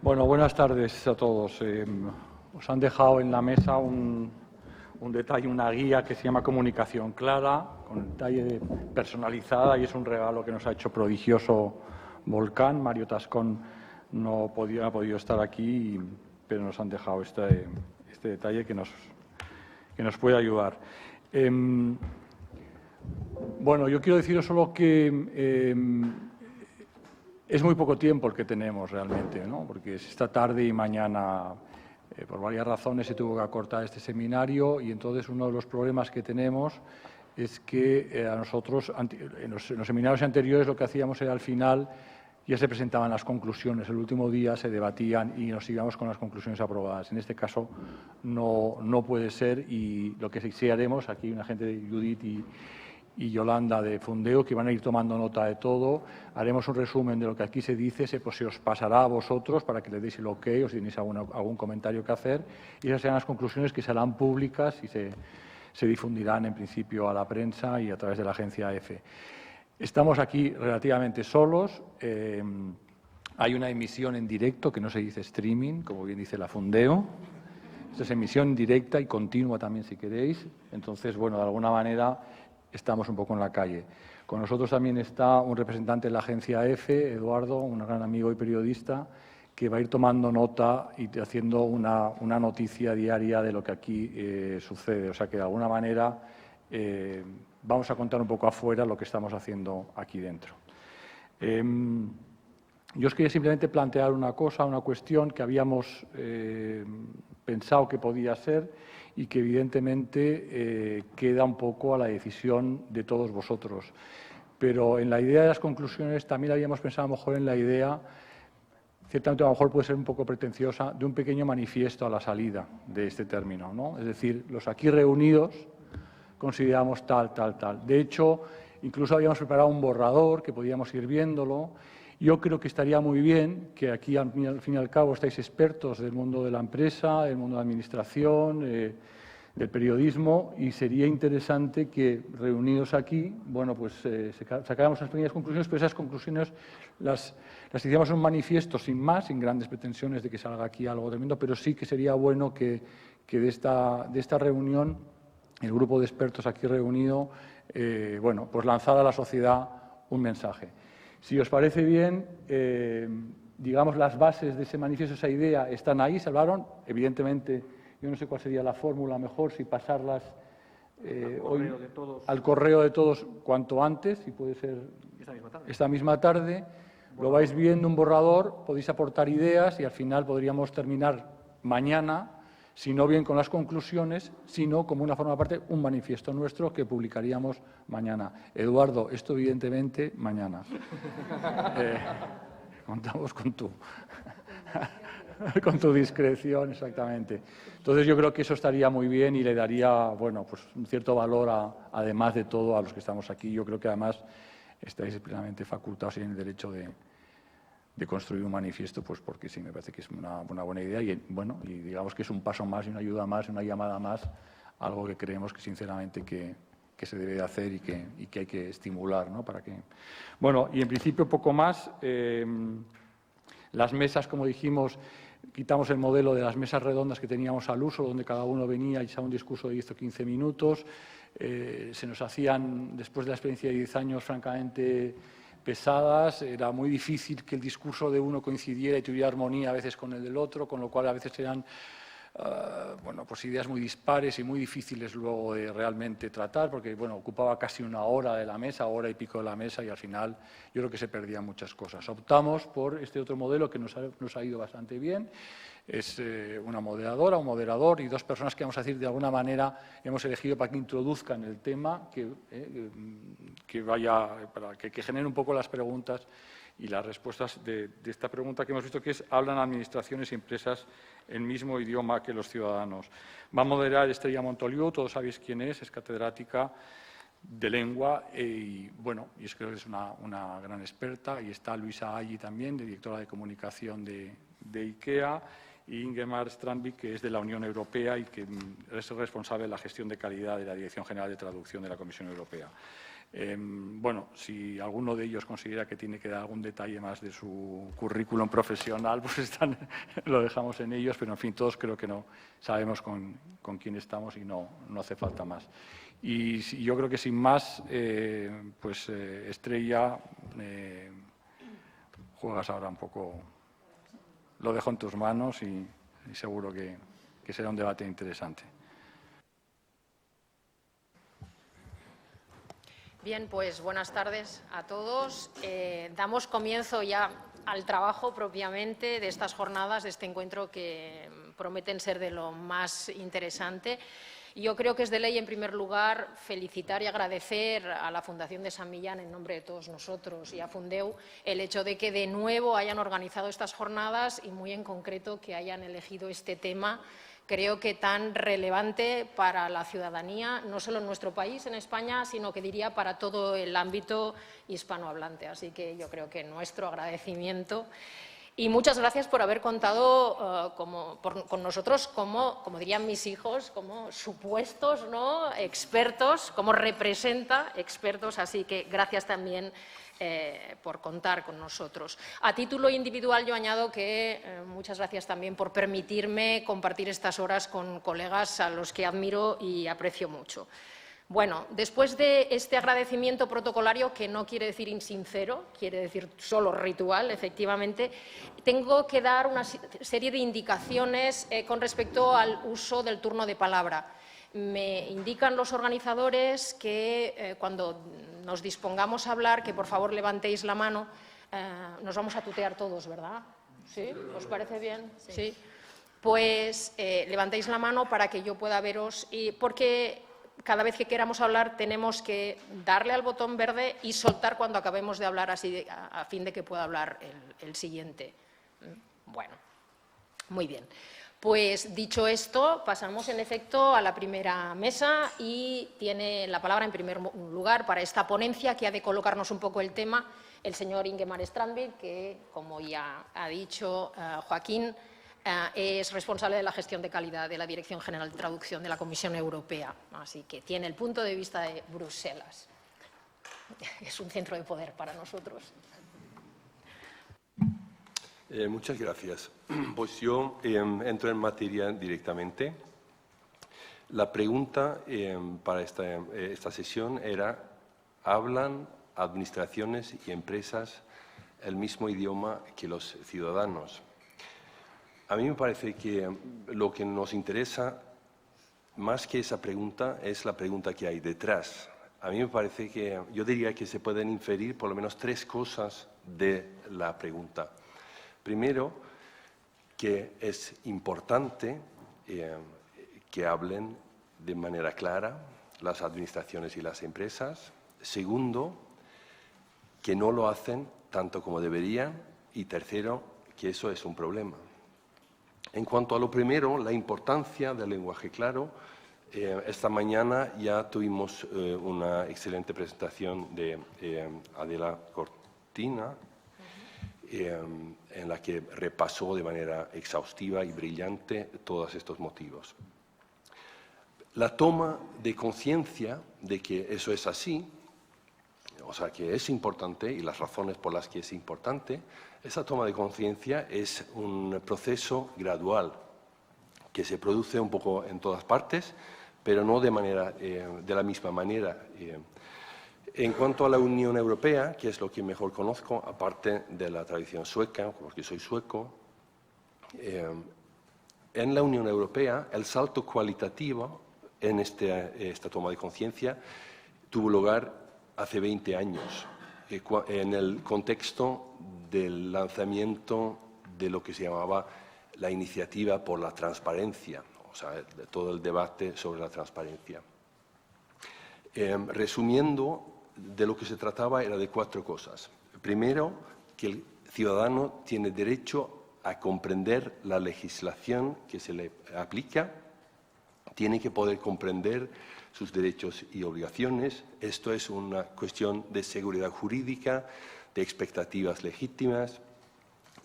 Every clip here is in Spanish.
Bueno, buenas tardes a todos. Os han dejado en la mesa un detalle, una guía que se llama Comunicación Clara, con detalle personalizada, y es un regalo que nos ha hecho prodigioso Volcán. Mario Tascón no ha podido estar aquí, pero nos han dejado este detalle que nos puede ayudar. Bueno, yo quiero deciros solo que es muy poco tiempo el que tenemos realmente, ¿no? Porque es esta tarde y mañana, por varias razones, se tuvo que acortar este seminario, y entonces uno de los problemas que tenemos es que a nosotros, en los seminarios anteriores, lo que hacíamos era al final ya se presentaban las conclusiones, el último día se debatían y nos íbamos con las conclusiones aprobadas. En este caso no puede ser, y lo que sí haremos, aquí hay una gente de Judith y Yolanda de Fundeo, que van a ir tomando nota de todo. Haremos un resumen de lo que aquí se dice, se os pasará a vosotros para que le deis el ok o si tenéis algún comentario que hacer, y esas serán las conclusiones que serán públicas y se difundirán en principio a la prensa y a través de la agencia EFE. Estamos aquí relativamente solos. Hay una emisión en directo, que no se dice streaming, como bien dice la Fundeo. Esto es emisión directa y continua también, si queréis. Entonces, bueno, de alguna manera estamos un poco en la calle. Con nosotros también está un representante de la agencia EFE, Eduardo, un gran amigo y periodista, que va a ir tomando nota y haciendo una noticia diaria de lo que aquí sucede. O sea que, de alguna manera, vamos a contar un poco afuera lo que estamos haciendo aquí dentro. Yo os quería simplemente plantear una cuestión que habíamos pensado que podía ser y que evidentemente queda un poco a la decisión de todos vosotros. Pero en la idea de las conclusiones también habíamos pensado a lo mejor en la idea, ciertamente a lo mejor puede ser un poco pretenciosa, de un pequeño manifiesto a la salida de este término, ¿no? Es decir, los aquí reunidos consideramos tal. De hecho, incluso habíamos preparado un borrador que podíamos ir viéndolo. Yo creo que estaría muy bien, que aquí al fin y al cabo estáis expertos del mundo de la empresa, del mundo de la administración, del periodismo, y sería interesante que, reunidos aquí, bueno, pues sacáramos unas pequeñas conclusiones, pero esas conclusiones las hiciéramos en un manifiesto sin más, sin grandes pretensiones de que salga aquí algo tremendo, pero sí que sería bueno que de esta reunión, el grupo de expertos aquí reunido, bueno, pues lanzara a la sociedad un mensaje. Si os parece bien, digamos, las bases de ese manifiesto, esa idea, están ahí, se hablaron. Evidentemente, yo no sé cuál sería la fórmula mejor, si pasarlas hoy al correo de todos cuanto antes, si puede ser esta misma tarde. Lo vais viendo, un borrador, podéis aportar ideas y al final podríamos terminar mañana, si no bien con las conclusiones, sino como una forma aparte, un manifiesto nuestro que publicaríamos mañana. Eduardo, esto evidentemente mañana. Contamos con tu discreción, exactamente. Entonces yo creo que eso estaría muy bien y le daría, bueno, pues un cierto valor, además de todo, a los que estamos aquí. Yo creo que además estáis plenamente facultados y en el derecho de construir un manifiesto, pues porque sí, me parece que es una buena idea y, bueno, y digamos que es un paso más y una ayuda más, una llamada más, algo que creemos que sinceramente que se debe de hacer y que hay que estimular, ¿no? Para que... Bueno, y en principio poco más. Las mesas, como dijimos, quitamos el modelo de las mesas redondas que teníamos al uso, donde cada uno venía y echaba un discurso de 10 o 15 minutos. Se nos hacían, después de la experiencia de 10 años, francamente pesadas, era muy difícil que el discurso de uno coincidiera y tuviera armonía a veces con el del otro, con lo cual a veces eran bueno, pues ideas muy dispares y muy difíciles luego de realmente tratar, porque bueno, ocupaba casi una hora de la mesa, hora y pico de la mesa, y al final yo creo que se perdían muchas cosas. Optamos por este otro modelo que nos ha ido bastante bien. Es una moderadora, un moderador y dos personas que, vamos a decir, de alguna manera hemos elegido para que introduzcan el tema, que vaya, para que generen un poco las preguntas y las respuestas de esta pregunta que hemos visto, que es: ¿hablan administraciones y empresas el mismo idioma que los ciudadanos? Va a moderar Estrella Montoliu, todos sabéis quién es catedrática de lengua y, bueno, y creo que es una gran experta. Y está Luisa Aggi también, directora de comunicación de IKEA, y Ingemar Strandvik, que es de la Unión Europea y que es responsable de la gestión de calidad de la Dirección General de Traducción de la Comisión Europea. Bueno, si alguno de ellos considera que tiene que dar algún detalle más de su currículum profesional, pues lo dejamos en ellos, pero en fin, todos creo que no sabemos con quién estamos y no hace falta más. Y yo creo que sin más, Estrella, juegas ahora un poco, lo dejo en tus manos y seguro que será un debate interesante. Bien, pues buenas tardes a todos. Damos comienzo ya al trabajo propiamente de estas jornadas, de este encuentro que prometen ser de lo más interesante. Yo creo que es de ley, en primer lugar, felicitar y agradecer a la Fundación de San Millán, en nombre de todos nosotros, y a Fundeu, el hecho de que de nuevo hayan organizado estas jornadas y, muy en concreto, que hayan elegido este tema, creo que tan relevante para la ciudadanía, no solo en nuestro país, en España, sino que diría para todo el ámbito hispanohablante. Así que yo creo que nuestro agradecimiento. Y muchas gracias por haber contado con nosotros como dirían mis hijos, como supuestos, ¿no?, expertos, como representa expertos. Así que gracias también por contar con nosotros. A título individual, yo añado que muchas gracias también por permitirme compartir estas horas con colegas a los que admiro y aprecio mucho. Bueno, después de este agradecimiento protocolario, que no quiere decir insincero, quiere decir solo ritual, efectivamente, tengo que dar una serie de indicaciones con respecto al uso del turno de palabra. Me indican los organizadores que cuando nos dispongamos a hablar, que por favor levantéis la mano. Nos vamos a tutear todos, ¿verdad? ¿Sí? ¿Os parece bien? Sí. Pues levantéis la mano para que yo pueda veros, porque cada vez que queramos hablar tenemos que darle al botón verde y soltar cuando acabemos de hablar, así a fin de que pueda hablar el siguiente. Bueno, muy bien. Pues dicho esto, pasamos en efecto a la primera mesa y tiene la palabra en primer lugar para esta ponencia, que ha de colocarnos un poco el tema, el señor Ingemar Strandberg, que, como ya ha dicho Joaquín, es responsable de la gestión de calidad de la Dirección General de Traducción de la Comisión Europea. Así que tiene el punto de vista de Bruselas. Es un centro de poder para nosotros. Muchas gracias. Pues yo entro en materia directamente. La pregunta para esta sesión era: ¿hablan administraciones y empresas el mismo idioma que los ciudadanos? A mí me parece que lo que nos interesa, más que esa pregunta, es la pregunta que hay detrás. A mí me parece que, yo diría que se pueden inferir por lo menos tres cosas de la pregunta. Primero, que es importante que hablen de manera clara las administraciones y las empresas. Segundo, que no lo hacen tanto como deberían. Y tercero, que eso es un problema. En cuanto a lo primero, la importancia del lenguaje claro, esta mañana ya tuvimos una excelente presentación de Adela Cortina, en la que repasó de manera exhaustiva y brillante todos estos motivos. La toma de conciencia de que eso es así, o sea, que es importante, y las razones por las que es importante, esa toma de conciencia es un proceso gradual que se produce un poco en todas partes, pero no de la misma manera. En cuanto a la Unión Europea, que es lo que mejor conozco, aparte de la tradición sueca, porque soy sueco, en la Unión Europea el salto cualitativo en esta toma de conciencia tuvo lugar hace 20 años, en el contexto del lanzamiento de lo que se llamaba la iniciativa por la transparencia, o sea, de todo el debate sobre la transparencia. Resumiendo, de lo que se trataba era de 4 cosas. Primero, que el ciudadano tiene derecho a comprender la legislación que se le aplica, tiene que poder comprender sus derechos y obligaciones. Esto es una cuestión de seguridad jurídica, de expectativas legítimas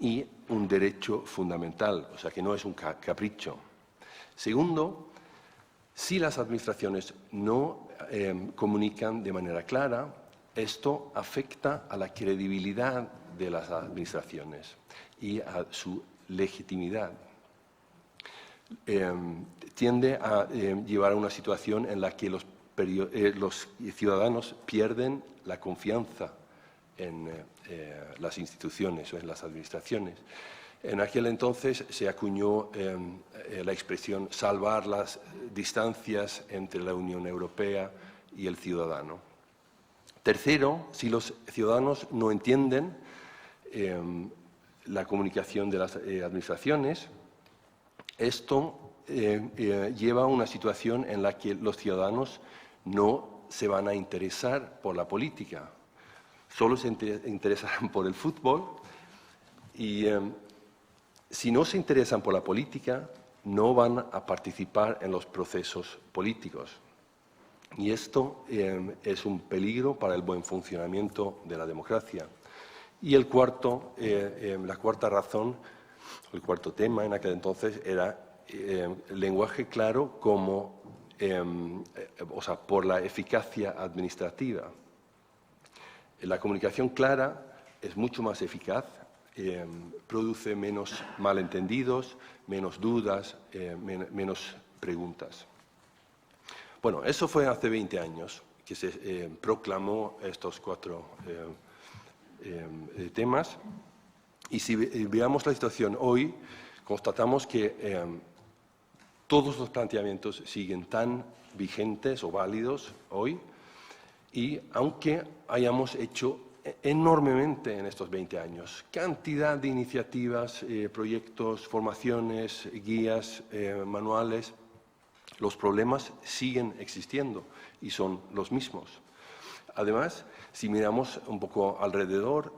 y un derecho fundamental, o sea que no es un capricho. Segundo, si las administraciones no comunican de manera clara. Esto afecta a la credibilidad de las administraciones y a su legitimidad. Tiende a llevar a una situación en la que los ciudadanos pierden la confianza en las instituciones o en las administraciones. En aquel entonces se acuñó la expresión salvar las distancias entre la Unión Europea y el ciudadano. Tercero, si los ciudadanos no entienden la comunicación de las administraciones, esto lleva a una situación en la que los ciudadanos no se van a interesar por la política, solo se interesarán por el fútbol y si no se interesan por la política, no van a participar en los procesos políticos. Y esto es un peligro para el buen funcionamiento de la democracia. Y la cuarta razón, el cuarto tema en aquel entonces era el lenguaje claro como, por la eficacia administrativa. La comunicación clara es mucho más eficaz, produce menos malentendidos, menos dudas, menos preguntas. Bueno, eso fue hace 20 años que se proclamó estos cuatro temas. Y si veamos la situación hoy, constatamos que todos los planteamientos siguen tan vigentes o válidos hoy, y aunque hayamos hecho enormemente en estos 20 años, cantidad de iniciativas, proyectos, formaciones, guías, manuales, los problemas siguen existiendo y son los mismos. Además, si miramos un poco alrededor,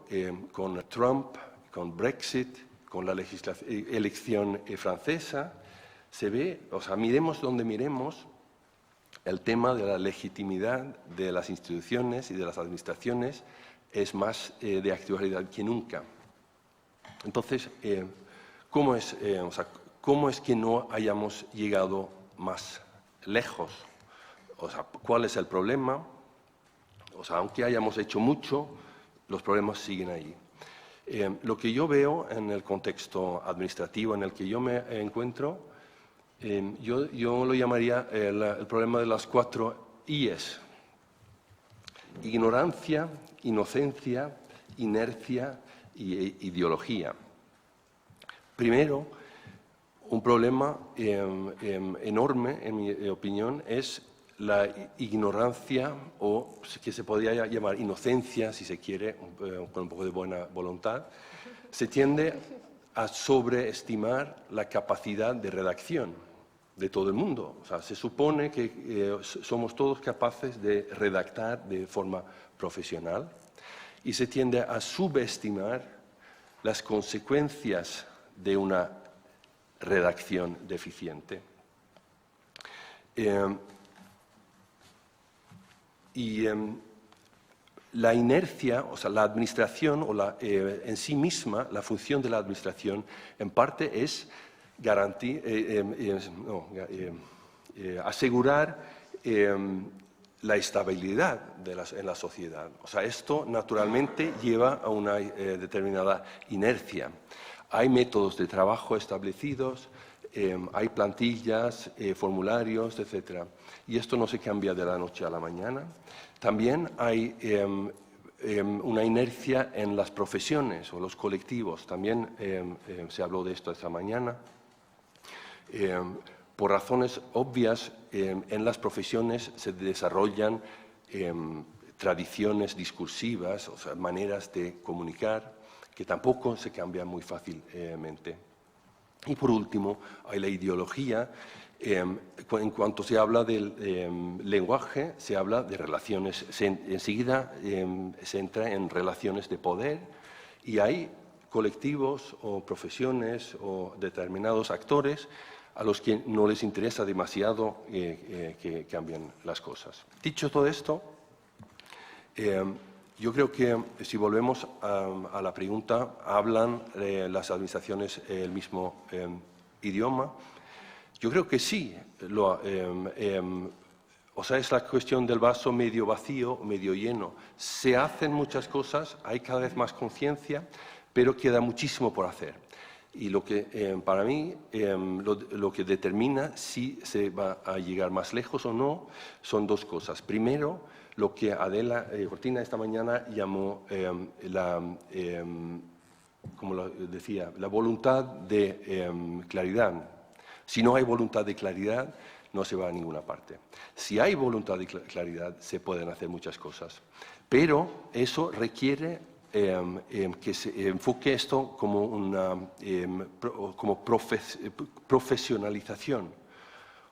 con Trump, con Brexit, con la elección francesa, se ve, miremos donde miremos, el tema de la legitimidad de las instituciones y de las administraciones es más de actualidad que nunca. Entonces, ¿cómo es que no hayamos llegado más lejos? ¿Cuál es el problema? Aunque hayamos hecho mucho, los problemas siguen ahí. Lo que yo veo en el contexto administrativo en el que yo me encuentro, yo lo llamaría el problema de las 4 I's. Ignorancia, inocencia, inercia y ideología. Primero, un problema enorme, en mi opinión, es la ignorancia, o que se podría llamar inocencia, si se quiere, con un poco de buena voluntad. Se tiende a sobreestimar la capacidad de redacción de todo el mundo. Se supone que somos todos capaces de redactar de forma profesional y se tiende a subestimar las consecuencias de una redacción deficiente. La inercia, la administración en sí misma, la función de la administración, en parte es asegurar la estabilidad en la sociedad. Esto naturalmente lleva a una determinada inercia. Hay métodos de trabajo establecidos, hay plantillas, formularios, etc. Y esto no se cambia de la noche a la mañana. También hay una inercia en las profesiones o los colectivos. También se habló de esto esta mañana. Por razones obvias, en las profesiones se desarrollan tradiciones discursivas, maneras de comunicar, que tampoco se cambian muy fácilmente. Y por último, hay la ideología. En cuanto se habla del lenguaje, se habla de relaciones. Enseguida se entra en relaciones de poder y hay colectivos o profesiones o determinados actores a los que no les interesa demasiado que cambien las cosas. Dicho todo esto, yo creo que si volvemos a la pregunta, ¿hablan las administraciones el mismo idioma? Yo creo que sí. O sea, es la cuestión del vaso medio vacío, medio lleno. Se hacen muchas cosas, hay cada vez más conciencia, pero queda muchísimo por hacer. Y lo que, para mí, lo que determina si se va a llegar más lejos o no son dos cosas. Primero, lo que Adela Cortina esta mañana llamó como lo decía, la voluntad de claridad. Si no hay voluntad de claridad, no se va a ninguna parte. Si hay voluntad de claridad, se pueden hacer muchas cosas. Pero eso requiere que se enfoque esto como una profesionalización.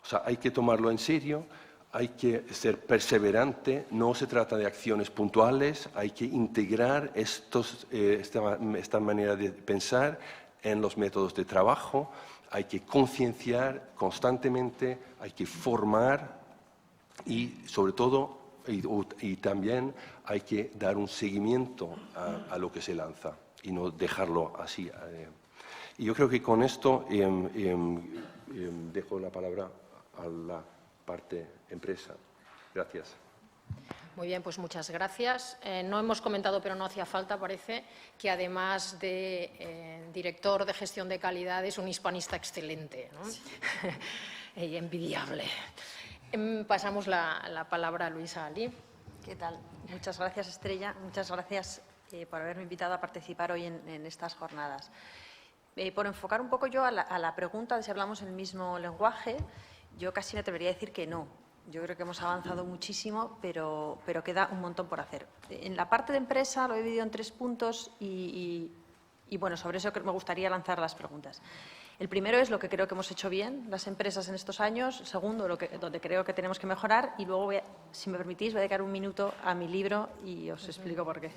O sea, hay que tomarlo en serio, hay que ser perseverante, no se trata de acciones puntuales, hay que integrar esta manera de pensar en los métodos de trabajo, hay que concienciar constantemente, hay que formar y, sobre todo, y también hay que dar un seguimiento a lo que se lanza y no dejarlo así. Y yo creo que con esto dejo la palabra a la parte empresa. Gracias. Muy bien, pues muchas gracias. No hemos comentado, pero no hacía falta, parece, que además de director de gestión de calidad es un hispanista excelente, ¿no? Sí. Y envidiable. Pasamos la palabra a Luisa Ali. ¿Qué tal? Muchas gracias, Estrella. Muchas gracias por haberme invitado a participar hoy en estas jornadas. Por enfocar un poco yo a la pregunta de si hablamos el mismo lenguaje, yo casi me atrevería a decir que no. Yo creo que hemos avanzado muchísimo, pero queda un montón por hacer. En la parte de empresa lo he dividido en 3 puntos y bueno, sobre eso me gustaría lanzar las preguntas. El primero es lo que creo que hemos hecho bien las empresas en estos años. El segundo, donde creo que tenemos que mejorar. Y luego, si me permitís, voy a dedicar un minuto a mi libro y os explico por qué.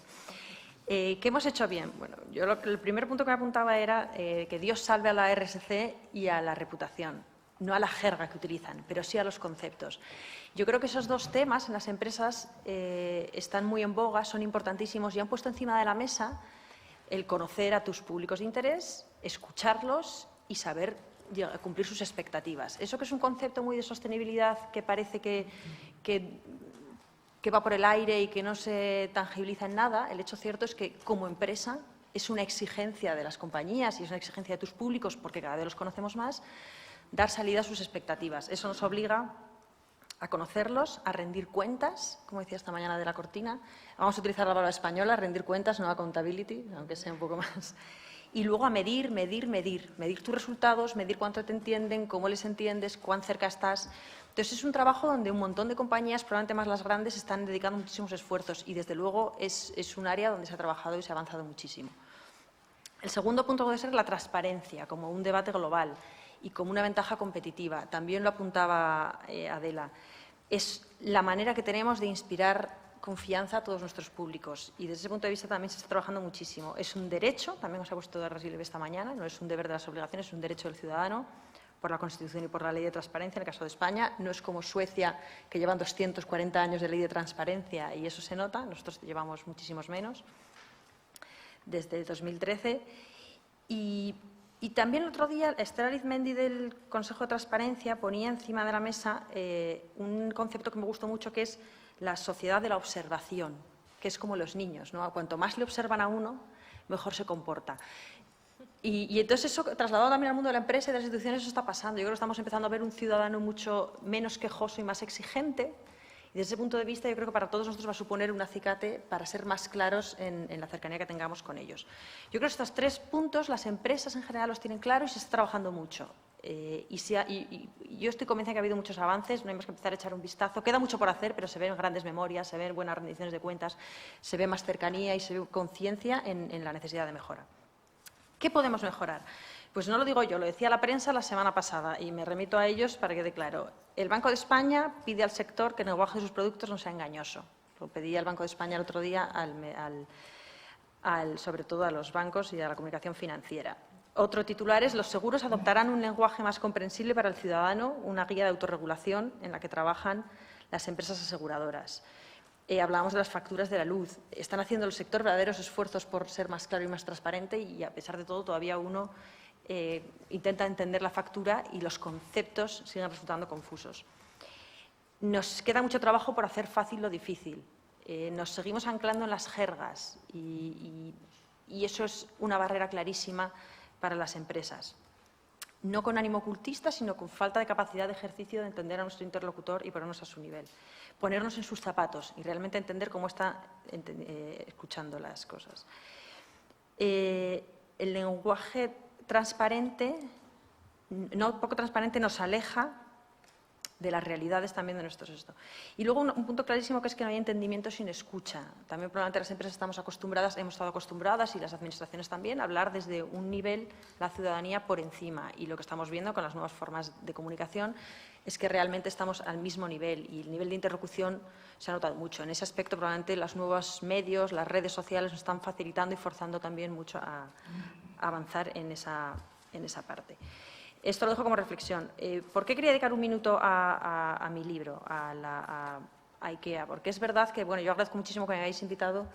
¿Qué hemos hecho bien? Bueno, yo el primer punto que me apuntaba era que Dios salve a la RSC y a la reputación. No a la jerga que utilizan, pero sí a los conceptos. Yo creo que esos 2 temas en las empresas están muy en boga, son importantísimos y han puesto encima de la mesa el conocer a tus públicos de interés, escucharlos y saber cumplir sus expectativas. Eso que es un concepto muy de sostenibilidad que parece que va por el aire y que no se tangibiliza en nada, el hecho cierto es que como empresa es una exigencia de las compañías y es una exigencia de tus públicos, porque cada vez los conocemos más, dar salida a sus expectativas. Eso nos obliga a conocerlos, a rendir cuentas, como decía esta mañana de la Cortina. Vamos a utilizar la palabra española, rendir cuentas, no accountability, aunque sea un poco más. Y luego a medir tus resultados, medir cuánto te entienden, cómo les entiendes, cuán cerca estás. Entonces, es un trabajo donde un montón de compañías, probablemente más las grandes, están dedicando muchísimos esfuerzos y, desde luego, es un área donde se ha trabajado y se ha avanzado muchísimo. El segundo punto puede ser la transparencia, como un debate global y como una ventaja competitiva. También lo apuntaba Adela. Es la manera que tenemos de inspirar confianza a todos nuestros públicos y desde ese punto de vista también se está trabajando muchísimo. Es un derecho, también os ha puesto de relieve esta mañana, no es un deber de las obligaciones, es un derecho del ciudadano por la Constitución y por la Ley de Transparencia, en el caso de España. No es como Suecia, que llevan 240 años de Ley de Transparencia y eso se nota, nosotros llevamos muchísimos menos, desde 2013. Y también el otro día, Esther Arizmendi del Consejo de Transparencia ponía encima de la mesa un concepto que me gustó mucho, que es la sociedad de la observación, que es como los niños, ¿no? Cuanto más le observan a uno, mejor se comporta. Y entonces eso, trasladado también al mundo de la empresa y de las instituciones, eso está pasando. Yo creo que estamos empezando a ver un ciudadano mucho menos quejoso y más exigente. Y desde ese punto de vista, yo creo que para todos nosotros va a suponer un acicate para ser más claros en la cercanía que tengamos con ellos. Yo creo que estos 3 puntos, las empresas en general los tienen claros y se está trabajando mucho. Y yo estoy convencida que ha habido muchos avances, no hay más que empezar a echar un vistazo. Queda mucho por hacer, pero se ven grandes memorias, se ven buenas rendiciones de cuentas, se ve más cercanía y se ve conciencia en la necesidad de mejora. ¿Qué podemos mejorar? Pues no lo digo yo, lo decía la prensa la semana pasada y me remito a ellos para que quede claro. El Banco de España pide al sector que el lenguaje de sus productos no sea engañoso. Lo pedía el Banco de España el otro día, sobre todo a los bancos y a la comunicación financiera. Otro titular es: los seguros adoptarán un lenguaje más comprensible para el ciudadano, una guía de autorregulación en la que trabajan las empresas aseguradoras. Hablábamos de las facturas de la luz. Están haciendo el sector verdaderos esfuerzos por ser más claro y más transparente y, a pesar de todo, todavía uno intenta entender la factura y los conceptos siguen resultando confusos. nos queda mucho trabajo por hacer fácil lo difícil. Nos seguimos anclando en las jergas y eso es una barrera clarísima para las empresas. No con ánimo ocultista, sino con falta de capacidad de ejercicio de entender a nuestro interlocutor y ponernos a su nivel. Ponernos en sus zapatos y realmente entender cómo está escuchando las cosas. El lenguaje transparente, poco transparente, nos aleja de las realidades también de nuestros esto. Y luego un punto clarísimo que es que no hay entendimiento sin escucha. También probablemente las empresas hemos estado acostumbradas y las administraciones también a hablar desde un nivel, la ciudadanía por encima. Y lo que estamos viendo con las nuevas formas de comunicación es que realmente estamos al mismo nivel y el nivel de interlocución se ha notado mucho. En ese aspecto probablemente los nuevos medios, las redes sociales nos están facilitando y forzando también mucho a avanzar en esa parte. Esto lo dejo como reflexión. ¿Por qué quería dedicar un minuto a mi libro, a IKEA? Porque es verdad que, bueno, yo agradezco muchísimo que me hayáis invitado,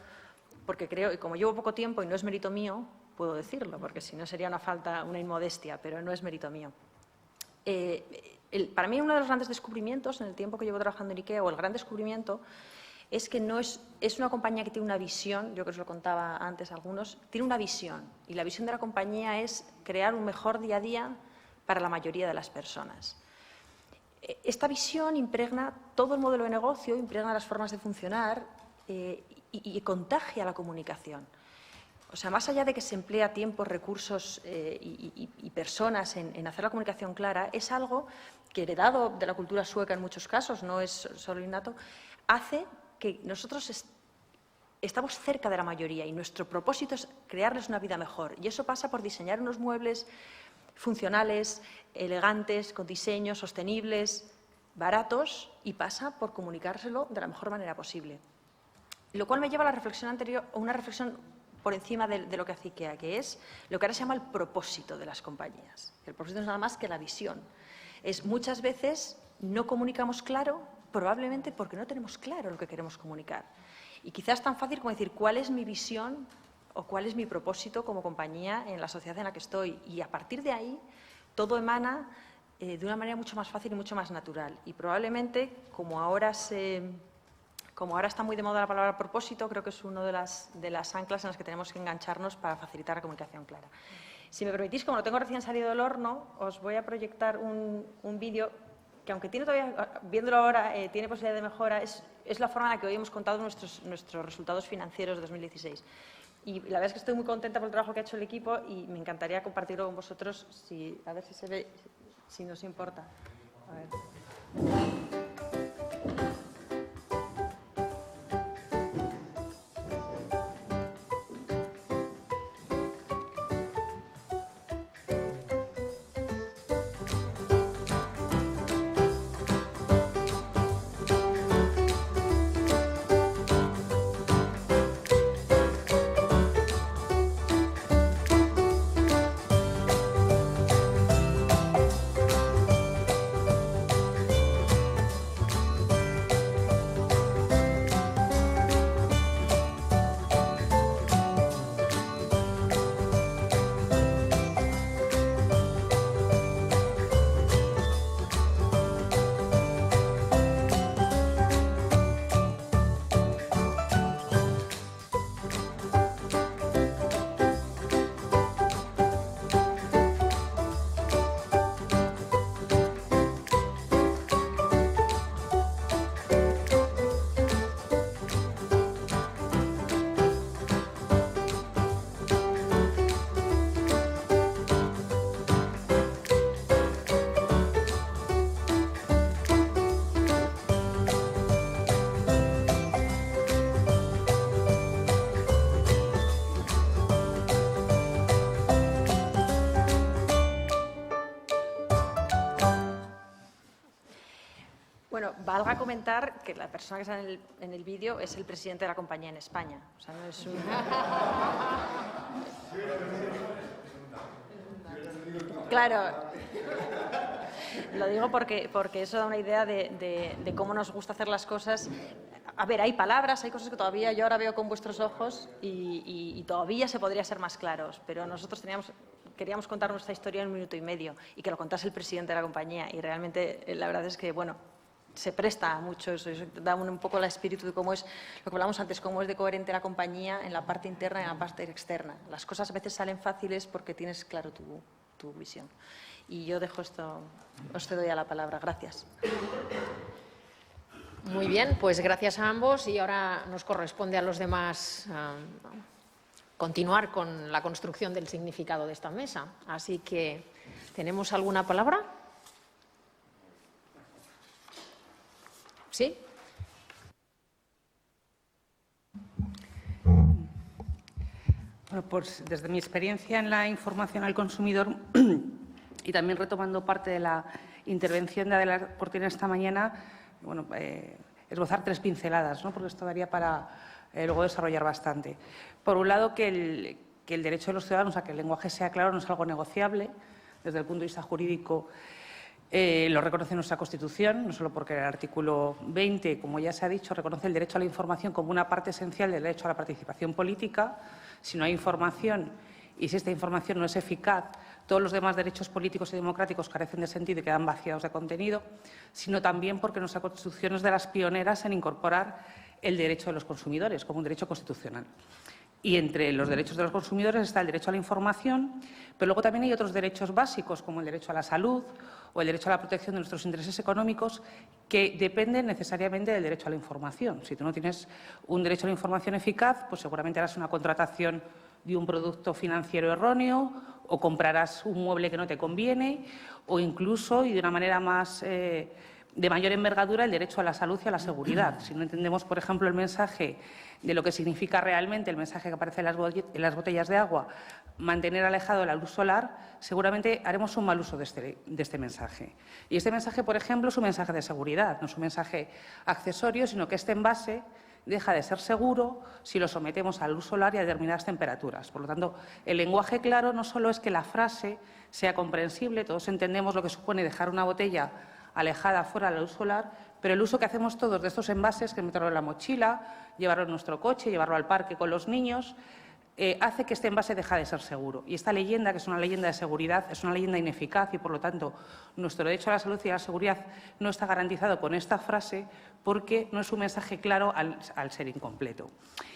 porque creo, y como llevo poco tiempo y no es mérito mío, puedo decirlo, porque si no sería una inmodestia, pero no es mérito mío. Para mí uno de los grandes descubrimientos en el tiempo que llevo trabajando en IKEA, o el gran descubrimiento, es que es una compañía que tiene una visión, yo que os lo contaba antes a algunos, tiene una visión, y la visión de la compañía es crear un mejor día a día para la mayoría de las personas. Esta visión impregna todo el modelo de negocio, impregna las formas de funcionar y contagia la comunicación. O sea, más allá de que se emplea tiempo, recursos y personas en hacer la comunicación clara, es algo que, heredado de la cultura sueca en muchos casos, no es solo innato, hace que nosotros estamos cerca de la mayoría y nuestro propósito es crearles una vida mejor. Y eso pasa por diseñar unos muebles funcionales, elegantes, con diseños sostenibles, baratos, y pasa por comunicárselo de la mejor manera posible. Lo cual me lleva a la reflexión anterior, a una reflexión por encima de lo que hace IKEA, que es lo que ahora se llama el propósito de las compañías. El propósito no es nada más que la visión. Muchas veces no comunicamos claro, probablemente porque no tenemos claro lo que queremos comunicar. Y quizás es tan fácil como decir cuál es mi visión o cuál es mi propósito como compañía en la sociedad en la que estoy. Y a partir de ahí, todo emana de una manera mucho más fácil y mucho más natural. Y probablemente, como ahora está muy de moda la palabra propósito, creo que es una de las anclas en las que tenemos que engancharnos para facilitar la comunicación clara. Si me permitís, como lo tengo recién salido del horno, os voy a proyectar un vídeo que, aunque tiene todavía, viéndolo ahora, tiene posibilidad de mejora, es la forma en la que hoy hemos contado nuestros resultados financieros de 2016. Y la verdad es que estoy muy contenta por el trabajo que ha hecho el equipo y me encantaría compartirlo con vosotros, a ver si se ve, si nos importa. A ver. Bueno, valga comentar que la persona que está en el vídeo es el presidente de la compañía en España. O sea, no es un... Claro. Lo digo porque eso da una idea de cómo nos gusta hacer las cosas. A ver, hay palabras, hay cosas que todavía yo ahora veo con vuestros ojos y todavía se podría ser más claros, pero nosotros queríamos contar nuestra historia en 1 minuto y medio y que lo contase el presidente de la compañía y realmente la verdad es que, bueno, se presta mucho eso da un poco el espíritu de cómo es, lo que hablamos antes, cómo es de coherente la compañía en la parte interna y en la parte externa. Las cosas a veces salen fáciles porque tienes claro tu visión. Y yo dejo esto, os cedo ya la palabra. Gracias. Muy bien, pues gracias a ambos y ahora nos corresponde a los demás continuar con la construcción del significado de esta mesa. Así que, ¿tenemos alguna palabra? ¿Sí? Bueno, pues desde mi experiencia en la información al consumidor y también retomando parte de la intervención de Adela Cortina esta mañana, bueno, esbozar 3 pinceladas, ¿no? Porque esto daría para luego desarrollar bastante. Por un lado, que el derecho de los ciudadanos a que el lenguaje sea claro no es algo negociable desde el punto de vista jurídico. Lo reconoce nuestra Constitución, no solo porque el artículo 20, como ya se ha dicho, reconoce el derecho a la información como una parte esencial del derecho a la participación política. Si no hay información y si esta información no es eficaz, todos los demás derechos políticos y democráticos carecen de sentido y quedan vaciados de contenido, sino también porque nuestra Constitución es de las pioneras en incorporar el derecho de los consumidores como un derecho constitucional. Y entre los derechos de los consumidores está el derecho a la información, pero luego también hay otros derechos básicos, como el derecho a la salud o el derecho a la protección de nuestros intereses económicos, que dependen necesariamente del derecho a la información. Si tú no tienes un derecho a la información eficaz, pues seguramente harás una contratación de un producto financiero erróneo o comprarás un mueble que no te conviene o incluso, y de una manera más de mayor envergadura, el derecho a la salud y a la seguridad. Si no entendemos, por ejemplo, el mensaje de lo que significa realmente el mensaje que aparece en las botellas de agua, mantener alejado la luz solar, seguramente haremos un mal uso de este mensaje. Y este mensaje, por ejemplo, es un mensaje de seguridad, no es un mensaje accesorio, sino que este envase deja de ser seguro si lo sometemos a luz solar y a determinadas temperaturas. Por lo tanto, el lenguaje claro no solo es que la frase sea comprensible, todos entendemos lo que supone dejar una botella alejada fuera de la luz solar, pero el uso que hacemos todos de estos envases, que meterlo en la mochila, llevarlo en nuestro coche, llevarlo al parque con los niños, hace que este envase deje de ser seguro. Y esta leyenda, que es una leyenda de seguridad, es una leyenda ineficaz y, por lo tanto, nuestro derecho a la salud y a la seguridad no está garantizado con esta frase porque no es un mensaje claro al ser incompleto.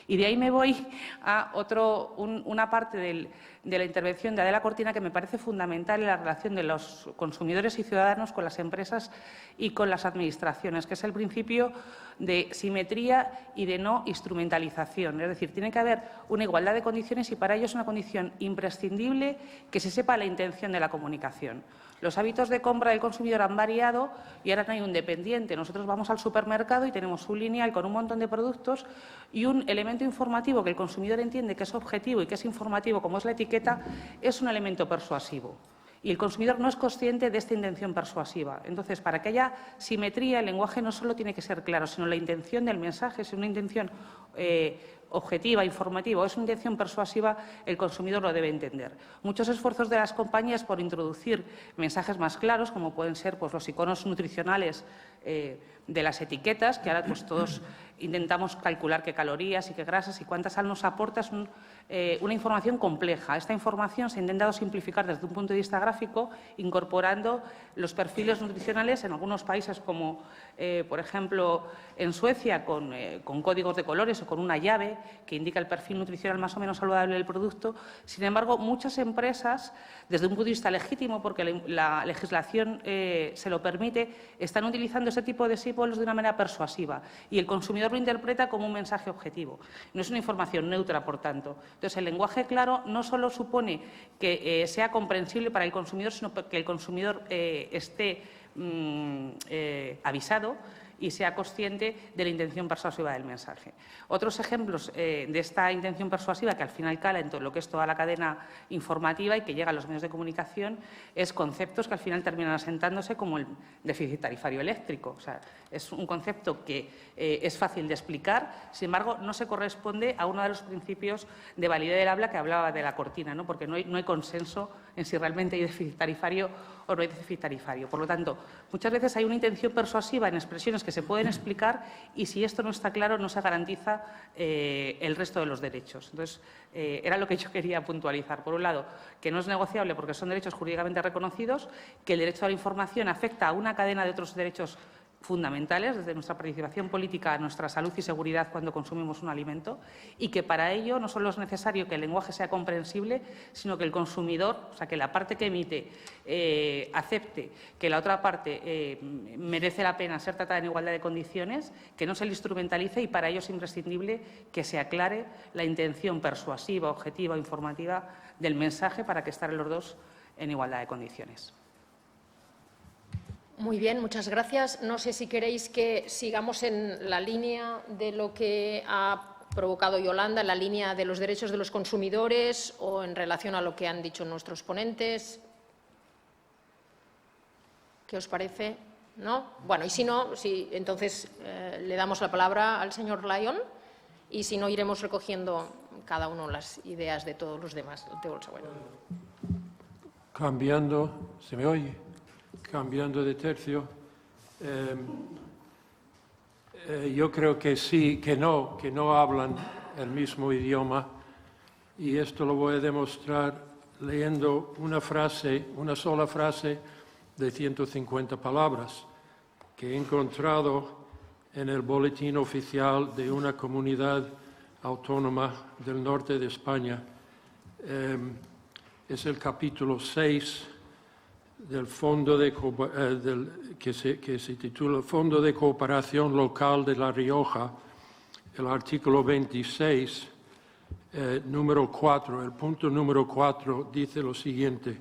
Y de ahí me voy a una parte de la intervención de Adela Cortina que me parece fundamental en la relación de los consumidores y ciudadanos con las empresas y con las administraciones, que es el principio de simetría y de no instrumentalización. Es decir, tiene que haber una igualdad de condiciones y para ello es una condición imprescindible que se sepa la intención de la comunicación. Los hábitos de compra del consumidor han variado y ahora no hay un dependiente. Nosotros vamos al supermercado y tenemos un lineal con un montón de productos y un elemento informativo que el consumidor entiende que es objetivo y que es informativo, como es la etiqueta, es un elemento persuasivo. Y el consumidor no es consciente de esta intención persuasiva. Entonces, para que haya simetría, el lenguaje no solo tiene que ser claro, sino la intención del mensaje, si es una intención objetiva, informativa o es una intención persuasiva, el consumidor lo debe entender. Muchos esfuerzos de las compañías por introducir mensajes más claros, como pueden ser pues, los iconos nutricionales de las etiquetas, que ahora pues, todos intentamos calcular qué calorías y qué grasas y cuánta sal nos aporta, es una información compleja. Esta información se ha intentado simplificar desde un punto de vista gráfico, incorporando los perfiles nutricionales en algunos países como, por ejemplo, en Suecia, con códigos de colores o con una llave que indica el perfil nutricional más o menos saludable del producto. Sin embargo, muchas empresas, desde un punto de vista legítimo, porque la legislación se lo permite, están utilizando ese tipo de símbolos de una manera persuasiva y el consumidor lo interpreta como un mensaje objetivo. No es una información neutra, por tanto. Entonces, el lenguaje claro no solo supone que sea comprensible para el consumidor, sino que el consumidor esté avisado y sea consciente de la intención persuasiva del mensaje. Otros ejemplos de esta intención persuasiva, que al final cala en todo lo que es toda la cadena informativa y que llega a los medios de comunicación, es conceptos que al final terminan asentándose como el déficit tarifario eléctrico. O sea, es un concepto que es fácil de explicar, sin embargo, no se corresponde a uno de los principios de validez del habla que hablaba de la Cortina, ¿no? Porque no hay consenso en si realmente hay déficit tarifario o no hay déficit tarifario. Por lo tanto, muchas veces hay una intención persuasiva en expresiones que se pueden explicar y si esto no está claro no se garantiza el resto de los derechos. Entonces, era lo que yo quería puntualizar. Por un lado, que no es negociable porque son derechos jurídicamente reconocidos, que el derecho a la información afecta a una cadena de otros derechos fundamentales, desde nuestra participación política a nuestra salud y seguridad cuando consumimos un alimento, y que para ello no solo es necesario que el lenguaje sea comprensible, sino que el consumidor, o sea, que la parte que emite acepte que la otra parte merece la pena ser tratada en igualdad de condiciones, que no se le instrumentalice, y para ello es imprescindible que se aclare la intención persuasiva, objetiva o informativa del mensaje para que estén los dos en igualdad de condiciones. Muy bien, muchas gracias. No sé si queréis que sigamos en la línea de lo que ha provocado Yolanda, en la línea de los derechos de los consumidores o en relación a lo que han dicho nuestros ponentes. ¿Qué os parece? ¿No? Bueno, y si no, entonces le damos la palabra al señor Lyon y si no, iremos recogiendo cada uno las ideas de todos los demás. Cambiando, ¿se me oye? Cambiando de tercio, yo creo que sí, que no hablan el mismo idioma, y esto lo voy a demostrar leyendo una sola frase de 150 palabras que he encontrado en el boletín oficial de una comunidad autónoma del norte de España. Es el capítulo 6 del Fondo que se titula Fondo de Cooperación Local de La Rioja, el artículo 26, número 4. El punto número 4 dice lo siguiente: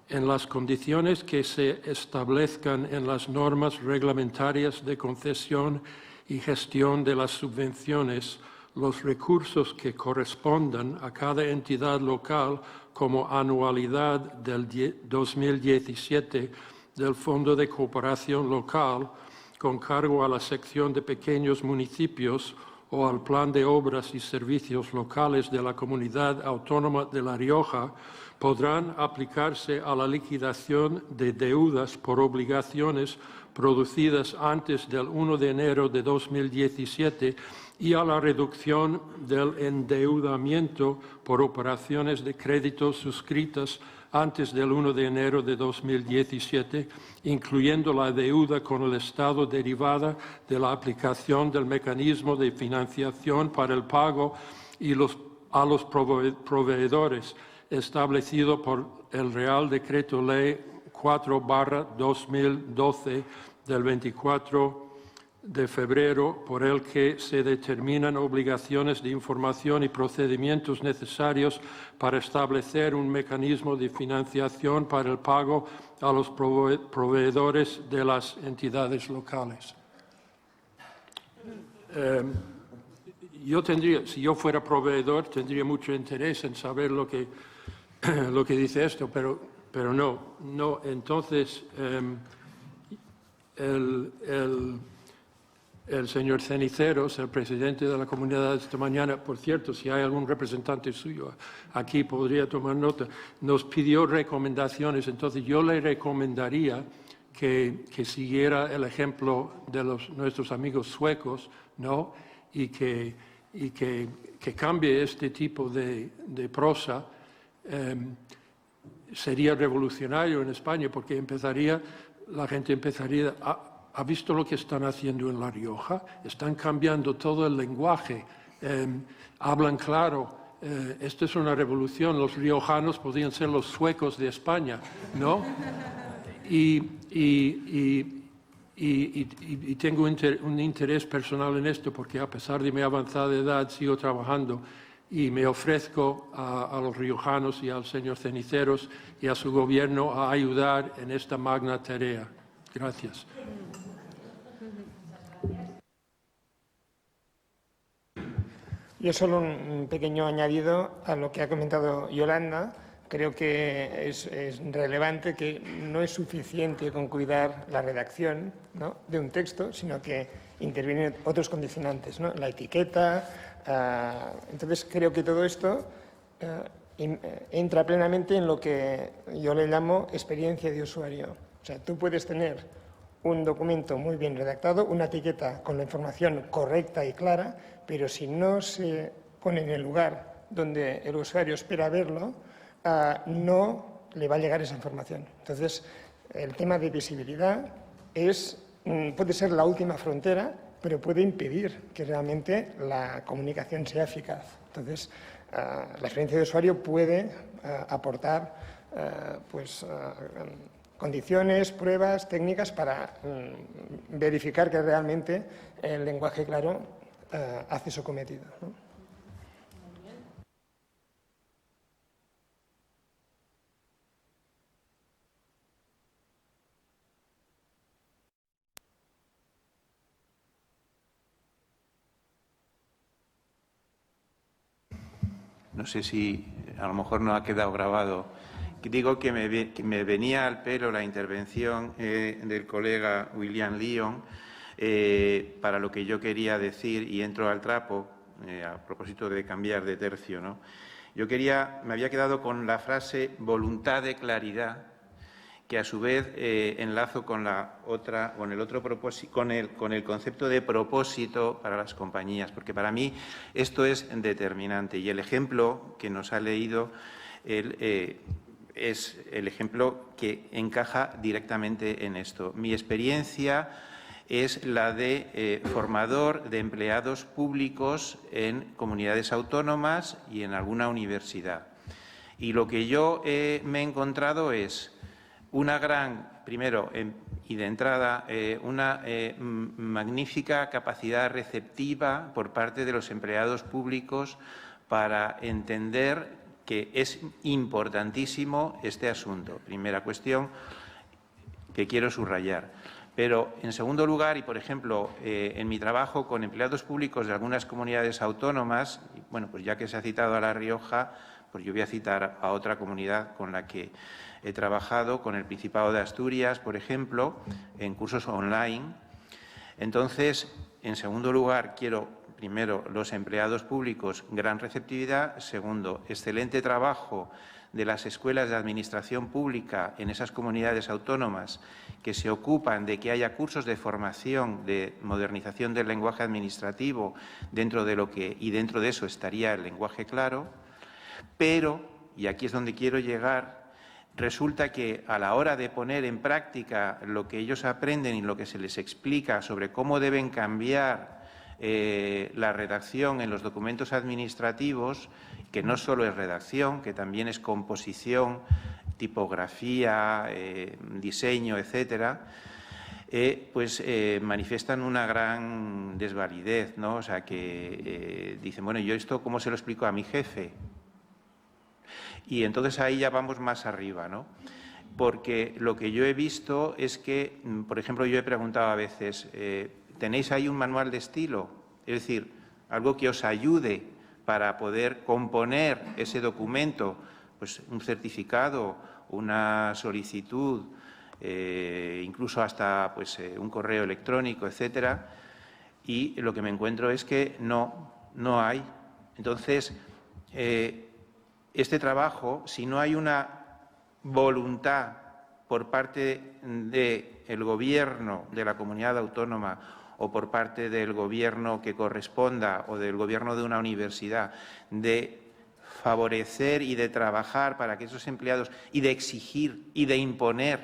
en las condiciones que se establezcan en las normas reglamentarias de concesión y gestión de las subvenciones, los recursos que correspondan a cada entidad local como anualidad del 2017 del Fondo de Cooperación Local, con cargo a la sección de pequeños municipios o al Plan de Obras y Servicios Locales de la Comunidad Autónoma de La Rioja, podrán aplicarse a la liquidación de deudas por obligaciones producidas antes del 1 de enero de 2017 y a la reducción del endeudamiento por operaciones de crédito suscritas antes del 1 de enero de 2017, incluyendo la deuda con el Estado derivada de la aplicación del mecanismo de financiación para el pago a los proveedores establecido por el Real Decreto Ley 4/2012 del 24 de febrero, por el que se determinan obligaciones de información y procedimientos necesarios para establecer un mecanismo de financiación para el pago a los proveedores de las entidades locales. Si yo fuera proveedor, tendría mucho interés en saber lo que dice esto, pero no. Entonces, el señor Ceniceros, el presidente de la comunidad esta mañana, por cierto, si hay algún representante suyo aquí podría tomar nota, nos pidió recomendaciones. Entonces yo le recomendaría que siguiera el ejemplo de nuestros amigos suecos, ¿no? y que cambie este tipo de prosa. Sería revolucionario en España porque la gente empezaría ¿Ha visto lo que están haciendo en La Rioja? Están cambiando todo el lenguaje, hablan claro. Esto es una revolución. Los riojanos podrían ser los suecos de España, ¿no? Y tengo un interés personal en esto porque a pesar de mi avanzada edad sigo trabajando y me ofrezco a los riojanos y al señor Ceniceros y a su gobierno a ayudar en esta magna tarea. Gracias. Yo solo un pequeño añadido a lo que ha comentado Yolanda. Creo que es relevante que no es suficiente con cuidar la redacción, ¿no?, de un texto, sino que intervienen otros condicionantes, ¿no?, la etiqueta. Entonces, creo que todo esto entra plenamente en lo que yo le llamo experiencia de usuario. O sea, tú puedes tener un documento muy bien redactado, una etiqueta con la información correcta y clara, pero si no se pone en el lugar donde el usuario espera verlo, no le va a llegar esa información. Entonces, el tema de visibilidad es puede ser la última frontera, pero puede impedir que realmente la comunicación sea eficaz. Entonces, la experiencia de usuario puede aportar condiciones, pruebas, técnicas para verificar que realmente el lenguaje claro hace su cometido, ¿no? No sé si a lo mejor no ha quedado grabado. Digo que me venía al pelo la intervención del colega William Lyon para lo que yo quería decir, y entro al trapo a propósito de cambiar de tercio, ¿no? Me había quedado con la frase voluntad de claridad, que a su vez enlazo con con el concepto de propósito para las compañías, porque para mí esto es determinante. Y el ejemplo que nos ha leído es el ejemplo que encaja directamente en esto. Mi experiencia es la de formador de empleados públicos en comunidades autónomas y en alguna universidad. Y lo que yo me he encontrado es una magnífica capacidad receptiva por parte de los empleados públicos para entender que es importantísimo este asunto. Primera cuestión que quiero subrayar. Pero, en segundo lugar, y por ejemplo, en mi trabajo con empleados públicos de algunas comunidades autónomas, bueno, pues ya que se ha citado a La Rioja, pues yo voy a citar a otra comunidad con la que he trabajado, con el Principado de Asturias, por ejemplo, en cursos online. Entonces, en segundo lugar, primero, los empleados públicos, gran receptividad. Segundo, excelente trabajo de las escuelas de administración pública en esas comunidades autónomas que se ocupan de que haya cursos de formación, de modernización del lenguaje administrativo, dentro de eso estaría el lenguaje claro. Pero, y aquí es donde quiero llegar, resulta que a la hora de poner en práctica lo que ellos aprenden y lo que se les explica sobre cómo deben cambiar la redacción en los documentos administrativos, que no solo es redacción, que también es composición, tipografía, diseño, etcétera, manifiestan una gran desvalidez, ¿no? O sea, que dicen, bueno, ¿yo esto cómo se lo explico a mi jefe? Y entonces ahí ya vamos más arriba, ¿no? Porque lo que yo he visto es que, por ejemplo, yo he preguntado a veces, ¿tenéis ahí un manual de estilo? Es decir, algo que os ayude para poder componer ese documento, pues un certificado, una solicitud, incluso hasta un correo electrónico, etcétera. Y lo que me encuentro es que no hay. Entonces, este trabajo, si no hay una voluntad por parte del Gobierno de la comunidad autónoma o por parte del Gobierno que corresponda o del Gobierno de una universidad, de favorecer y de trabajar para que esos empleados y de exigir y de imponer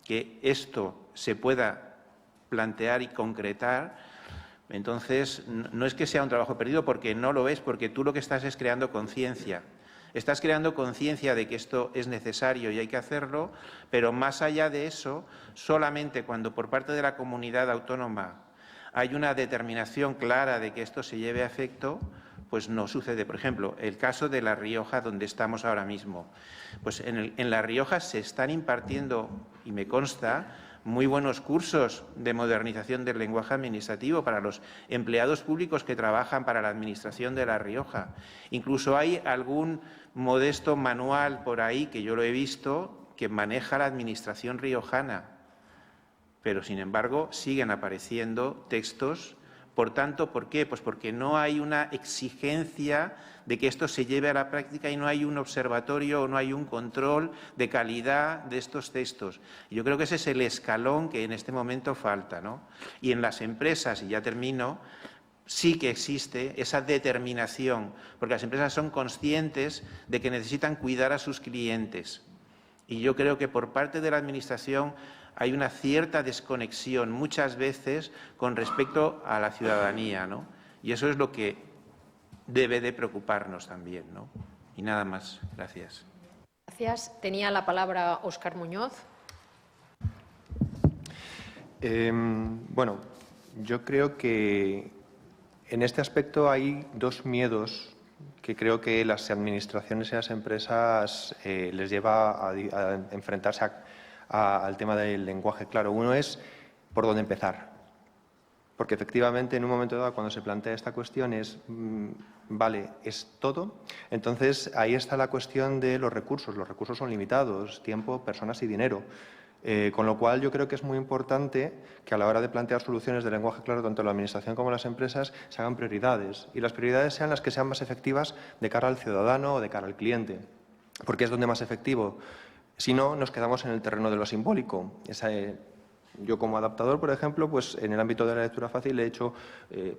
que esto se pueda plantear y concretar, entonces no es que sea un trabajo perdido, porque no lo es, porque tú lo que estás es creando conciencia. Estás creando conciencia de que esto es necesario y hay que hacerlo, pero más allá de eso, solamente cuando por parte de la comunidad autónoma hay una determinación clara de que esto se lleve a efecto, pues no sucede. Por ejemplo, el caso de La Rioja, donde estamos ahora mismo. Pues en La Rioja se están impartiendo, y me consta, muy buenos cursos de modernización del lenguaje administrativo para los empleados públicos que trabajan para la Administración de La Rioja. Incluso hay algún modesto manual por ahí, que yo lo he visto, que maneja la Administración riojana. Pero, sin embargo, siguen apareciendo textos. Por tanto, ¿por qué? Pues porque no hay una exigencia de que esto se lleve a la práctica y no hay un observatorio o no hay un control de calidad de estos textos. Yo creo que ese es el escalón que en este momento falta, ¿no? Y en las empresas, y ya termino, sí que existe esa determinación, porque las empresas son conscientes de que necesitan cuidar a sus clientes Y yo creo que por parte de la Administración hay una cierta desconexión muchas veces con respecto a la ciudadanía, ¿no? Y eso es lo que debe de preocuparnos también, ¿no? Y nada más. Gracias. Gracias. Tenía la palabra Óscar Muñoz. Bueno, yo creo que en este aspecto hay dos miedos que creo que las administraciones y las empresas les lleva a enfrentarse al tema del lenguaje claro. Uno es por dónde empezar. Porque efectivamente en un momento dado cuando se plantea esta cuestión es, vale, es todo. Entonces ahí está la cuestión de los recursos. Los recursos son limitados, tiempo, personas y dinero. Con lo cual yo creo que es muy importante que a la hora de plantear soluciones de lenguaje claro, tanto la Administración como las empresas, se hagan prioridades. Y las prioridades sean las que sean más efectivas de cara al ciudadano o de cara al cliente. Porque es donde más efectivo. Si no, nos quedamos en el terreno de lo simbólico. Yo como adaptador, por ejemplo, pues en el ámbito de la lectura fácil he hecho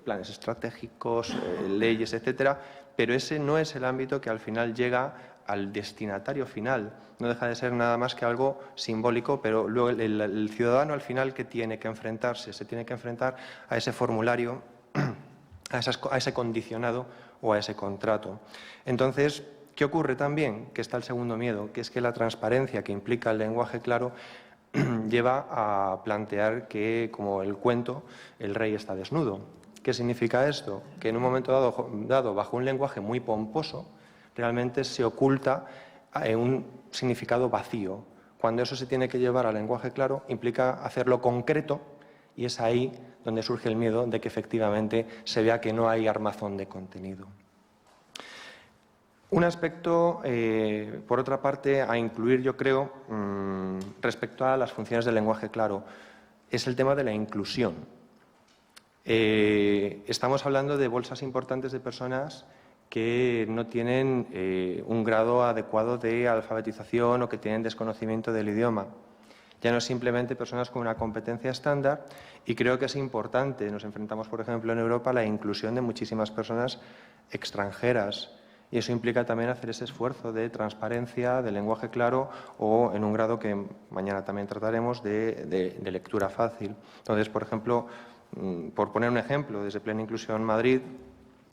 planes estratégicos, leyes, etcétera, pero ese no es el ámbito que al final llega al destinatario final. No deja de ser nada más que algo simbólico, pero luego el ciudadano al final que tiene que enfrentarse, se tiene que enfrentar a ese formulario, a ese condicionado o a ese contrato. Entonces, ¿qué ocurre también? Que está el segundo miedo, que es que la transparencia que implica el lenguaje claro lleva a plantear que, como el cuento, el rey está desnudo. ¿Qué significa esto? Que en un momento dado bajo un lenguaje muy pomposo, realmente se oculta un significado vacío. Cuando eso se tiene que llevar al lenguaje claro, implica hacerlo concreto y es ahí donde surge el miedo de que efectivamente se vea que no hay armazón de contenido. Un aspecto, por otra parte, a incluir, yo creo, respecto a las funciones del lenguaje claro, es el tema de la inclusión. Estamos hablando de bolsas importantes de personas que no tienen un grado adecuado de alfabetización o que tienen desconocimiento del idioma. Ya no es simplemente personas con una competencia estándar y creo que es importante. Nos enfrentamos, por ejemplo, en Europa a la inclusión de muchísimas personas extranjeras y eso implica también hacer ese esfuerzo de transparencia, de lenguaje claro o, en un grado que mañana también trataremos, de lectura fácil. Entonces, por ejemplo, por poner un ejemplo, desde Plena Inclusión Madrid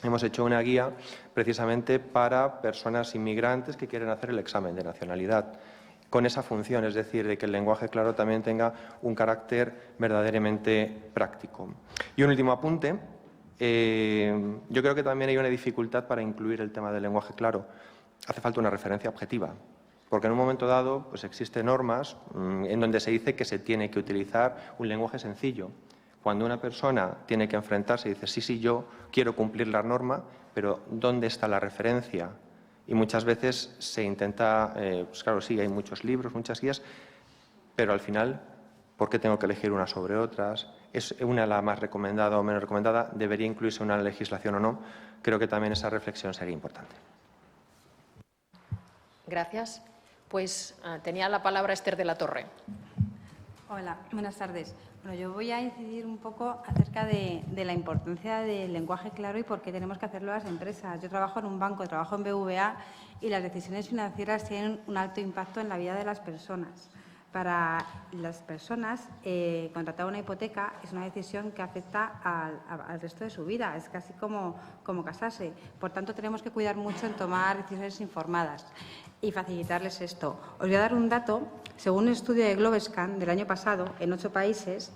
hemos hecho una guía precisamente para personas inmigrantes que quieren hacer el examen de nacionalidad, con esa función, es decir, de que el lenguaje claro también tenga un carácter verdaderamente práctico. Y un último apunte. Yo creo que también hay una dificultad para incluir el tema del lenguaje claro. Hace falta una referencia objetiva, porque en un momento dado pues existen normas en donde se dice que se tiene que utilizar un lenguaje sencillo. Cuando una persona tiene que enfrentarse y dice, sí, yo quiero cumplir la norma, pero ¿dónde está la referencia? Y muchas veces se intenta, pues claro, sí, hay muchos libros, muchas guías, pero al final, ¿por qué tengo que elegir unas sobre otras? ¿Es una la más recomendada o menos recomendada? ¿Debería incluirse una legislación o no? Creo que también esa reflexión sería importante. Gracias. Pues tenía la palabra Esther de la Torre. Hola, buenas tardes. Bueno, yo voy a incidir un poco acerca de la importancia del lenguaje claro y por qué tenemos que hacerlo las empresas. Yo trabajo en un banco, trabajo en BVA y las decisiones financieras tienen un alto impacto en la vida de las personas. Para las personas, contratar una hipoteca es una decisión que afecta al resto de su vida, es casi como casarse. Por tanto, tenemos que cuidar mucho en tomar decisiones informadas y facilitarles esto. Os voy a dar un dato. Según un estudio de Globescan del año pasado, en 8 países,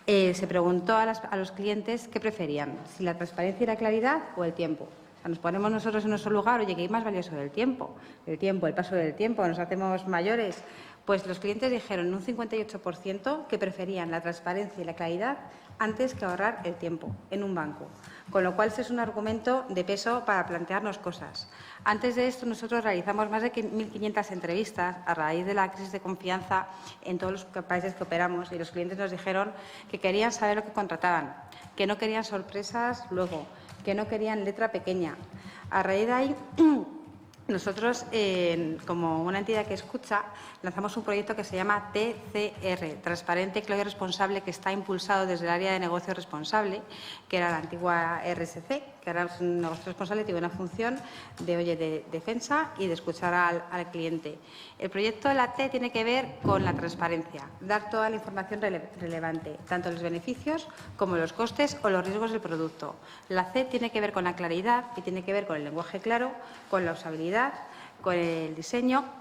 se preguntó a los clientes qué preferían, si la transparencia y la claridad o el tiempo. O sea, nos ponemos nosotros en nuestro lugar, oye, ¿qué es más valioso del tiempo? El paso del tiempo, nos hacemos mayores. Pues los clientes dijeron en un 58% que preferían la transparencia y la claridad antes que ahorrar el tiempo en un banco. Con lo cual, ese es un argumento de peso para plantearnos cosas. Antes de esto, nosotros realizamos más de 1.500 entrevistas a raíz de la crisis de confianza en todos los países que operamos y los clientes nos dijeron que querían saber lo que contrataban, que no querían sorpresas luego, que no querían letra pequeña. A raíz de ahí, nosotros, como una entidad que escucha, lanzamos un proyecto que se llama TCR, Transparente, Claro y Responsable, que está impulsado desde el área de negocio responsable, que era la antigua RSC, que que ahora es un negocio responsable, tiene una función de defensa y de escuchar al cliente. El proyecto de la T tiene que ver con la transparencia, dar toda la información relevante, tanto los beneficios como los costes o los riesgos del producto. La C tiene que ver con la claridad y tiene que ver con el lenguaje claro, con la usabilidad, con el diseño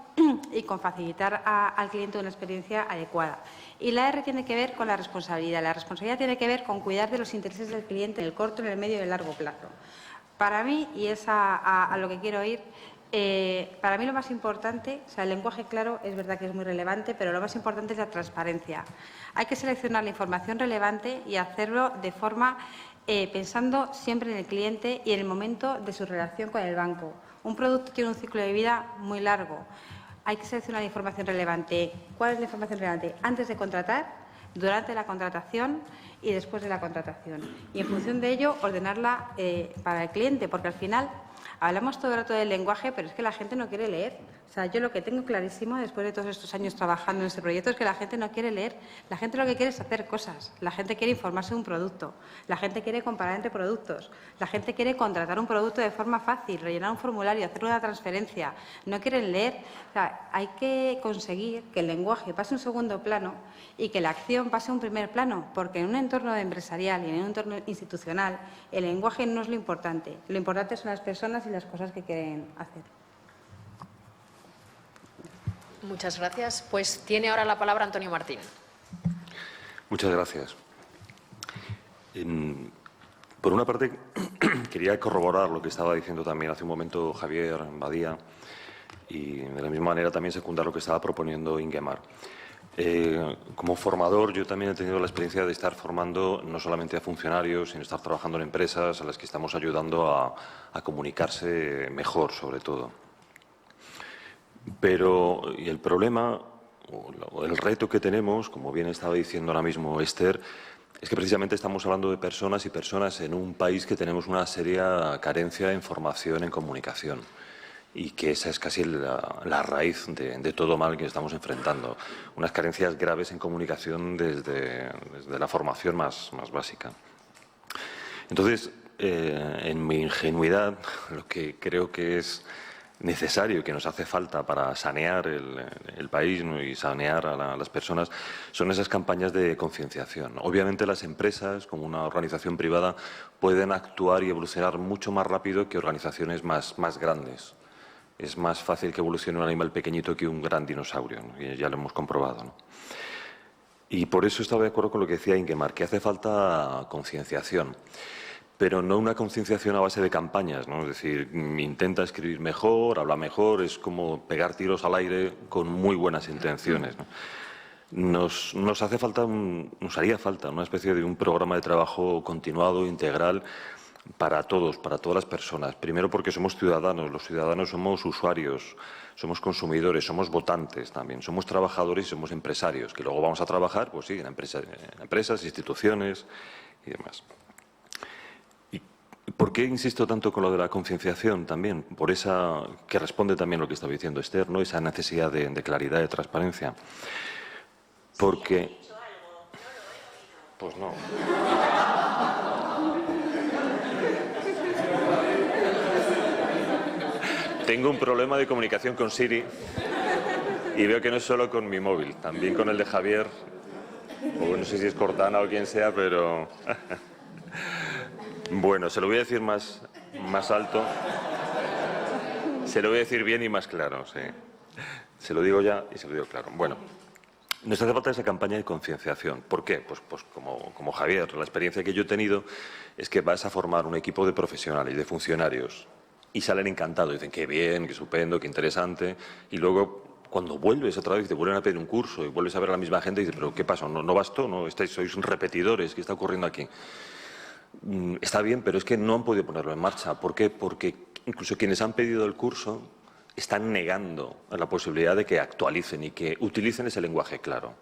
y con facilitar al cliente una experiencia adecuada. Y la R tiene que ver con la responsabilidad. La responsabilidad tiene que ver con cuidar de los intereses del cliente en el corto, en el medio y en el largo plazo. Para mí, y es a lo que quiero ir, para mí lo más importante, o sea, el lenguaje claro es verdad que es muy relevante, pero lo más importante es la transparencia. Hay que seleccionar la información relevante y hacerlo de forma pensando siempre en el cliente y en el momento de su relación con el banco. Un producto tiene un ciclo de vida muy largo. Hay que seleccionar la información relevante. ¿Cuál es la información relevante? Antes de contratar, durante la contratación y después de la contratación. Y en función de ello, ordenarla para el cliente, porque al final hablamos todo el rato del lenguaje, pero es que la gente no quiere leer. O sea, yo lo que tengo clarísimo después de todos estos años trabajando en este proyecto es que la gente no quiere leer. La gente lo que quiere es hacer cosas. La gente quiere informarse de un producto. La gente quiere comparar entre productos. La gente quiere contratar un producto de forma fácil, rellenar un formulario, hacer una transferencia. No quieren leer. O sea, hay que conseguir que el lenguaje pase a un segundo plano y que la acción pase a un primer plano, porque en un entorno empresarial y en un entorno institucional el lenguaje no es lo importante. Lo importante son las personas y las cosas que quieren hacer. Muchas gracias. Pues tiene ahora la palabra Antonio Martín. Muchas gracias. Por una parte, quería corroborar lo que estaba diciendo también hace un momento Javier Badía y de la misma manera también secundar lo que estaba proponiendo Ingemar. Como formador, yo también he tenido la experiencia de estar formando no solamente a funcionarios, sino estar trabajando en empresas a las que estamos ayudando a comunicarse mejor, sobre todo. Pero y el problema, o el reto que tenemos, como bien estaba diciendo ahora mismo Esther, es que precisamente estamos hablando de personas y personas en un país que tenemos una seria carencia en formación, en comunicación. Y que esa es casi la raíz de todo mal que estamos enfrentando. Unas carencias graves en comunicación desde la formación más básica. Entonces, en mi ingenuidad, lo que creo que es necesario, que nos hace falta para sanear el país, ¿no?, y sanear a las personas, son esas campañas de concienciación. Obviamente las empresas, como una organización privada, pueden actuar y evolucionar mucho más rápido que organizaciones más grandes. Es más fácil que evolucione un animal pequeñito que un gran dinosaurio, ¿no? Y ya lo hemos comprobado, ¿no? Y por eso estaba de acuerdo con lo que decía Ingemar, que hace falta concienciación, pero no una concienciación a base de campañas, ¿no? Es decir, intenta escribir mejor, habla mejor, es como pegar tiros al aire con muy buenas intenciones, ¿no? Nos haría falta una especie de un programa de trabajo continuado, integral, para todos, para todas las personas. Primero porque somos ciudadanos, los ciudadanos somos usuarios, somos consumidores, somos votantes también, somos trabajadores y somos empresarios, que luego vamos a trabajar, pues sí, en empresas, instituciones y demás. ¿Y por qué insisto tanto con lo de la concienciación también? Por esa, que responde también a lo que estaba diciendo Esther, ¿no?, esa necesidad de claridad, de transparencia. Porque... Pues no. Tengo un problema de comunicación con Siri y veo que no es solo con mi móvil, también con el de Javier, o no sé si es Cortana o quien sea, pero... Bueno, se lo voy a decir más alto, se lo voy a decir bien y más claro, sí. Se lo digo ya y se lo digo claro. Bueno, nos hace falta esa campaña de concienciación. ¿Por qué? Pues como Javier, la experiencia que yo he tenido es que vas a formar un equipo de profesionales, de funcionarios, y salen encantados, dicen qué bien, qué estupendo, qué interesante, y luego cuando vuelves otra vez te vuelven a pedir un curso y vuelves a ver a la misma gente y dices, pero ¿qué pasa? ¿No bastó? ¿No? Sois repetidores, ¿qué está ocurriendo aquí? Está bien, pero es que no han podido ponerlo en marcha. ¿Por qué? Porque incluso quienes han pedido el curso están negando la posibilidad de que actualicen y que utilicen ese lenguaje claro.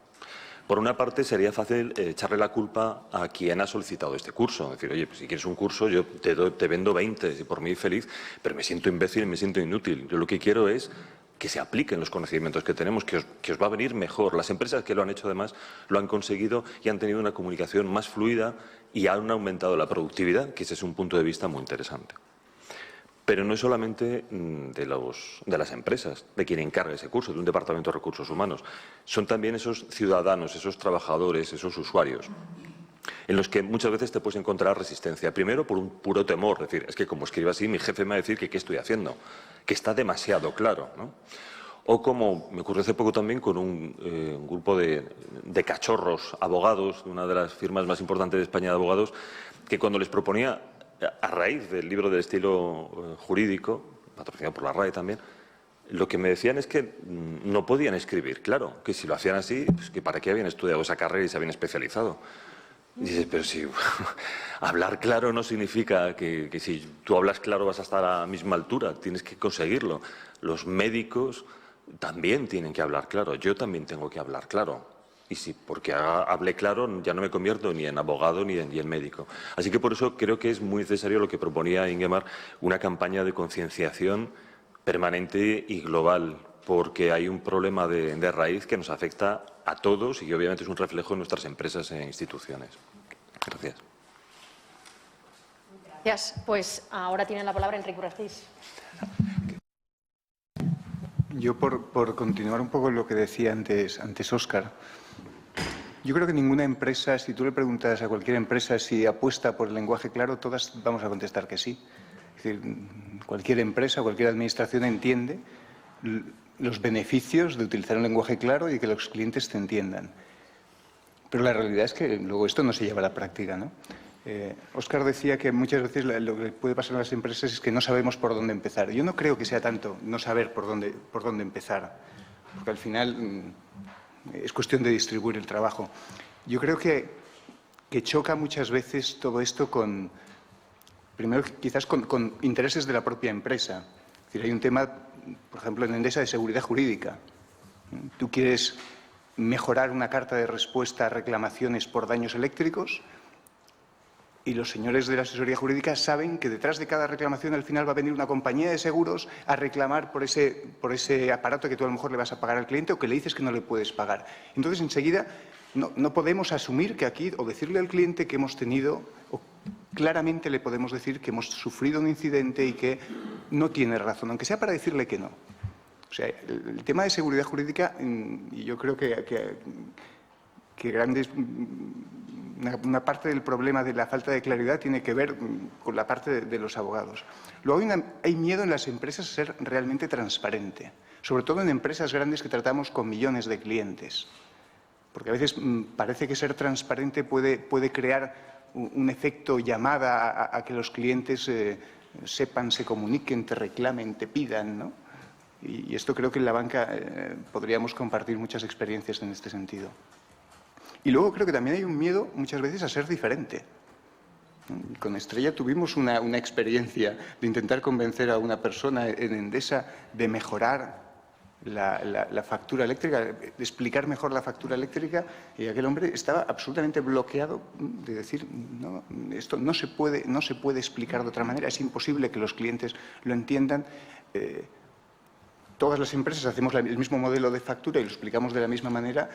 Por una parte, sería fácil echarle la culpa a quien ha solicitado este curso. Decir, oye, pues si quieres un curso, yo te vendo 20, y por mí feliz, pero me siento imbécil y me siento inútil. Yo lo que quiero es que se apliquen los conocimientos que tenemos, que os va a venir mejor. Las empresas que lo han hecho, además, lo han conseguido y han tenido una comunicación más fluida y han aumentado la productividad, que ese es un punto de vista muy interesante. Pero no es solamente de las empresas, de quien encarga ese curso, de un departamento de recursos humanos. Son también esos ciudadanos, esos trabajadores, esos usuarios, en los que muchas veces te puedes encontrar resistencia. Primero, por un puro temor, es decir, es que como escriba así, mi jefe me va a decir que qué estoy haciendo, que está demasiado claro, ¿no? O como me ocurrió hace poco también con un grupo de cachorros abogados, de una de las firmas más importantes de España de abogados, que cuando les proponía, a raíz del libro del estilo jurídico, patrocinado por la RAE también, lo que me decían es que no podían escribir, claro, que si lo hacían así, pues que para qué habían estudiado esa carrera y se habían especializado. Y dices, pero si hablar claro no significa que si tú hablas claro vas a estar a la misma altura, tienes que conseguirlo. Los médicos también tienen que hablar claro, yo también tengo que hablar claro. Y si porque hable claro ya no me convierto ni en abogado ni en médico. Así que por eso creo que es muy necesario lo que proponía Ingemar, una campaña de concienciación permanente y global, porque hay un problema de raíz que nos afecta a todos y que obviamente es un reflejo en nuestras empresas e instituciones. Gracias. Gracias. Pues ahora tiene la palabra Enrique Urastís. Yo, por continuar un poco lo que decía antes Óscar, yo creo que ninguna empresa, si tú le preguntas a cualquier empresa si apuesta por el lenguaje claro, todas vamos a contestar que sí. Es decir, cualquier empresa, cualquier administración entiende los beneficios de utilizar un lenguaje claro y que los clientes te entiendan. Pero la realidad es que luego esto no se lleva a la práctica, ¿no? Óscar decía que muchas veces lo que puede pasar en las empresas es que no sabemos por dónde empezar. Yo no creo que sea tanto no saber por dónde empezar, porque al final es cuestión de distribuir el trabajo. Yo creo que choca muchas veces todo esto primero quizás con intereses de la propia empresa. Es decir, hay un tema, por ejemplo, en Endesa de seguridad jurídica. Tú quieres mejorar una carta de respuesta a reclamaciones por daños eléctricos y los señores de la asesoría jurídica saben que detrás de cada reclamación al final va a venir una compañía de seguros a reclamar por ese aparato que tú a lo mejor le vas a pagar al cliente o que le dices que no le puedes pagar. Entonces, enseguida, no podemos asumir que aquí, o decirle al cliente que hemos tenido, o claramente le podemos decir que hemos sufrido un incidente y que no tiene razón, aunque sea para decirle que no. O sea, el tema de seguridad jurídica, y yo creo que una parte del problema de la falta de claridad tiene que ver con la parte de los abogados. Luego hay miedo en las empresas a ser realmente transparente, sobre todo en empresas grandes que tratamos con millones de clientes. Porque a veces parece que ser transparente puede crear un efecto llamada a que los clientes sepan, se comuniquen, te reclamen, te pidan, ¿no? Y esto creo que en la banca podríamos compartir muchas experiencias en este sentido. Y luego creo que también hay un miedo muchas veces a ser diferente. Con Estrella tuvimos una experiencia de intentar convencer a una persona en Endesa de mejorar la factura eléctrica, de explicar mejor la factura eléctrica, y aquel hombre estaba absolutamente bloqueado de decir, no, esto no se puede explicar de otra manera, es imposible que los clientes lo entiendan. Todas las empresas hacemos el mismo modelo de factura y lo explicamos de la misma manera.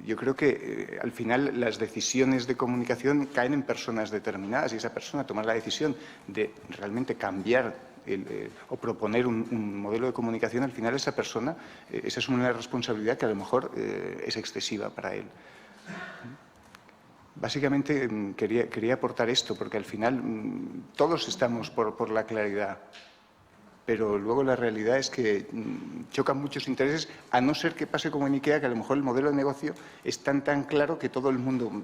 Yo creo que al final las decisiones de comunicación caen en personas determinadas y esa persona tomar la decisión de realmente cambiar o proponer un modelo de comunicación, al final esa persona, esa es una responsabilidad que a lo mejor es excesiva para él. Básicamente quería aportar esto, porque al final todos estamos por la claridad. Pero luego la realidad es que chocan muchos intereses, a no ser que pase como en IKEA, que a lo mejor el modelo de negocio es tan claro que todo el mundo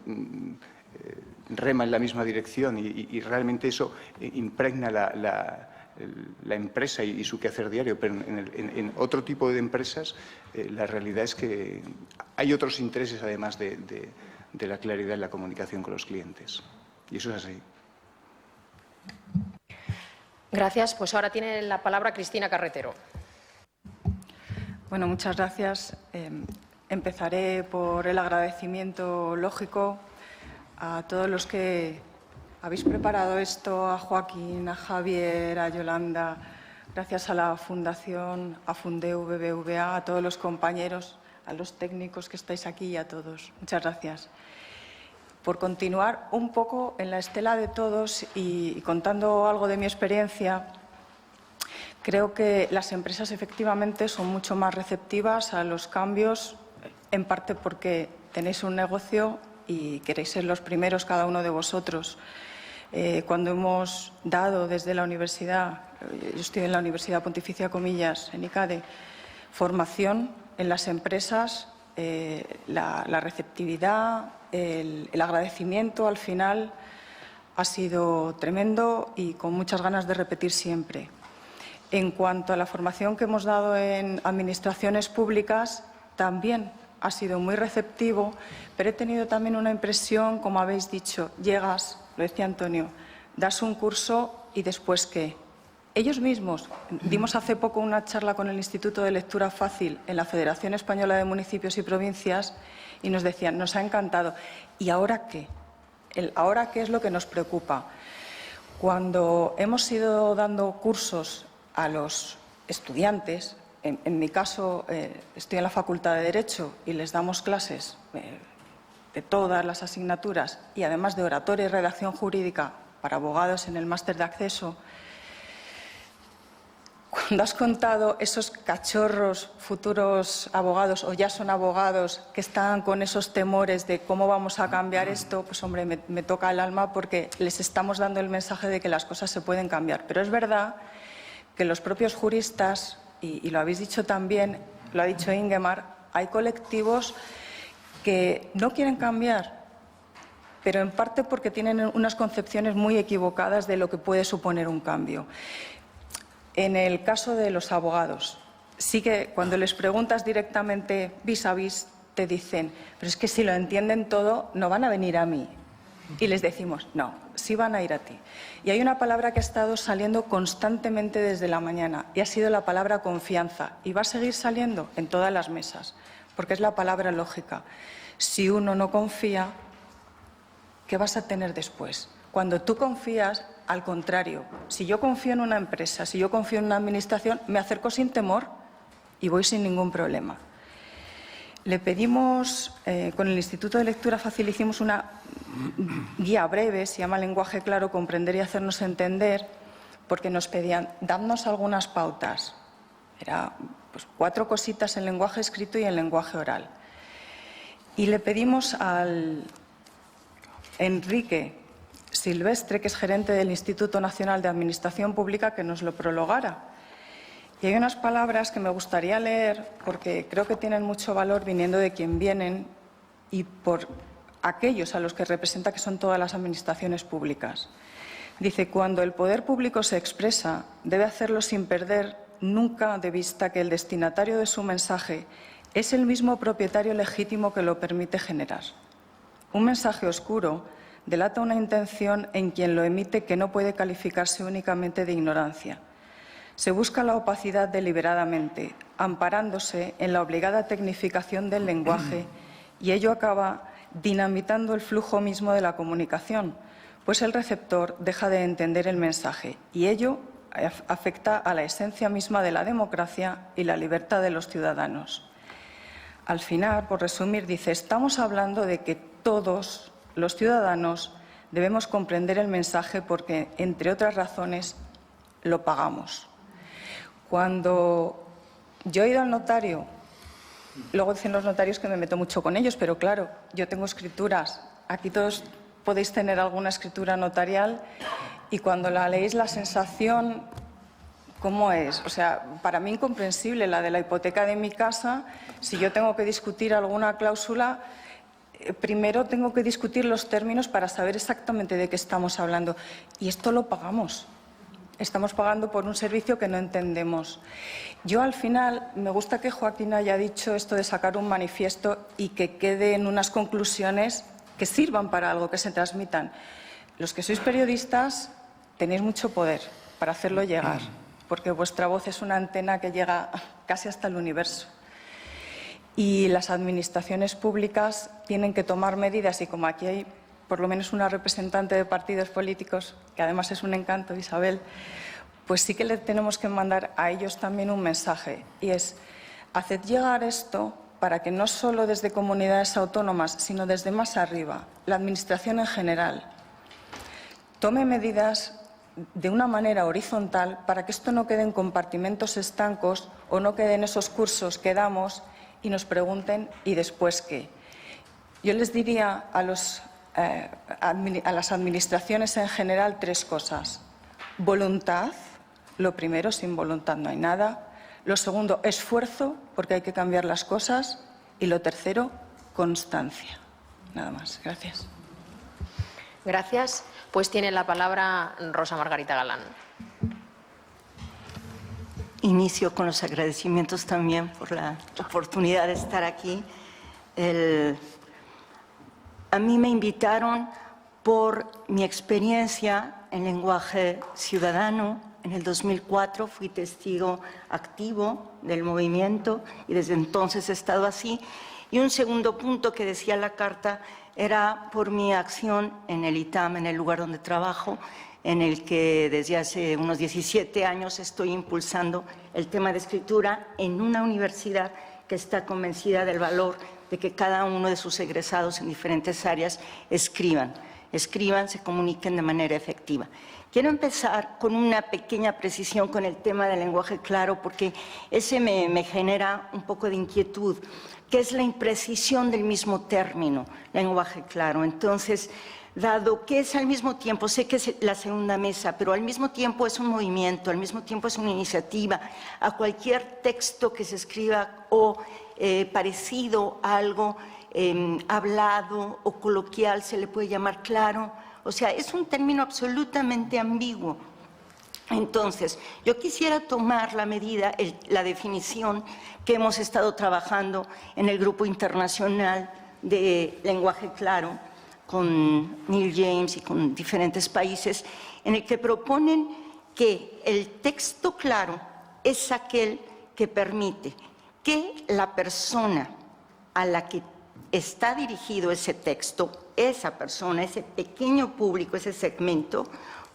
rema en la misma dirección y realmente eso impregna la empresa y su quehacer diario. Pero en otro tipo de empresas la realidad es que hay otros intereses además de la claridad en la comunicación con los clientes. Y eso es así. Gracias. Pues ahora tiene la palabra Cristina Carretero. Bueno, muchas gracias. Empezaré por el agradecimiento lógico a todos los que habéis preparado esto, a Joaquín, a Javier, a Yolanda. gracias a la Fundación, a Fundeu BBVA, a todos los compañeros, a los técnicos que estáis aquí y a todos. Muchas gracias. Por continuar un poco en la estela de todos y contando algo de mi experiencia, creo que las empresas efectivamente son mucho más receptivas a los cambios, en parte porque tenéis un negocio y queréis ser los primeros cada uno de vosotros. Cuando hemos dado desde la universidad, yo estoy en la Universidad Pontificia Comillas, en ICADE, formación en las empresas, la receptividad, el agradecimiento al final ha sido tremendo y con muchas ganas de repetir siempre. En cuanto a la formación que hemos dado en administraciones públicas, también ha sido muy receptivo, pero he tenido también una impresión, como habéis dicho, llegas, lo decía Antonio, das un curso y después ¿qué? Ellos mismos, dimos hace poco una charla con el Instituto de Lectura Fácil en la Federación Española de Municipios y Provincias y nos decían, nos ha encantado, ¿y ahora qué? El ahora qué es lo que nos preocupa. Cuando hemos ido dando cursos a los estudiantes, en mi caso estoy en la Facultad de Derecho y les damos clases de todas las asignaturas y además de oratoria y redacción jurídica para abogados en el máster de acceso. Cuando has contado esos cachorros, futuros abogados o ya son abogados que están con esos temores de cómo vamos a cambiar esto, pues hombre, me toca el alma porque les estamos dando el mensaje de que las cosas se pueden cambiar. Pero es verdad que los propios juristas, y lo habéis dicho también, lo ha dicho Ingemar, hay colectivos que no quieren cambiar, pero en parte porque tienen unas concepciones muy equivocadas de lo que puede suponer un cambio. En el caso de los abogados, sí que cuando les preguntas directamente vis a vis, te dicen, pero es que si lo entienden todo, no van a venir a mí. Y les decimos, no, sí van a ir a ti. Y hay una palabra que ha estado saliendo constantemente desde la mañana y ha sido la palabra confianza. Y va a seguir saliendo en todas las mesas, porque es la palabra lógica. Si uno no confía, ¿qué vas a tener después? Cuando tú confías, al contrario, si yo confío en una empresa, si yo confío en una administración, me acerco sin temor y voy sin ningún problema. Le pedimos, con el Instituto de Lectura Fácil hicimos una guía breve, se llama Lenguaje Claro, Comprender y Hacernos Entender, porque nos pedían, dadnos algunas pautas. Era pues, 4 cositas en lenguaje escrito y en lenguaje oral. Y le pedimos al Enrique Silvestre, que es gerente del Instituto Nacional de Administración Pública, que nos lo prologara. Y hay unas palabras que me gustaría leer porque creo que tienen mucho valor viniendo de quien vienen y por aquellos a los que representa, que son todas las administraciones públicas. Dice, cuando el poder público se expresa, debe hacerlo sin perder nunca de vista que el destinatario de su mensaje es el mismo propietario legítimo que lo permite generar. Un mensaje oscuro delata una intención en quien lo emite que no puede calificarse únicamente de ignorancia. Se busca la opacidad deliberadamente, amparándose en la obligada tecnificación del lenguaje y ello acaba dinamitando el flujo mismo de la comunicación, pues el receptor deja de entender el mensaje y ello afecta a la esencia misma de la democracia y la libertad de los ciudadanos. Al final, por resumir, dice, estamos hablando de que todos los ciudadanos debemos comprender el mensaje porque, entre otras razones, lo pagamos. Cuando yo he ido al notario, luego dicen los notarios que me meto mucho con ellos, pero claro, yo tengo escrituras. Aquí todos podéis tener alguna escritura notarial y cuando la leéis la sensación, ¿cómo es? O sea, para mí incomprensible la de la hipoteca de mi casa. Si yo tengo que discutir alguna cláusula, primero tengo que discutir los términos para saber exactamente de qué estamos hablando. Y esto lo pagamos. Estamos pagando por un servicio que no entendemos. Yo, al final, me gusta que Joaquín haya dicho esto de sacar un manifiesto y que queden unas conclusiones que sirvan para algo, que se transmitan. Los que sois periodistas tenéis mucho poder para hacerlo llegar, porque vuestra voz es una antena que llega casi hasta el universo. Y las administraciones públicas tienen que tomar medidas, y como aquí hay por lo menos una representante de partidos políticos, que además es un encanto, Isabel, pues sí que le tenemos que mandar a ellos también un mensaje, y es: haced llegar esto para que no solo desde comunidades autónomas, sino desde más arriba, la Administración en general, tome medidas de una manera horizontal para que esto no quede en compartimentos estancos o no quede en esos cursos que damos y nos pregunten ¿y después qué? Yo les diría a las administraciones en general 3 cosas. Voluntad, lo primero, sin voluntad no hay nada. Lo segundo, esfuerzo, porque hay que cambiar las cosas. Y lo tercero, constancia. Nada más. Gracias. Gracias. Pues tiene la palabra Rosa Margarita Galán. Inicio con los agradecimientos también por la oportunidad de estar aquí. A mí me invitaron por mi experiencia en lenguaje ciudadano. En el 2004 fui testigo activo del movimiento y desde entonces he estado así. Y un segundo punto que decía la carta era por mi acción en el ITAM, en el lugar donde trabajo, en el que desde hace unos 17 años estoy impulsando el tema de escritura en una universidad que está convencida del valor de que cada uno de sus egresados en diferentes áreas escriban, se comuniquen de manera efectiva. Quiero empezar con una pequeña precisión con el tema del lenguaje claro, porque ese me genera un poco de inquietud, que es la imprecisión del mismo término, lenguaje claro. Entonces, dado que es al mismo tiempo, sé que es la segunda mesa, pero al mismo tiempo es un movimiento, al mismo tiempo es una iniciativa, a cualquier texto que se escriba o parecido a algo hablado o coloquial se le puede llamar claro. O sea, es un término absolutamente ambiguo. Entonces, yo quisiera tomar la medida, la definición que hemos estado trabajando en el Grupo Internacional de Lenguaje Claro, con Neil James y con diferentes países, en el que proponen que el texto claro es aquel que permite que la persona a la que está dirigido ese texto, esa persona, ese pequeño público, ese segmento,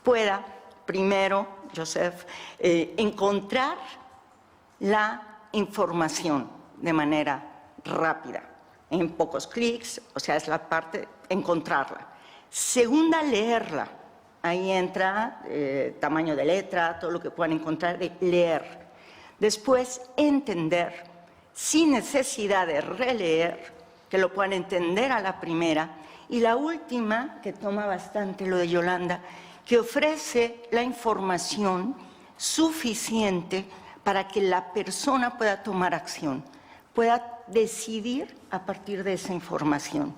pueda, primero, Joseph, encontrar la información de manera rápida, en pocos clics, o sea, es la parte, encontrarla. Segunda, leerla. Ahí entra tamaño de letra, todo lo que puedan encontrar de leer. Después, entender, sin necesidad de releer, que lo puedan entender a la primera. Y la última, que toma bastante lo de Yolanda, que ofrece la información suficiente para que la persona pueda tomar acción, pueda decidir a partir de esa información.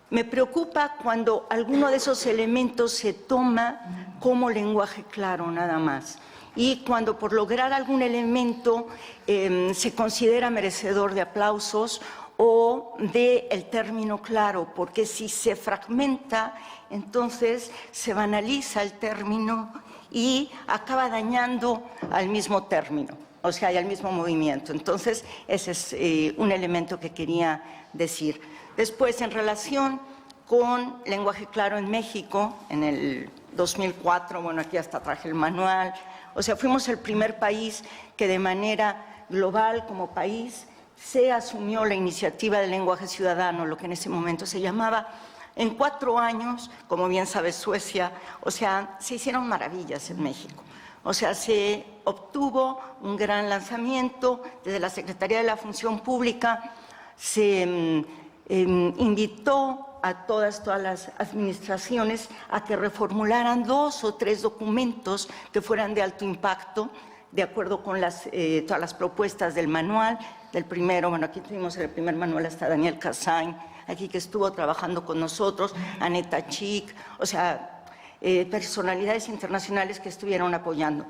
Me preocupa cuando alguno de esos elementos se toma como lenguaje claro nada más, y cuando por lograr algún elemento se considera merecedor de aplausos o del término claro, porque si se fragmenta, entonces se banaliza el término y acaba dañando al mismo término, o sea, y al mismo movimiento. Entonces, ese es un elemento que quería decir. Después, en relación con lenguaje claro en México, en el 2004, bueno, aquí hasta traje el manual, o sea, fuimos el primer país que de manera global como país se asumió la iniciativa del lenguaje ciudadano, lo que en ese momento se llamaba. En 4 años, como bien sabe Suecia, o sea, se hicieron maravillas en México. O sea, se obtuvo un gran lanzamiento desde la Secretaría de la Función Pública, se invitó a todas las administraciones a que reformularan 2 o 3 documentos que fueran de alto impacto, de acuerdo con todas las propuestas del manual. Del primero, bueno, aquí tuvimos el primer manual hasta Daniel Casain, aquí que estuvo trabajando con nosotros, Aneta Chic, o sea, personalidades internacionales que estuvieron apoyando.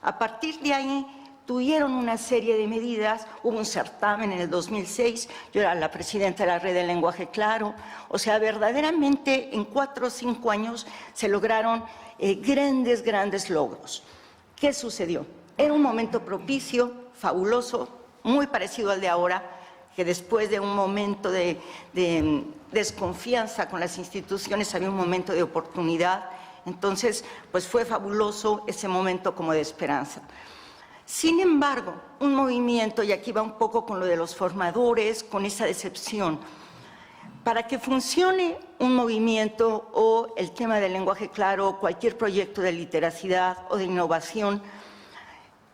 A partir de ahí tuvieron una serie de medidas, hubo un certamen en el 2006, yo era la presidenta de la Red del Lenguaje Claro, o sea, verdaderamente en 4 o 5 años se lograron grandes logros. ¿Qué sucedió? Era un momento propicio, fabuloso, muy parecido al de ahora, que después de un momento de desconfianza con las instituciones había un momento de oportunidad Entonces, pues fue fabuloso ese momento como de esperanza. Sin embargo, un movimiento, y aquí va un poco con lo de los formadores, con esa decepción, para que funcione un movimiento o el tema del lenguaje claro, o cualquier proyecto de literacidad o de innovación,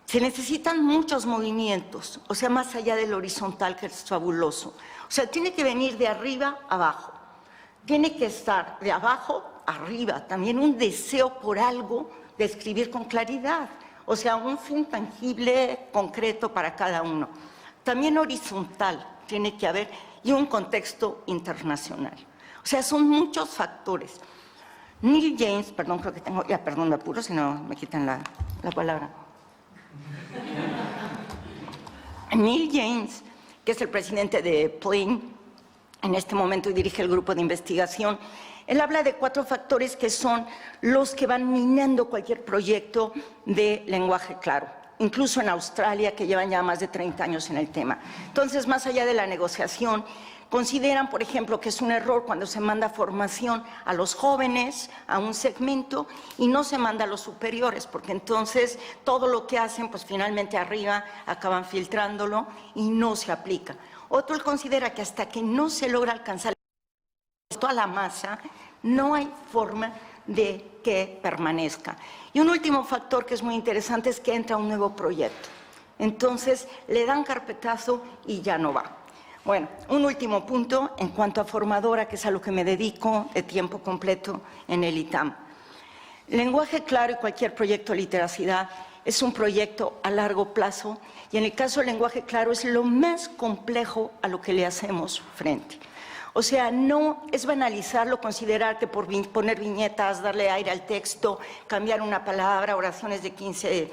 se necesitan muchos movimientos, o sea, más allá del horizontal, que es fabuloso. O sea, tiene que venir de arriba a abajo, tiene que estar de abajo arriba, también un deseo por algo de escribir con claridad, o sea, un fin tangible, concreto para cada uno. También horizontal tiene que haber, y un contexto internacional. O sea, son muchos factores. Neil James, perdón, creo que tengo, ya perdón, me apuro, si no me quitan la palabra. Neil James, que es el presidente de Plain, en este momento dirige el grupo de investigación, él habla de 4 factores que son los que van minando cualquier proyecto de lenguaje claro, incluso en Australia, que llevan ya más de 30 años en el tema. Entonces, más allá de la negociación, consideran, por ejemplo, que es un error cuando se manda formación a los jóvenes, a un segmento, y no se manda a los superiores, porque entonces todo lo que hacen, pues finalmente arriba acaban filtrándolo y no se aplica. Otro, él considera que hasta que no se logra alcanzar esto a la masa, no hay forma de que permanezca. Y un último factor que es muy interesante es que entra un nuevo proyecto. Entonces, le dan carpetazo y ya no va. Bueno, un último punto en cuanto a formadora, que es a lo que me dedico de tiempo completo en el ITAM. Lenguaje claro y cualquier proyecto de literacidad es un proyecto a largo plazo, y en el caso del lenguaje claro es lo más complejo a lo que le hacemos frente. O sea, no es banalizarlo, considerar que por poner viñetas, darle aire al texto, cambiar una palabra, oraciones de 15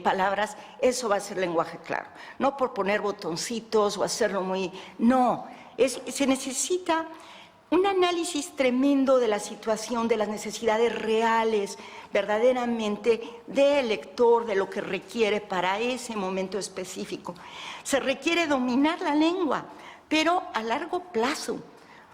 palabras, eso va a ser lenguaje claro. No por poner botoncitos o hacerlo muy... No, se necesita un análisis tremendo de la situación, de las necesidades reales, verdaderamente del lector, de lo que requiere para ese momento específico. Se requiere dominar la lengua, pero a largo plazo.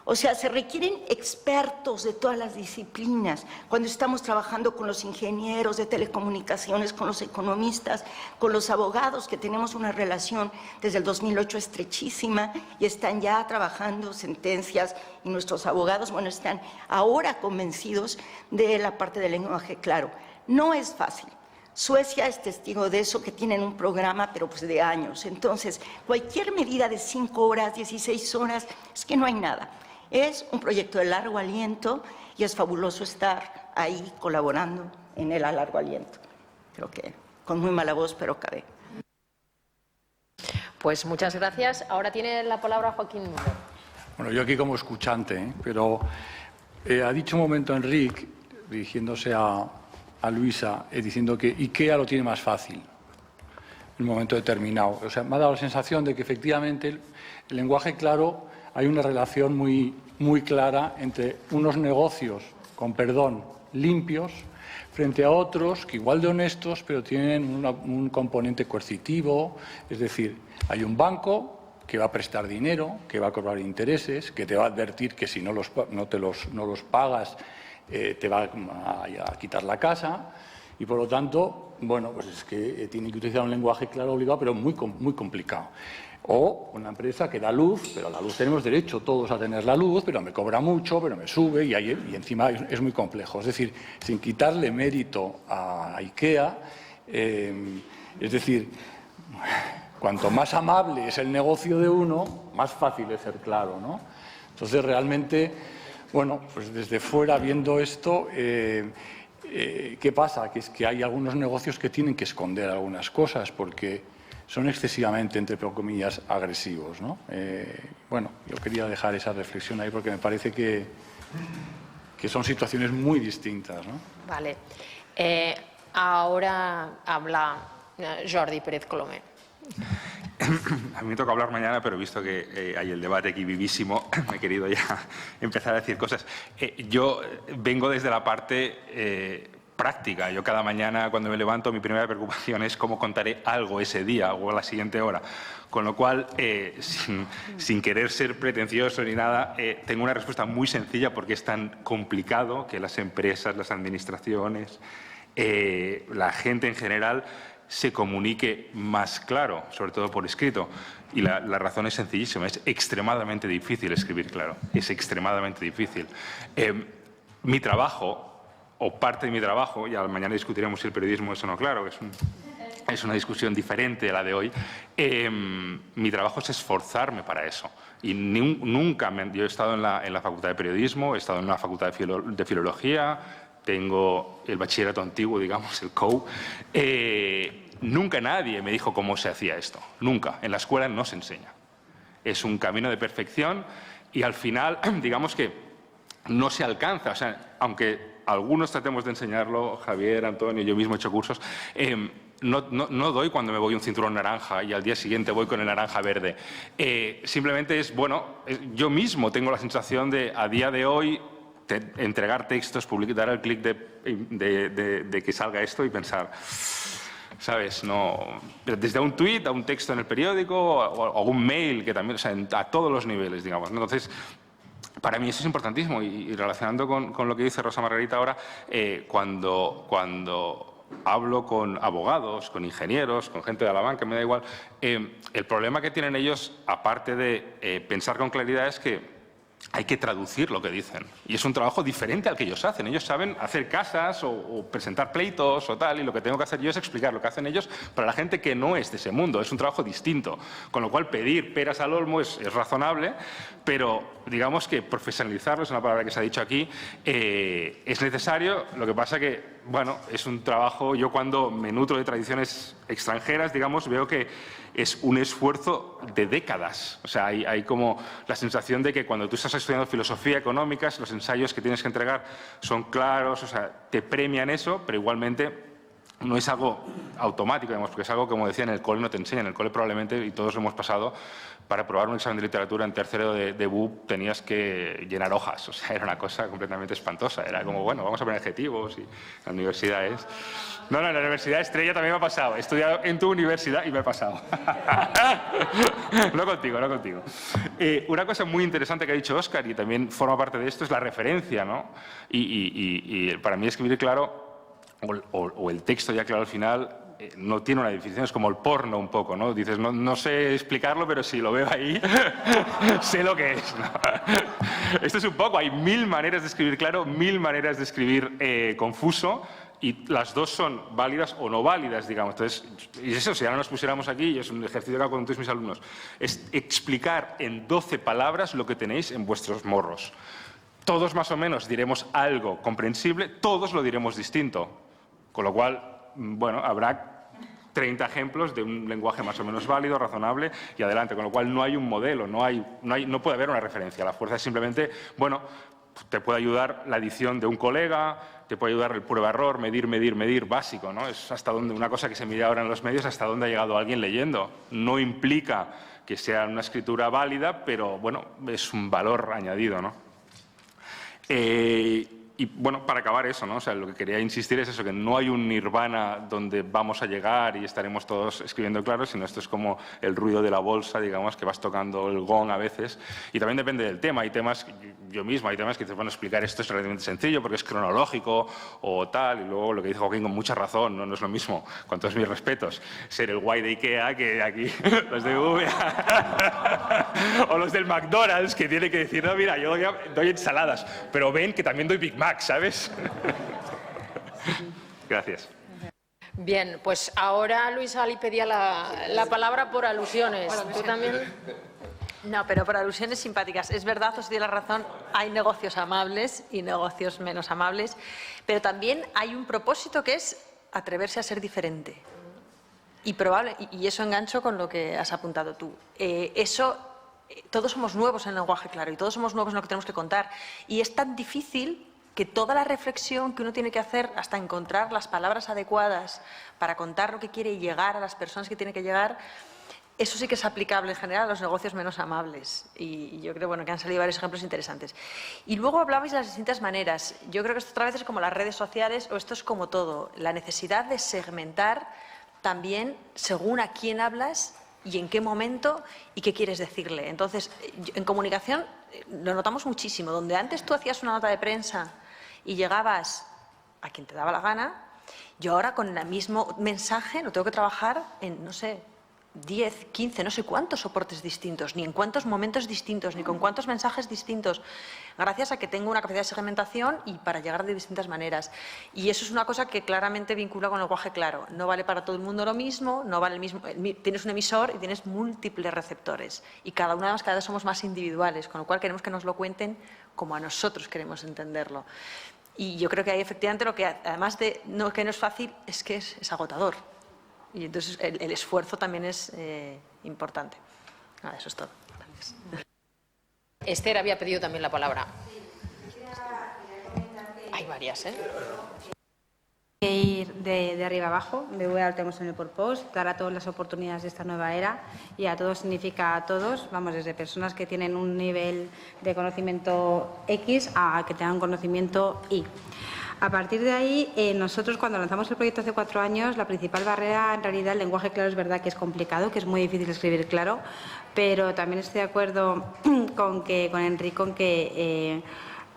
O sea, se requieren expertos de todas las disciplinas. Cuando estamos trabajando con los ingenieros de telecomunicaciones, con los economistas, con los abogados, que tenemos una relación desde el 2008 estrechísima y están ya trabajando sentencias, y nuestros abogados, bueno, están ahora convencidos de la parte del lenguaje claro. No es fácil. Suecia es testigo de eso, que tienen un programa, pero pues de años. Entonces, cualquier medida de 5 horas, 16 horas, es que no hay nada. Es un proyecto de largo aliento y es fabuloso estar ahí colaborando en él a largo aliento. Creo que con muy mala voz, pero cabe. Pues muchas gracias. Ahora tiene la palabra Joaquín Müller. Bueno, yo aquí como escuchante, pero ha dicho un momento Enrique, dirigiéndose a Luisa, diciendo que IKEA lo tiene más fácil en un momento determinado. O sea, me ha dado la sensación de que efectivamente el lenguaje claro, hay una relación muy clara entre unos negocios, con perdón, limpios, frente a otros que igual de honestos, pero tienen un componente coercitivo. Es decir, hay un banco que va a prestar dinero, que va a cobrar intereses, que te va a advertir que si no los pagas, te va a quitar la casa, y por lo tanto, bueno, pues es que tiene que utilizar un lenguaje claro obligado, pero muy complicado. O una empresa que da luz, pero a la luz tenemos derecho todos a tener la luz, pero me cobra mucho, pero me sube, y encima es muy complejo. Es decir, sin quitarle mérito a IKEA, es decir, cuanto más amable es el negocio de uno, más fácil es ser claro, ¿no? Entonces, realmente, bueno, pues desde fuera viendo esto, ¿qué pasa? Que es que hay algunos negocios que tienen que esconder algunas cosas porque son excesivamente, entre comillas, agresivos, ¿no? Bueno, yo quería dejar esa reflexión ahí porque me parece que son situaciones muy distintas, ¿no? Vale. Ahora habla Jordi Pérez Colomé. A mí me toca hablar mañana, pero visto que hay el debate aquí vivísimo, me he querido ya empezar a decir cosas. Yo vengo desde la parte práctica. Yo cada mañana cuando me levanto mi primera preocupación es cómo contaré algo ese día o a la siguiente hora. Con lo cual, sin querer ser pretencioso ni nada, tengo una respuesta muy sencilla porque es tan complicado que las empresas, las administraciones, la gente en general se comunique más claro, sobre todo por escrito. Y la razón es sencillísima, es extremadamente difícil escribir claro, es extremadamente difícil. Mi trabajo, o parte de mi trabajo, ya mañana discutiremos si el periodismo es o no claro, es una discusión diferente a la de hoy, mi trabajo es esforzarme para eso. Y nunca, yo he estado en la Facultad de Periodismo, he estado en la Facultad de Filología, tengo el bachillerato antiguo, digamos, el COU. Nunca nadie me dijo cómo se hacía esto, nunca. En la escuela no se enseña. Es un camino de perfección y al final, digamos que no se alcanza. O sea, aunque algunos tratemos de enseñarlo, Javier, Antonio, yo mismo he hecho cursos, no doy cuando me voy un cinturón naranja y al día siguiente voy con el naranja verde. Simplemente es, bueno, yo mismo tengo la sensación de, a día de hoy, entregar textos, dar el clic de que salga esto y pensar, ¿sabes? No, desde un tuit a un texto en el periódico o un mail, que también, o sea, a todos los niveles, digamos, ¿no? Entonces, para mí eso es importantísimo y relacionando con lo que dice Rosa Margarita ahora, cuando hablo con abogados, con ingenieros, con gente de la banca, me da igual, el problema que tienen ellos, aparte de pensar con claridad, es que hay que traducir lo que dicen. Y es un trabajo diferente al que ellos hacen. Ellos saben hacer casas o presentar pleitos o tal, y lo que tengo que hacer yo es explicar lo que hacen ellos para la gente que no es de ese mundo. Es un trabajo distinto. Con lo cual, pedir peras al olmo es razonable, pero digamos que profesionalizarlo, es una palabra que se ha dicho aquí, es necesario. Lo que pasa que, bueno, es un trabajo, yo cuando me nutro de tradiciones extranjeras, digamos, veo que es un esfuerzo de décadas. O sea, hay como la sensación de que cuando tú estás estudiando filosofía económica, los ensayos que tienes que entregar son claros, o sea, te premian eso, pero igualmente no es algo automático, digamos, porque es algo, como decía, en el cole no te enseñan. En el cole probablemente, y todos lo hemos pasado, para aprobar un examen de literatura en tercero de BUP tenías que llenar hojas. O sea, era una cosa completamente espantosa. Era como, bueno, vamos a poner adjetivos y la universidad es... No, en la Universidad Estrella también me ha pasado. He estudiado en tu universidad y me ha pasado. No contigo. Una cosa muy interesante que ha dicho Óscar, y también forma parte de esto, es la referencia, ¿no? Y para mí escribir claro, o el texto ya claro al final, no tiene una definición, es como el porno un poco, ¿no? Dices, no sé explicarlo, pero si lo veo ahí, sé lo que es, ¿no? Esto es un poco, hay 1000 maneras de escribir claro, 1000 maneras de escribir confuso, y las dos son válidas o no válidas, digamos. Entonces, y eso, si ahora nos pusiéramos aquí, y es un ejercicio que hago con todos mis alumnos, es explicar en 12 palabras lo que tenéis en vuestros morros. Todos más o menos diremos algo comprensible, todos lo diremos distinto. Con lo cual, bueno, habrá 30 ejemplos de un lenguaje más o menos válido, razonable y adelante. Con lo cual no hay un modelo, no puede haber una referencia. La fuerza es simplemente, bueno, te puede ayudar la edición de un colega, te puede ayudar el prueba-error, medir, básico, ¿no? Es hasta donde, una cosa que se mide ahora en los medios, hasta dónde ha llegado alguien leyendo. No implica que sea una escritura válida, pero, bueno, es un valor añadido, ¿no? Y, bueno, para acabar eso, ¿no? O sea, lo que quería insistir es eso, que no hay un nirvana donde vamos a llegar y estaremos todos escribiendo claro, sino esto es como el ruido de la bolsa, digamos, que vas tocando el gong a veces. Y también depende del tema. Hay temas, yo mismo, hay temas que te van a explicar esto es relativamente sencillo porque es cronológico o tal. Y luego lo que dice Joaquín con mucha razón, no es lo mismo, con todos mis respetos, ser el guay de Ikea que aquí los de BBVA o los del McDonald's que tiene que decir, no, mira, yo doy ensaladas, pero ven que también doy Big Mac, ¿sabes? Gracias. Bien, pues ahora Luis Ali pedía la palabra por alusiones. ¿Tú también? No, pero por alusiones simpáticas. Es verdad, os doy la razón, hay negocios amables y negocios menos amables, pero también hay un propósito que es atreverse a ser diferente. Y eso engancho con lo que has apuntado tú. Todos somos nuevos en el lenguaje claro y todos somos nuevos en lo que tenemos que contar. Y es tan difícil que toda la reflexión que uno tiene que hacer hasta encontrar las palabras adecuadas para contar lo que quiere y llegar a las personas que tiene que llegar, eso sí que es aplicable en general a los negocios menos amables. Y yo creo que han salido varios ejemplos interesantes. Y luego hablabais de las distintas maneras. Yo creo que esto otra vez es como las redes sociales, o esto es como todo. La necesidad de segmentar también según a quién hablas y en qué momento y qué quieres decirle. Entonces, en comunicación lo notamos muchísimo. Donde antes tú hacías una nota de prensa y llegabas a quien te daba la gana, yo ahora con el mismo mensaje lo tengo que trabajar en, no sé, 10, 15, no sé cuántos soportes distintos, ni en cuántos momentos distintos, ni con cuántos mensajes distintos, gracias a que tengo una capacidad de segmentación y para llegar de distintas maneras. Y eso es una cosa que claramente vincula con el lenguaje claro. No vale para todo el mundo lo mismo, no vale el mismo. Tienes un emisor y tienes múltiples receptores. Y cada vez somos más individuales, con lo cual queremos que nos lo cuenten como a nosotros queremos entenderlo. Y yo creo que ahí efectivamente lo que, además de que no es fácil, es que es agotador. Y entonces el esfuerzo también es importante. Nada, eso es todo. Gracias. Esther había pedido también la palabra. Hay varias, ¿eh? Ir de arriba abajo, BBVA lo tenemos en el purpose, dar a todos las oportunidades de esta nueva era, y a todos significa a todos, vamos, desde personas que tienen un nivel de conocimiento X a que tengan conocimiento Y. A partir de ahí, nosotros cuando lanzamos el proyecto hace 4 años, la principal barrera, en realidad, el lenguaje claro es verdad que es complicado, que es muy difícil escribir claro, pero también estoy de acuerdo con Enrique con que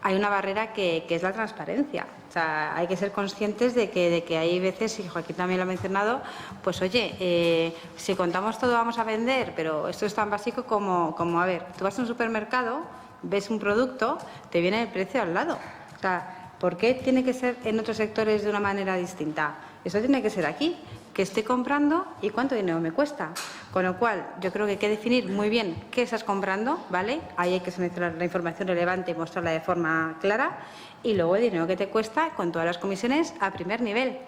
hay una barrera que es la transparencia. O sea, hay que ser conscientes de que hay veces, y Joaquín también lo ha mencionado, pues oye, si contamos todo vamos a vender, pero esto es tan básico como a ver, tú vas a un supermercado, ves un producto, te viene el precio al lado. O sea, ¿por qué tiene que ser en otros sectores de una manera distinta? Eso tiene que ser aquí, que estoy comprando y cuánto dinero me cuesta. Con lo cual, yo creo que hay que definir muy bien qué estás comprando, ¿vale? Ahí hay que seleccionar la información relevante y mostrarla de forma clara. Y luego el dinero que te cuesta con todas las comisiones a primer nivel.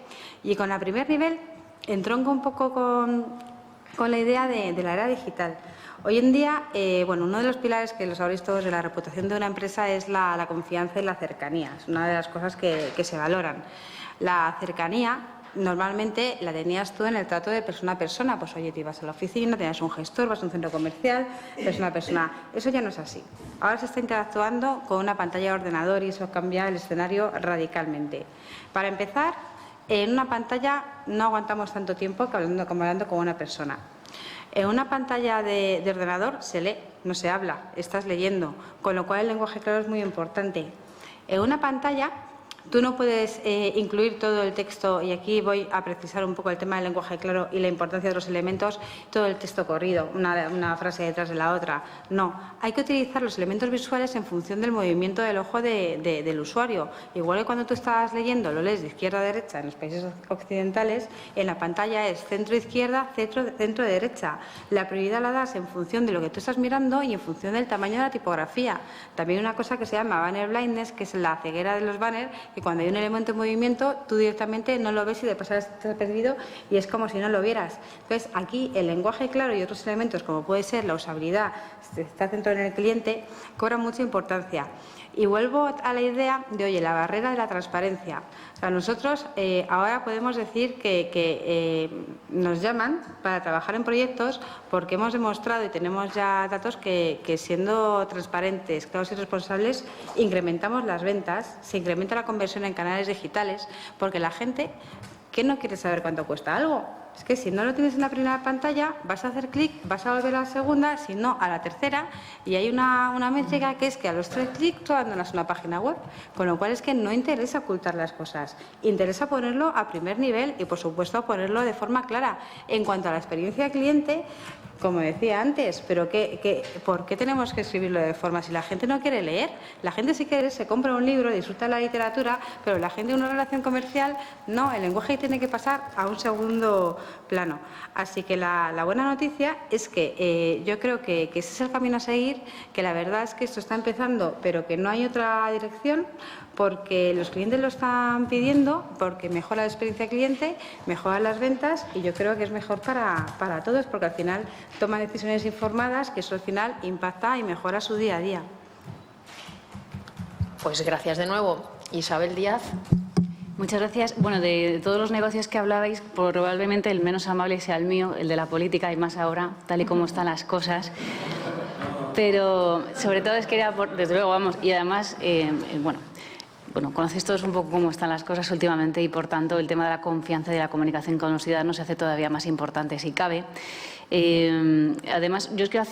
Y con la primer nivel entronco un poco con la idea de la era digital. Hoy en día, uno de los pilares que lo sabréis todos de la reputación de una empresa es la confianza y la cercanía. Es una de las cosas que se valoran. La cercanía, normalmente, la tenías tú en el trato de persona a persona. Pues, oye, te ibas a la oficina, tenías un gestor, vas a un centro comercial, persona a persona. Eso ya no es así. Ahora se está interactuando con una pantalla de ordenador y eso cambia el escenario radicalmente. Para empezar, en una pantalla no aguantamos tanto tiempo como hablando con una persona. En una pantalla de ordenador se lee, no se habla, estás leyendo, con lo cual el lenguaje claro es muy importante. En una pantalla tú no puedes incluir todo el texto, y aquí voy a precisar un poco el tema del lenguaje claro y la importancia de los elementos, todo el texto corrido, una frase detrás de la otra. No, hay que utilizar los elementos visuales en función del movimiento del ojo del usuario. Igual que cuando tú estás leyendo, lo lees de izquierda a derecha en los países occidentales, en la pantalla es centro-izquierda, centro-derecha. La prioridad la das en función de lo que tú estás mirando y en función del tamaño de la tipografía. También una cosa que se llama banner blindness, que es la ceguera de los banners, que cuando hay un elemento en movimiento, tú directamente no lo ves y te pasas desapercibido y es como si no lo vieras. Entonces, aquí el lenguaje claro y otros elementos, como puede ser la usabilidad, está centrado en el cliente, cobran mucha importancia. Y vuelvo a la idea de, oye, la barrera de la transparencia. O sea, nosotros ahora podemos decir que nos llaman para trabajar en proyectos porque hemos demostrado y tenemos ya datos que siendo transparentes, claros y responsables, incrementamos las ventas, se incrementa la conversión en canales digitales, porque la gente, ¿qué no quiere saber cuánto cuesta algo? Es que si no lo tienes en la primera pantalla, vas a hacer clic, vas a volver a la segunda, si no, a la tercera, y hay una métrica que es que a los 3 clics tú abandonas una página web, con lo cual es que no interesa ocultar las cosas, interesa ponerlo a primer nivel y, por supuesto, ponerlo de forma clara. En cuanto a la experiencia del cliente, como decía antes, pero ¿por qué tenemos que escribirlo de forma? Si la gente no quiere leer, la gente sí quiere, se compra un libro, disfruta de la literatura, pero la gente en una relación comercial, no, el lenguaje tiene que pasar a un segundo plano. Así que la buena noticia es que yo creo que ese es el camino a seguir, que la verdad es que esto está empezando, pero que no hay otra dirección, porque los clientes lo están pidiendo, porque mejora la experiencia del cliente, mejora las ventas y yo creo que es mejor para todos, porque al final toman decisiones informadas, que eso al final impacta y mejora su día a día. Pues gracias de nuevo. Isabel Díaz. Muchas gracias. Bueno, de todos los negocios que hablabais, probablemente el menos amable sea el mío, el de la política, y más ahora, tal y como están las cosas. Pero sobre todo es que era, desde luego, vamos, y además, bueno, conocéis todos un poco cómo están las cosas últimamente y, por tanto, el tema de la confianza y de la comunicación con los ciudadanos se hace todavía más importante, si cabe. Además, yo os quiero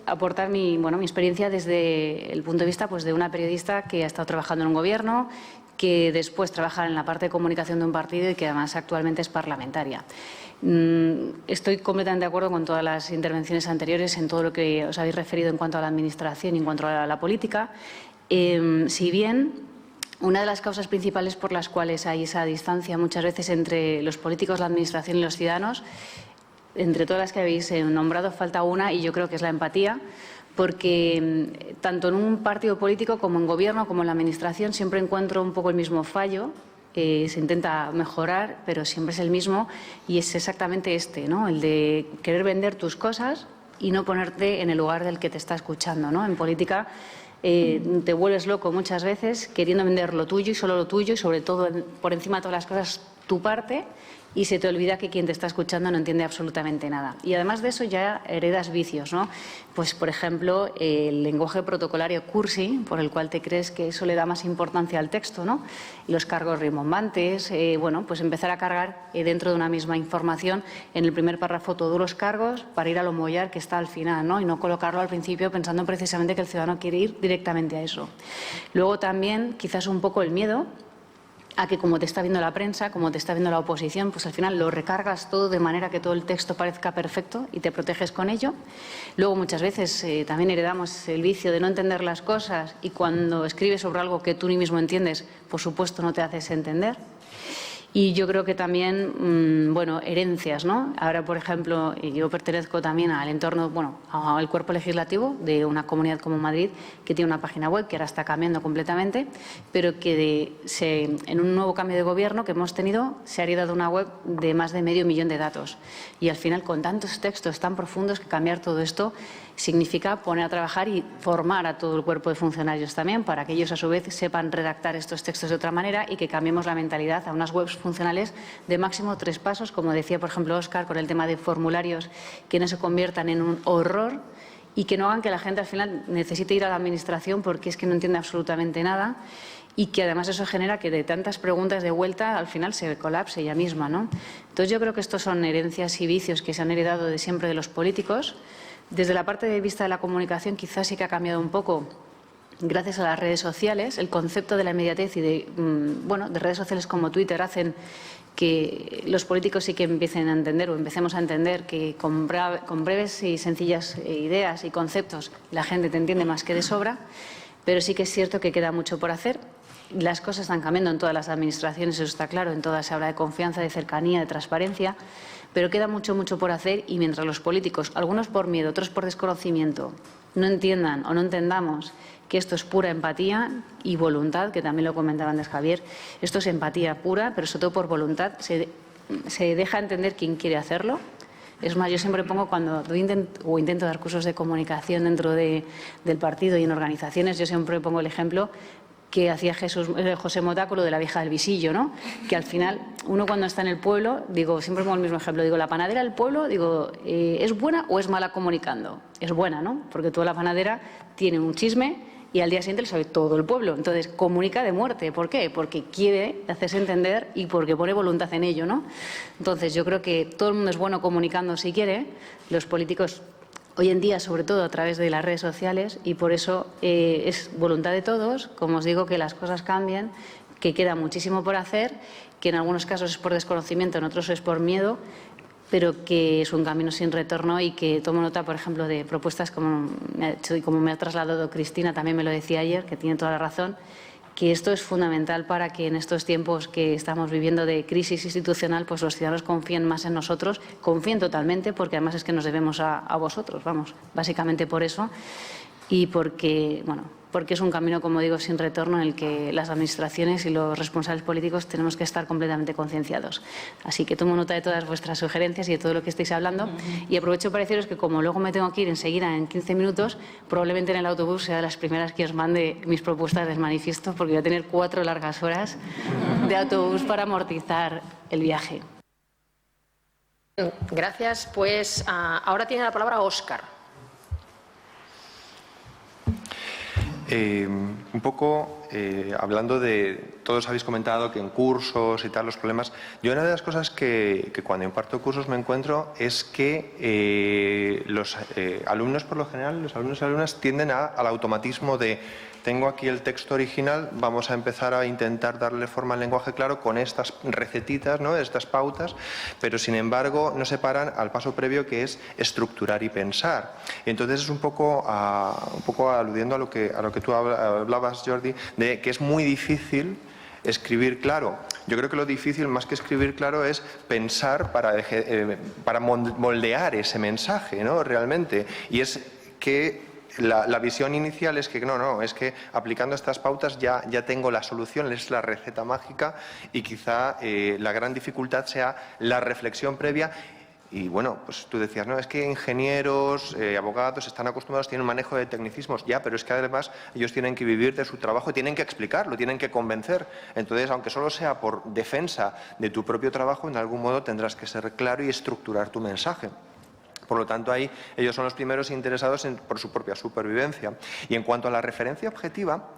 aportar mi experiencia desde el punto de vista de una periodista que ha estado trabajando en un gobierno, que después trabaja en la parte de comunicación de un partido y que además actualmente es parlamentaria. Estoy completamente de acuerdo con todas las intervenciones anteriores en todo lo que os habéis referido en cuanto a la administración y en cuanto a la política. Si bien una de las causas principales por las cuales hay esa distancia muchas veces entre los políticos, la administración y los ciudadanos, entre todas las que habéis nombrado, falta una, y yo creo que es la empatía, porque tanto en un partido político como en gobierno, como en la administración, siempre encuentro un poco el mismo fallo. Se intenta mejorar, pero siempre es el mismo, y es exactamente este, ¿no? El de querer vender tus cosas y no ponerte en el lugar del que te está escuchando, ¿no? En política te vuelves loco muchas veces queriendo vender lo tuyo y solo lo tuyo, y sobre todo, por encima de todas las cosas, tu parte, y se te olvida que quien te está escuchando no entiende absolutamente nada. Y además de eso ya heredas vicios, ¿no? Pues, por ejemplo, el lenguaje protocolario cursi, por el cual te crees que eso le da más importancia al texto, ¿no? Los cargos rimbombantes, pues empezar a cargar dentro de una misma información en el primer párrafo todos los cargos para ir a lo mollar que está al final, ¿no? Y no colocarlo al principio pensando precisamente que el ciudadano quiere ir directamente a eso. Luego también quizás un poco el miedo a que, como te está viendo la prensa, como te está viendo la oposición, pues al final lo recargas todo de manera que todo el texto parezca perfecto y te proteges con ello. Luego, muchas veces también heredamos el vicio de no entender las cosas, y cuando escribes sobre algo que tú ni mismo entiendes, por supuesto no te haces entender. Y yo creo que también, herencias, ¿no? Ahora, por ejemplo, yo pertenezco también al entorno, al cuerpo legislativo de una comunidad como Madrid, que tiene una página web que ahora está cambiando completamente, pero que en un nuevo cambio de gobierno que hemos tenido se ha heredado una web de más de 500 000 de datos. Y al final, con tantos textos tan profundos, que cambiar todo esto significa poner a trabajar y formar a todo el cuerpo de funcionarios también, para que ellos a su vez sepan redactar estos textos de otra manera, y que cambiemos la mentalidad a unas webs funcionales de máximo 3 pasos, como decía, por ejemplo, Óscar, con el tema de formularios, que no se conviertan en un horror y que no hagan que la gente al final necesite ir a la administración porque es que no entiende absolutamente nada, y que además eso genera que de tantas preguntas de vuelta al final se colapse ella misma, ¿no? Entonces yo creo que estos son herencias y vicios que se han heredado de siempre de los políticos. Desde la parte de vista de la comunicación quizás sí que ha cambiado un poco gracias a las redes sociales. El concepto de la inmediatez y de redes sociales como Twitter hacen que los políticos sí que empiecen a entender, o empecemos a entender, que con breves y sencillas ideas y conceptos la gente te entiende más que de sobra, pero sí que es cierto que queda mucho por hacer. Las cosas están cambiando en todas las administraciones, eso está claro, en todas se habla de confianza, de cercanía, de transparencia, pero queda mucho por hacer, y mientras los políticos, algunos por miedo, otros por desconocimiento, no entiendan o no entendamos que esto es pura empatía y voluntad, que también lo comentaba antes Javier, esto es empatía pura, pero sobre todo por voluntad, se deja entender quién quiere hacerlo. Es más, yo siempre pongo, cuando intento dar cursos de comunicación dentro del partido y en organizaciones, yo siempre pongo el ejemplo que hacía José Mota con lo de la vieja del visillo, ¿no? Que al final, uno cuando está en el pueblo, siempre pongo el mismo ejemplo, la panadera del pueblo, ¿es buena o es mala comunicando? Es buena, ¿no? Porque toda la panadera tiene un chisme y al día siguiente lo sabe todo el pueblo. Entonces, comunica de muerte. ¿Por qué? Porque quiere hacerse entender y porque pone voluntad en ello, ¿no? Entonces, yo creo que todo el mundo es bueno comunicando si quiere. Los políticos hoy en día, sobre todo a través de las redes sociales, y por eso es voluntad de todos, como os digo, que las cosas cambien, que queda muchísimo por hacer, que en algunos casos es por desconocimiento, en otros es por miedo, pero que es un camino sin retorno, y que tomo nota, por ejemplo, de propuestas como me ha hecho y como me ha trasladado Cristina, también me lo decía ayer, que tiene toda la razón, que esto es fundamental para que en estos tiempos que estamos viviendo de crisis institucional, pues los ciudadanos confíen más en nosotros, confíen totalmente, porque además es que nos debemos a vosotros, básicamente por eso. y porque es un camino, como digo, sin retorno, en el que las administraciones y los responsables políticos tenemos que estar completamente concienciados. Así que tomo nota de todas vuestras sugerencias y de todo lo que estáis hablando y aprovecho para deciros que como luego me tengo que ir enseguida en 15 minutos, probablemente en el autobús sea de las primeras que os mande mis propuestas del manifiesto, porque voy a tener 4 largas horas de autobús para amortizar el viaje. Gracias. Pues ahora tiene la palabra Óscar. Un poco hablando de, todos habéis comentado que en cursos y tal los problemas, yo una de las cosas que cuando imparto cursos me encuentro es que los alumnos por lo general, los alumnos y alumnas tienden al automatismo de tengo aquí el texto original, vamos a empezar a intentar darle forma al lenguaje claro con estas recetitas, ¿no?, estas pautas, pero sin embargo no se paran al paso previo que es estructurar y pensar. Y entonces es un poco aludiendo a lo que tú hablabas, Jordi, de que es muy difícil escribir claro. Yo creo que lo difícil, más que escribir claro, es pensar para moldear ese mensaje, ¿no?, realmente. Y es que la visión inicial es que es que aplicando estas pautas ya tengo la solución, es la receta mágica, y quizá la gran dificultad sea la reflexión previa. Y bueno, pues tú decías, no, es que ingenieros, abogados están acostumbrados, tienen un manejo de tecnicismos, ya, pero es que además ellos tienen que vivir de su trabajo y tienen que explicarlo, tienen que convencer. Entonces, aunque solo sea por defensa de tu propio trabajo, en algún modo tendrás que ser claro y estructurar tu mensaje. Por lo tanto, ahí ellos son los primeros interesados por su propia supervivencia. Y en cuanto a la referencia objetiva,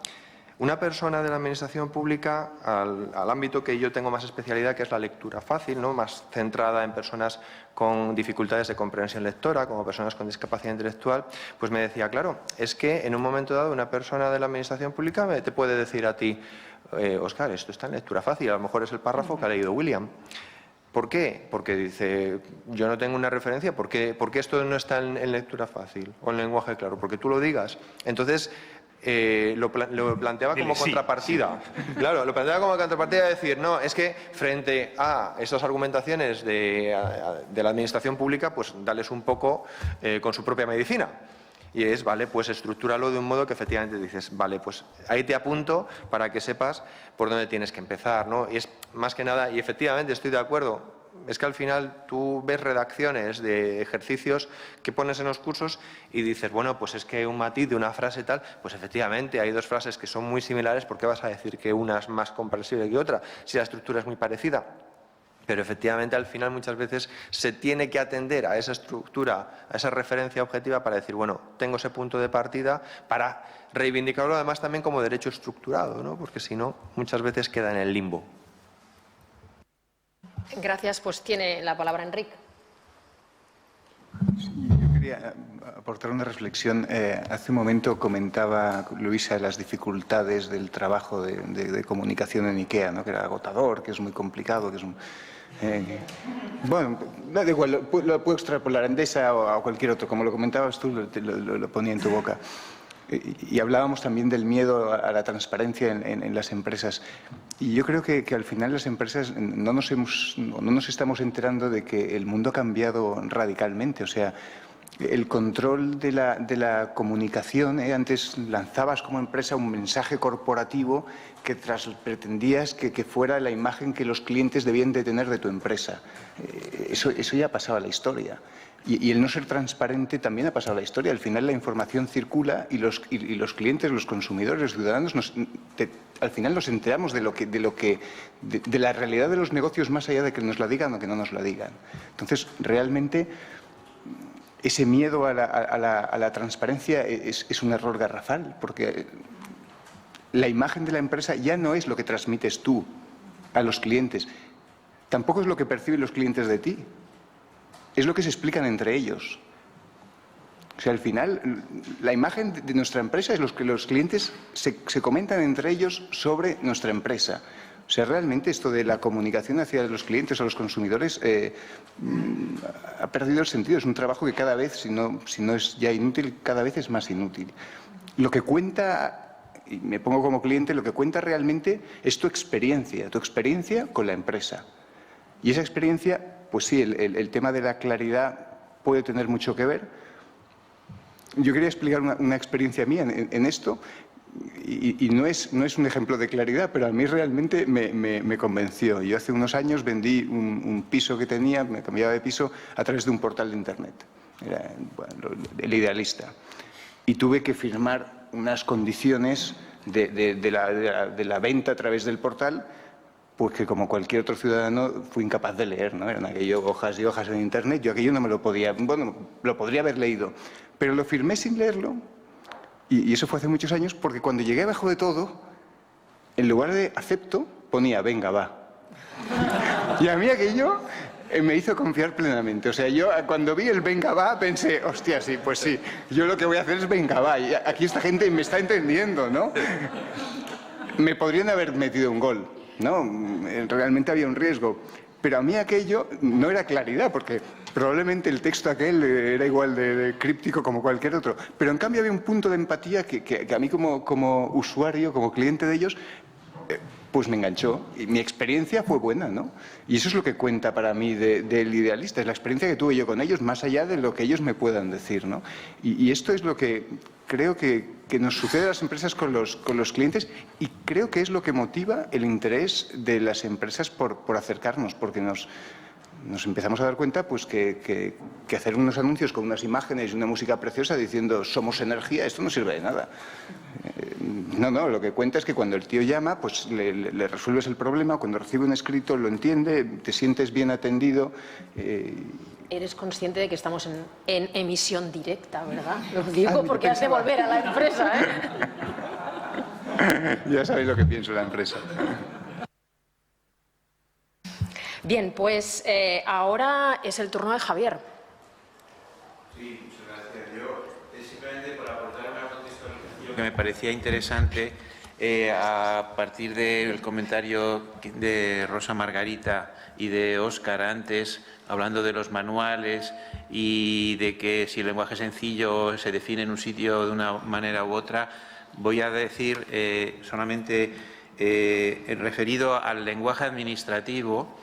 una persona de la administración pública, al ámbito que yo tengo más especialidad, que es la lectura fácil, ¿no?, más centrada en personas con dificultades de comprensión lectora, como personas con discapacidad intelectual, pues me decía, claro, es que en un momento dado una persona de la administración pública te puede decir a ti, Óscar, esto está en lectura fácil, a lo mejor es el párrafo que ha leído William. ¿Por qué? Porque dice, yo no tengo una referencia, ¿por qué esto no está en lectura fácil o en lenguaje claro? Porque tú lo digas. Entonces, lo planteaba como contrapartida. Claro, lo planteaba como contrapartida de decir, no, es que frente a estas argumentaciones de la administración pública, pues dales un poco con su propia medicina. Y es, vale, pues estructúralo de un modo que efectivamente dices, vale, pues ahí te apunto para que sepas por dónde tienes que empezar, ¿no? Y es más que nada, y efectivamente estoy de acuerdo, es que al final tú ves redacciones de ejercicios que pones en los cursos y dices, bueno, pues es que un matiz de una frase tal, pues efectivamente hay dos frases que son muy similares, ¿por qué vas a decir que una es más comprensible que otra si la estructura es muy parecida? Pero efectivamente al final muchas veces se tiene que atender a esa estructura, a esa referencia objetiva para decir, bueno, tengo ese punto de partida para reivindicarlo además también como derecho estructurado, ¿no?, porque si no muchas veces queda en el limbo. Gracias. Pues tiene la palabra Enric. Yo quería aportar una reflexión. Hace un momento comentaba Luisa las dificultades del trabajo de comunicación en IKEA, ¿no?, que era agotador, que es muy complicado, que es un... bueno, da igual, lo puedo extrapolar a Endesa o a cualquier otro. Como lo comentabas tú, lo ponía en tu boca. Y hablábamos también del miedo a la transparencia en las empresas. Y yo creo que al final las empresas no nos estamos enterando de que el mundo ha cambiado radicalmente. O sea, el control de la comunicación, antes lanzabas como empresa un mensaje corporativo que pretendías que fuera la imagen que los clientes debían de tener de tu empresa. Eso ya ha pasado a la historia. Y el no ser transparente también ha pasado a la historia. Al final la información circula y los clientes, los consumidores, los ciudadanos, al final nos enteramos de la realidad de los negocios más allá de que nos la digan o que no nos la digan. Entonces, realmente, ese miedo a la transparencia es un error garrafal, porque la imagen de la empresa ya no es lo que transmites tú a los clientes, tampoco es lo que perciben los clientes de ti. Es lo que se explican entre ellos. O sea, al final, la imagen de nuestra empresa es lo que los clientes se comentan entre ellos sobre nuestra empresa. O sea, realmente esto de la comunicación hacia los clientes o los consumidores ha perdido el sentido. Es un trabajo que cada vez, si no es ya inútil, cada vez es más inútil. Lo que cuenta, y me pongo como cliente, lo que cuenta realmente es tu experiencia con la empresa. Y esa experiencia, pues sí, el tema de la claridad puede tener mucho que ver, yo quería explicar una experiencia mía en esto y no es un ejemplo de claridad, pero a mí realmente me convenció. Yo hace unos años vendí un piso que tenía, me cambiaba de piso a través de un portal de Internet. Era, bueno, el Idealista. Y tuve que firmar unas condiciones de la venta a través del portal, pues que como cualquier otro ciudadano fui incapaz de leer, ¿no? Eran aquello hojas y hojas en Internet, yo aquello no me lo podía, bueno, lo podría haber leído, pero lo firmé sin leerlo y eso fue hace muchos años porque cuando llegué abajo de todo, en lugar de acepto, ponía venga, va. Y a mí aquello me hizo confiar plenamente. O sea, yo cuando vi el venga, va, pensé, hostia, sí, pues sí, yo lo que voy a hacer es venga, va. Y aquí esta gente me está entendiendo, ¿no? Me podrían haber metido un gol, ¿no? Realmente había un riesgo. Pero a mí aquello no era claridad, porque probablemente el texto aquel era igual de críptico como cualquier otro. Pero en cambio había un punto de empatía que a mí como usuario, como cliente de ellos, pues me enganchó. Y mi experiencia fue buena, ¿no? Y eso es lo que cuenta para mí del Idealista, es la experiencia que tuve yo con ellos, más allá de lo que ellos me puedan decir, ¿no? Y esto es lo que creo que nos sucede a las empresas con los clientes y creo que es lo que motiva el interés de las empresas por acercarnos, porque nos empezamos a dar cuenta pues que hacer unos anuncios con unas imágenes y una música preciosa diciendo somos energía, esto no sirve de nada. No, lo que cuenta es que cuando el tío llama, pues le resuelves el problema, cuando recibe un escrito lo entiende, te sientes bien atendido. Eres consciente de que estamos en emisión directa, ¿verdad? Lo digo porque has de volver a la empresa, ¿eh? Ya sabéis lo que pienso de la empresa. Bien, pues ahora es el turno de Javier. Sí, muchas gracias. Yo, simplemente por aportar una contextualización que me parecía interesante, a partir del comentario de Rosa Margarita y de Óscar antes, hablando de los manuales y de que si el lenguaje sencillo se define en un sitio de una manera u otra, voy a decir solamente referido al lenguaje administrativo,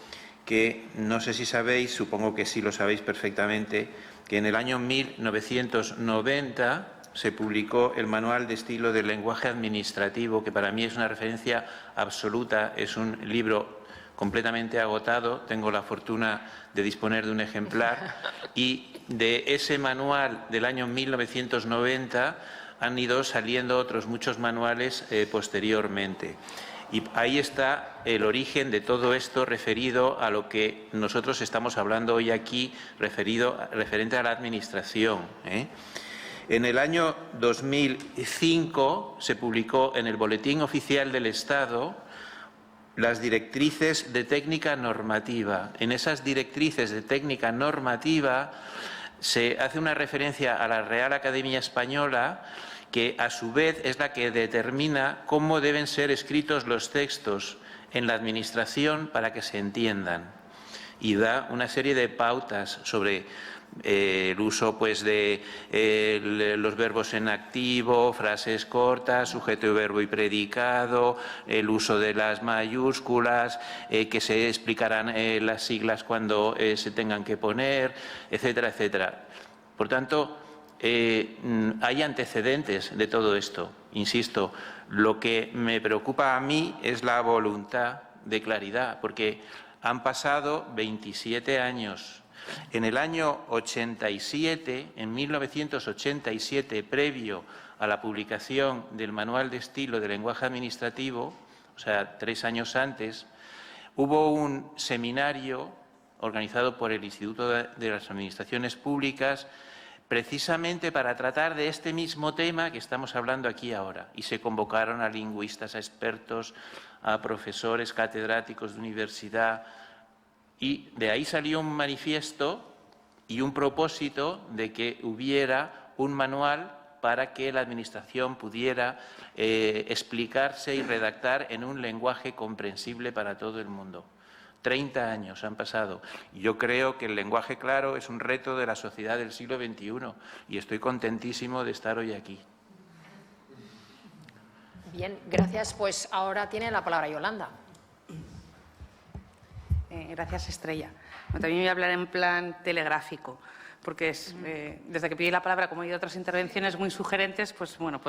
que no sé si sabéis, supongo que sí lo sabéis perfectamente, que en el año 1990 se publicó el Manual de Estilo del Lenguaje Administrativo, que para mí es una referencia absoluta, es un libro completamente agotado, tengo la fortuna de disponer de un ejemplar, y de ese manual del año 1990 han ido saliendo otros muchos manuales posteriormente. Y ahí está el origen de todo esto referido a lo que nosotros estamos hablando hoy aquí, referente a la Administración, ¿eh? En el año 2005 se publicó en el Boletín Oficial del Estado las directrices de técnica normativa. En esas directrices de técnica normativa se hace una referencia a la Real Academia Española, que a su vez es la que determina cómo deben ser escritos los textos en la Administración para que se entiendan. Y da una serie de pautas sobre el uso pues, de los verbos en activo, frases cortas, sujeto y verbo y predicado, el uso de las mayúsculas, que se explicarán las siglas cuando se tengan que poner, etcétera, etcétera. Por tanto, hay antecedentes de todo esto. Insisto, lo que me preocupa a mí es la voluntad de claridad, porque han pasado 27 años. En el año 87, en 1987, previo a la publicación del Manual de Estilo del Lenguaje Administrativo, o sea, 3 años antes, hubo un seminario organizado por el Instituto de las Administraciones Públicas precisamente para tratar de este mismo tema que estamos hablando aquí ahora. Y se convocaron a lingüistas, a expertos, a profesores catedráticos de universidad. Y de ahí salió un manifiesto y un propósito de que hubiera un manual para que la Administración pudiera explicarse y redactar en un lenguaje comprensible para todo el mundo. 30 años han pasado. Yo creo que el lenguaje claro es un reto de la sociedad del siglo XXI y estoy contentísimo de estar hoy aquí. Bien, gracias. Pues ahora tiene la palabra Yolanda. Gracias, Estrella. Bueno, también voy a hablar en plan telegráfico. porque es, desde que pedí la palabra, como he oído otras intervenciones muy sugerentes, pues bueno,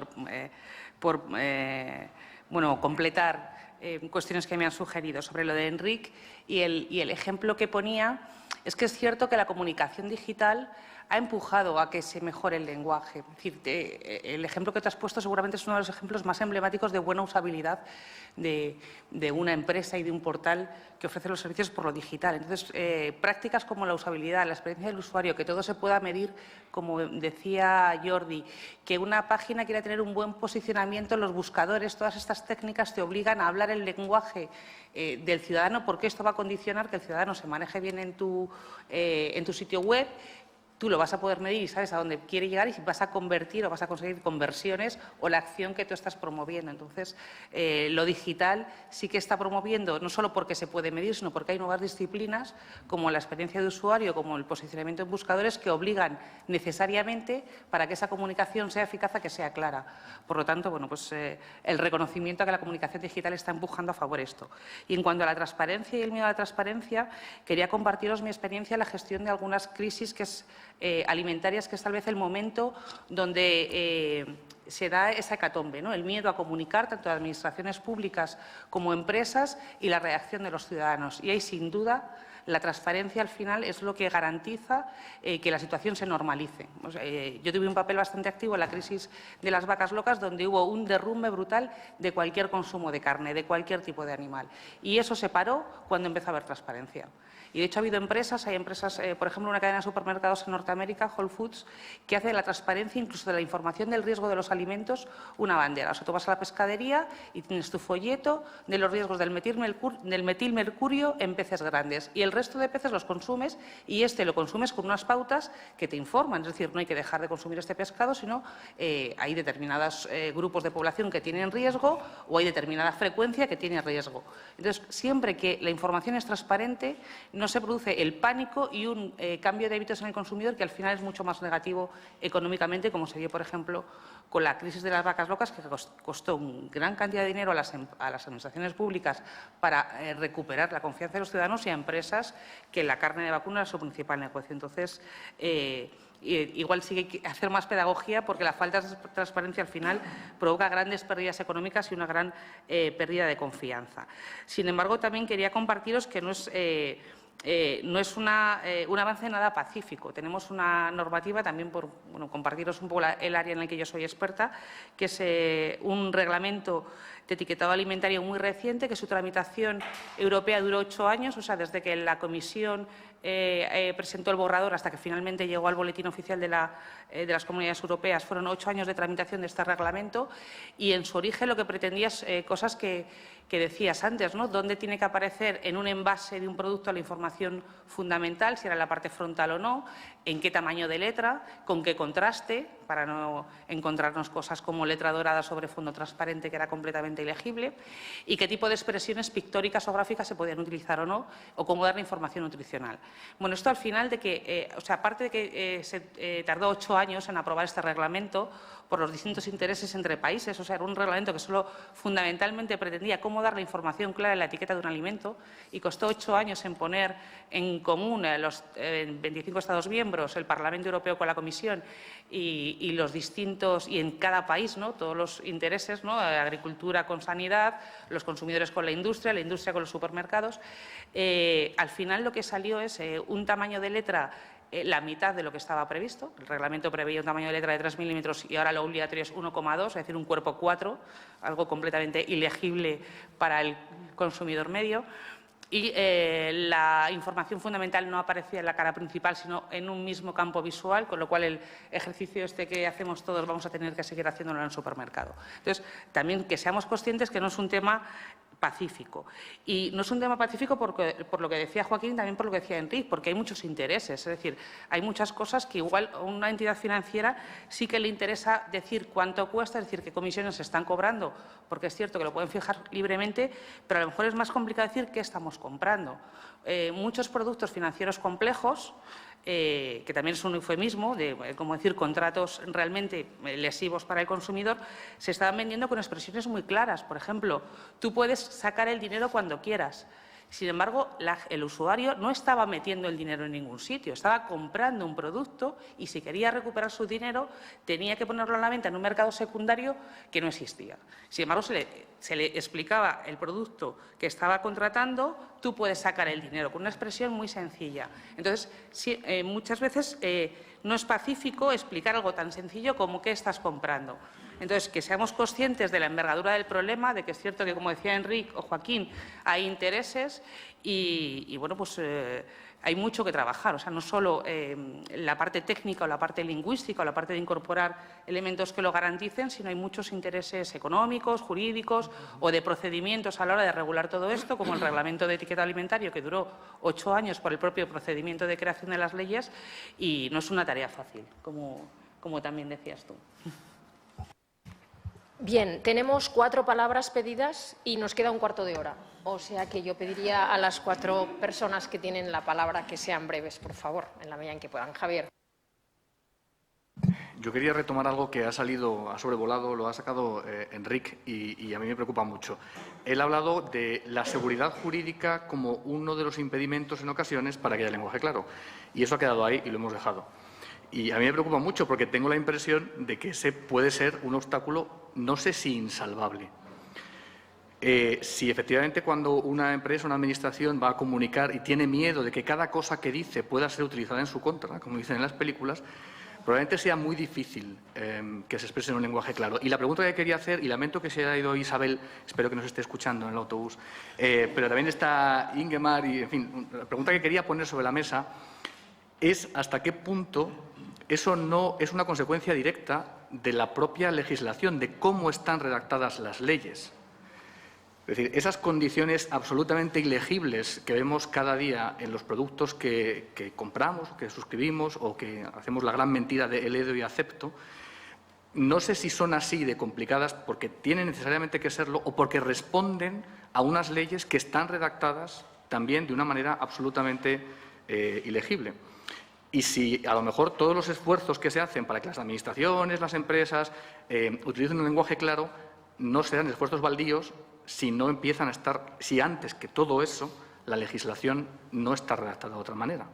bueno, completar cuestiones que me han sugerido sobre lo de Enric y el ejemplo que ponía es que es cierto que la comunicación digital ha empujado a que se mejore el lenguaje. Es decir, el ejemplo que te has puesto seguramente es uno de los ejemplos más emblemáticos de buena usabilidad de una empresa y de un portal que ofrece los servicios por lo digital. Entonces, prácticas como la usabilidad, la experiencia del usuario, que todo se pueda medir, como decía Jordi, que una página quiera tener un buen posicionamiento en los buscadores, todas estas técnicas te obligan a hablar el lenguaje del ciudadano, porque esto va a condicionar que el ciudadano se maneje bien en tu sitio web. Tú lo vas a poder medir y sabes a dónde quiere llegar y si vas a convertir o vas a conseguir conversiones o la acción que tú estás promoviendo. Entonces, lo digital sí que está promoviendo, no solo porque se puede medir, sino porque hay nuevas disciplinas como la experiencia de usuario, como el posicionamiento en buscadores, que obligan necesariamente para que esa comunicación sea eficaz a que sea clara. Por lo tanto, bueno, pues el reconocimiento a que la comunicación digital está empujando a favor esto. Y en cuanto a la transparencia y el miedo a la transparencia, quería compartiros mi experiencia en la gestión de algunas crisis que es alimentarias, que es tal vez el momento donde se da esa hecatombe, ¿no? El miedo a comunicar tanto a administraciones públicas como empresas y la reacción de los ciudadanos. Y ahí, sin duda, la transparencia al final es lo que garantiza que la situación se normalice. O sea, yo tuve un papel bastante activo en la crisis de las vacas locas, donde hubo un derrumbe brutal de cualquier consumo de carne, de cualquier tipo de animal. Y eso se paró cuando empezó a haber transparencia. Y, de hecho, ha habido empresas, hay empresas, por ejemplo, una cadena de supermercados en Norteamérica, Whole Foods, que hace de la transparencia, incluso de la información del riesgo de los alimentos, una bandera. O sea, tú vas a la pescadería y tienes tu folleto de los riesgos del metilmercurio en peces grandes. Y el resto de peces los consumes y lo consumes con unas pautas que te informan. Es decir, no hay que dejar de consumir este pescado, sino hay determinados grupos de población que tienen riesgo o hay determinada frecuencia que tiene riesgo. Entonces, siempre que la información es transparente, no se produce el pánico y un cambio de hábitos en el consumidor que al final es mucho más negativo económicamente, como se vio, por ejemplo, con la crisis de las vacas locas, que costó una gran cantidad de dinero a las administraciones públicas para recuperar la confianza de los ciudadanos y a empresas que la carne de vacuno era su principal negocio. Entonces, igual sí que hay que hacer más pedagogía porque la falta de transparencia al final provoca grandes pérdidas económicas y una gran pérdida de confianza. Sin embargo, también quería compartiros que no es un avance nada pacífico. Tenemos una normativa, también por compartiros un poco el área en la que yo soy experta, que es un reglamento de etiquetado alimentario muy reciente, que su tramitación europea duró 8 años, o sea, desde que la Comisión presentó el borrador hasta que finalmente llegó al boletín oficial de las comunidades europeas, fueron 8 años de tramitación de este reglamento y en su origen lo que pretendía es cosas que decías antes, ¿no? Dónde tiene que aparecer en un envase de un producto la información fundamental, si era la parte frontal o no, en qué tamaño de letra, con qué contraste, para no encontrarnos cosas como letra dorada sobre fondo transparente que era completamente ilegible, y qué tipo de expresiones pictóricas o gráficas se podían utilizar o no, o cómo dar la información nutricional. Bueno, esto al final de que, aparte de que se tardó 8 años en aprobar este reglamento por los distintos intereses entre países, o sea, era un reglamento que solo fundamentalmente pretendía cómo dar la información clara en la etiqueta de un alimento y costó 8 años en poner en común los 25 Estados miembros, el Parlamento Europeo con la Comisión y los distintos, y en cada país, ¿no? Todos los intereses, ¿no? La agricultura con sanidad, los consumidores con la industria con los supermercados. Al final lo que salió es un tamaño de letra la mitad de lo que estaba previsto. El reglamento preveía un tamaño de letra de 3 milímetros y ahora lo obligatorio es 1,2, es decir, un cuerpo 4, algo completamente ilegible para el consumidor medio. Y la información fundamental no aparecía en la cara principal, sino en un mismo campo visual, con lo cual el ejercicio que hacemos todos vamos a tener que seguir haciéndolo en el supermercado. Entonces, también que seamos conscientes que no es un tema pacífico. Y no es un tema pacífico por lo que decía Joaquín, también por lo que decía Enric, porque hay muchos intereses. Es decir, hay muchas cosas que igual a una entidad financiera sí que le interesa decir cuánto cuesta, es decir, qué comisiones se están cobrando, porque es cierto que lo pueden fijar libremente, pero a lo mejor es más complicado decir qué estamos comprando. Muchos productos financieros complejos, que también es un eufemismo de, como decir, contratos realmente lesivos para el consumidor, se estaban vendiendo con expresiones muy claras. Por ejemplo, tú puedes sacar el dinero cuando quieras. Sin embargo, el usuario no estaba metiendo el dinero en ningún sitio, estaba comprando un producto y si quería recuperar su dinero tenía que ponerlo a la venta en un mercado secundario que no existía. Sin embargo, se le explicaba el producto que estaba contratando, tú puedes sacar el dinero, con una expresión muy sencilla. Entonces, sí, muchas veces no es pacífico explicar algo tan sencillo como qué estás comprando. Entonces, que seamos conscientes de la envergadura del problema, de que es cierto que, como decía Enrique o Joaquín, hay intereses y bueno, pues hay mucho que trabajar. O sea, no solo la parte técnica o la parte lingüística o la parte de incorporar elementos que lo garanticen, sino hay muchos intereses económicos, jurídicos o de procedimientos a la hora de regular todo esto, como el Reglamento de Etiqueta Alimentario, que duró 8 años por el propio procedimiento de creación de las leyes y no es una tarea fácil, como también decías tú. Bien, tenemos 4 palabras pedidas y nos queda un cuarto de hora. O sea que yo pediría a las 4 personas que tienen la palabra que sean breves, por favor, en la medida en que puedan. Javier. Yo quería retomar algo que ha sobrevolado, lo ha sacado Enrique y a mí me preocupa mucho. Él ha hablado de la seguridad jurídica como uno de los impedimentos en ocasiones para que haya lenguaje claro. Y eso ha quedado ahí y lo hemos dejado. Y a mí me preocupa mucho porque tengo la impresión de que ese puede ser un obstáculo, no sé si insalvable. Si efectivamente cuando una empresa, una administración va a comunicar y tiene miedo de que cada cosa que dice pueda ser utilizada en su contra, como dicen en las películas, probablemente sea muy difícil que se exprese en un lenguaje claro. Y la pregunta que quería hacer, y lamento que se haya ido Isabel, espero que nos esté escuchando en el autobús, pero también está Ingemar, y en fin, la pregunta que quería poner sobre la mesa es hasta qué punto eso no es una consecuencia directa de la propia legislación, de cómo están redactadas las leyes. Es decir, esas condiciones absolutamente ilegibles que vemos cada día en los productos que compramos, que suscribimos o que hacemos la gran mentira de ledo y acepto, no sé si son así de complicadas porque tienen necesariamente que serlo o porque responden a unas leyes que están redactadas también de una manera absolutamente ilegible. Y si a lo mejor todos los esfuerzos que se hacen para que las administraciones, las empresas utilicen un lenguaje claro, no serán esfuerzos baldíos si no empiezan a estar, si antes que todo eso la legislación no está redactada de otra manera.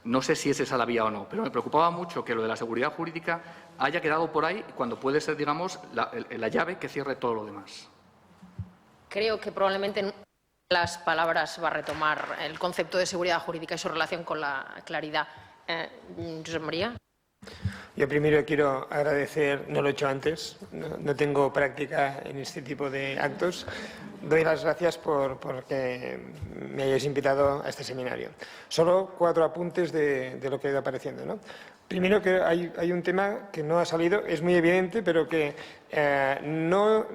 No sé si es esa la vía o no, pero me preocupaba mucho que lo de la seguridad jurídica haya quedado por ahí cuando puede ser, digamos, la llave que cierre todo lo demás. Creo que probablemente en las palabras va a retomar el concepto de seguridad jurídica y su relación con la claridad. Josep María. Yo primero quiero agradecer, no lo he hecho antes, no tengo práctica en este tipo de actos. Doy las gracias porque me hayáis invitado a este seminario. Solo 4 apuntes de lo que ha ido apareciendo, ¿no? Primero, que hay un tema que no ha salido, es muy evidente, pero que no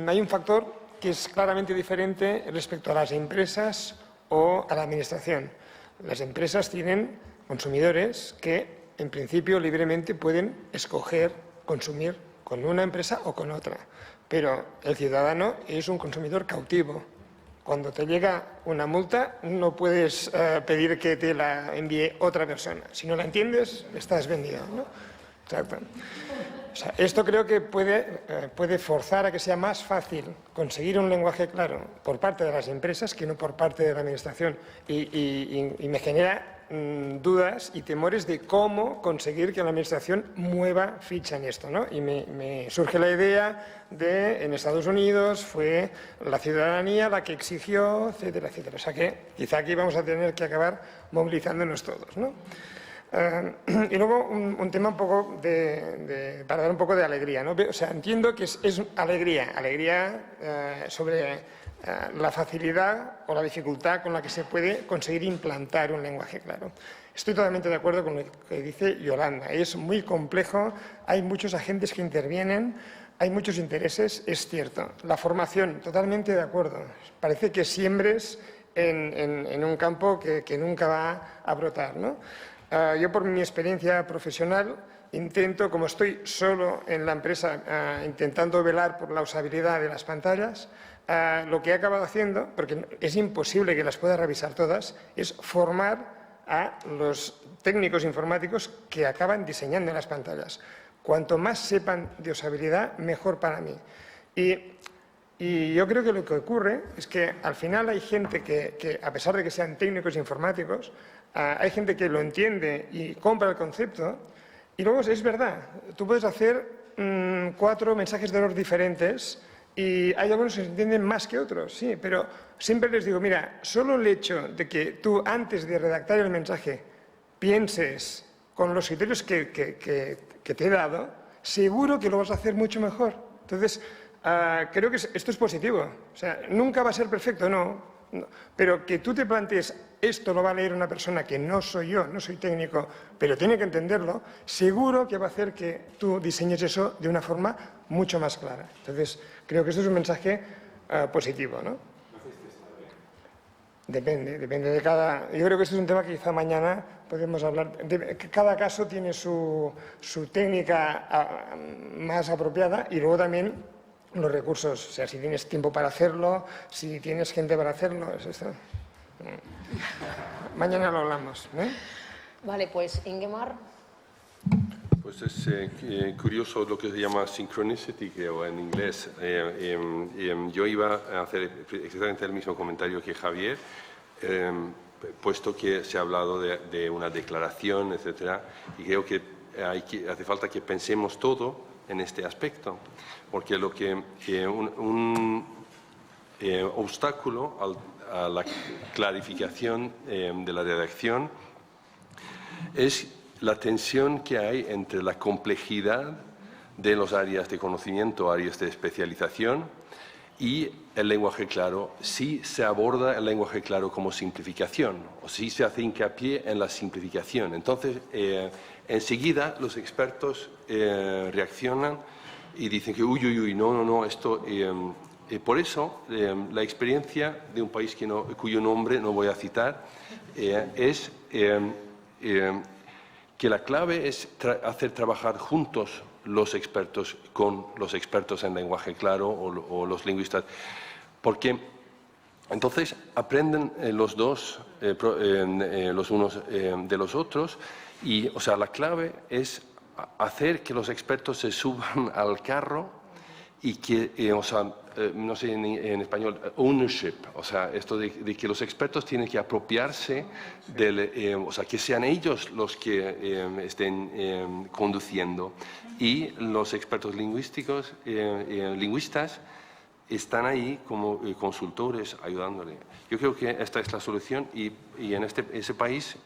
hay un factor que es claramente diferente respecto a las empresas o a la administración. Las empresas tienen consumidores que, en principio, libremente pueden escoger consumir con una empresa o con otra. Pero el ciudadano es un consumidor cautivo. Cuando te llega una multa, no puedes pedir que te la envíe otra persona. Si no la entiendes, estás vendido, ¿no? Exacto. O sea, esto creo que puede forzar a que sea más fácil conseguir un lenguaje claro por parte de las empresas que no por parte de la administración. Y me genera dudas y temores de cómo conseguir que la administración mueva ficha en esto, ¿no? Y me surge la idea de, en Estados Unidos fue la ciudadanía la que exigió, etcétera, etcétera. O sea que quizá aquí vamos a tener que acabar movilizándonos todos, ¿no? Y luego un tema un poco para dar un poco de alegría, ¿no? O sea, entiendo que es alegría sobre la facilidad o la dificultad con la que se puede conseguir implantar un lenguaje claro. Estoy totalmente de acuerdo con lo que dice Yolanda. Es muy complejo, hay muchos agentes que intervienen, hay muchos intereses, es cierto. La formación, totalmente de acuerdo. Parece que siembres en un campo que nunca va a brotar, ¿no? Yo, por mi experiencia profesional, intento, como estoy solo en la empresa, intentando velar por la usabilidad de las pantallas, lo que he acabado haciendo, porque es imposible que las pueda revisar todas, es formar a los técnicos informáticos que acaban diseñando las pantallas. Cuanto más sepan de usabilidad, mejor para mí. Y Y yo creo que lo que ocurre es que al final hay gente que a pesar de que sean técnicos informáticos, hay gente que lo entiende y compra el concepto. Y luego es verdad, tú puedes hacer 4 mensajes de error diferentes y hay algunos que se entienden más que otros, sí, pero siempre les digo, mira, solo el hecho de que tú antes de redactar el mensaje pienses con los criterios que te he dado, seguro que lo vas a hacer mucho mejor. Entonces, creo que esto es positivo. O sea, nunca va a ser perfecto, no. Pero que tú te plantees, esto lo va a leer una persona que no soy yo, no soy técnico, pero tiene que entenderlo, seguro que va a hacer que tú diseñes eso de una forma mucho más clara. Entonces, creo que esto es un mensaje positivo, ¿no? Depende de cada... Yo creo que este es un tema que quizá mañana podemos hablar. Cada caso tiene su técnica más apropiada y luego también los recursos. O sea, si tienes tiempo para hacerlo, si tienes gente para hacerlo, es esto. Mañana lo hablamos, ¿eh? Vale, pues Ingemar. Pues es curioso lo que se llama synchronicity, o en inglés. Yo iba a hacer exactamente el mismo comentario que Javier, puesto que se ha hablado de una declaración, etcétera, y creo que hace falta que pensemos todo en este aspecto, porque un obstáculo a la clarificación de la redacción es la tensión que hay entre la complejidad de los áreas de conocimiento, áreas de especialización, y el lenguaje claro, si se aborda el lenguaje claro como simplificación, o si se hace hincapié en la simplificación. Entonces, enseguida los expertos reaccionan y dicen que uy, no, esto... por eso, la experiencia de un país cuyo nombre no voy a citar es que la clave es hacer trabajar juntos los expertos con los expertos en lenguaje claro o los lingüistas, porque entonces aprenden los dos, los unos de los otros, y o sea, la clave es hacer que los expertos se suban al carro y que, o sea, no sé en español, ownership, o sea, esto de que los expertos tienen que apropiarse o sea, que sean ellos los que estén conduciendo, y los expertos lingüistas están ahí como consultores ayudándole. Yo creo que esta es la solución y en ese país,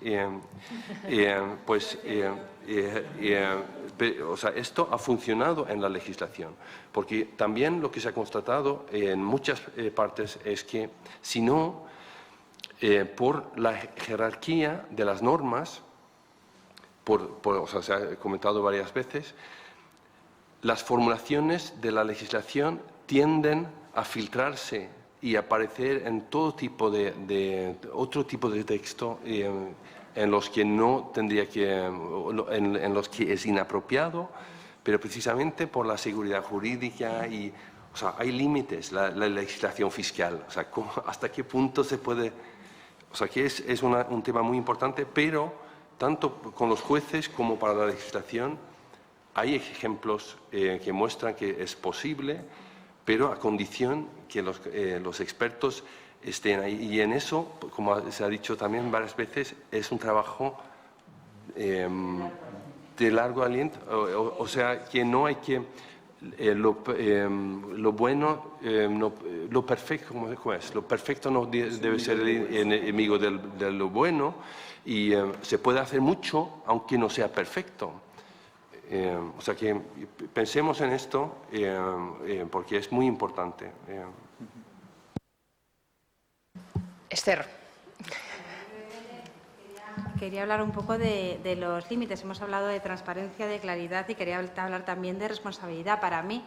o sea, esto ha funcionado en la legislación, porque también lo que se ha constatado en muchas partes es que si no, por la jerarquía de las normas, o sea, se ha comentado varias veces, las formulaciones de la legislación tienden a filtrarse y aparecer en todo tipo otro tipo de texto en los que no tendría en los que es inapropiado, pero precisamente por la seguridad jurídica y, o sea, hay límites, la legislación fiscal, o sea, hasta qué punto se puede, o sea, que es un tema muy importante, pero tanto con los jueces como para la legislación hay ejemplos que muestran que es posible, pero a condición que los expertos estén ahí. Y en eso, como se ha dicho también varias veces, es un trabajo de largo aliento. O sea, que no hay que... lo bueno, lo perfecto, ¿cómo es? Lo perfecto no debe ser el enemigo de lo bueno, y se puede hacer mucho aunque no sea perfecto. O sea que pensemos en esto porque es muy importante. Esther. Quería hablar un poco de los límites. Hemos hablado de transparencia, de claridad y quería hablar también de responsabilidad. Para mí,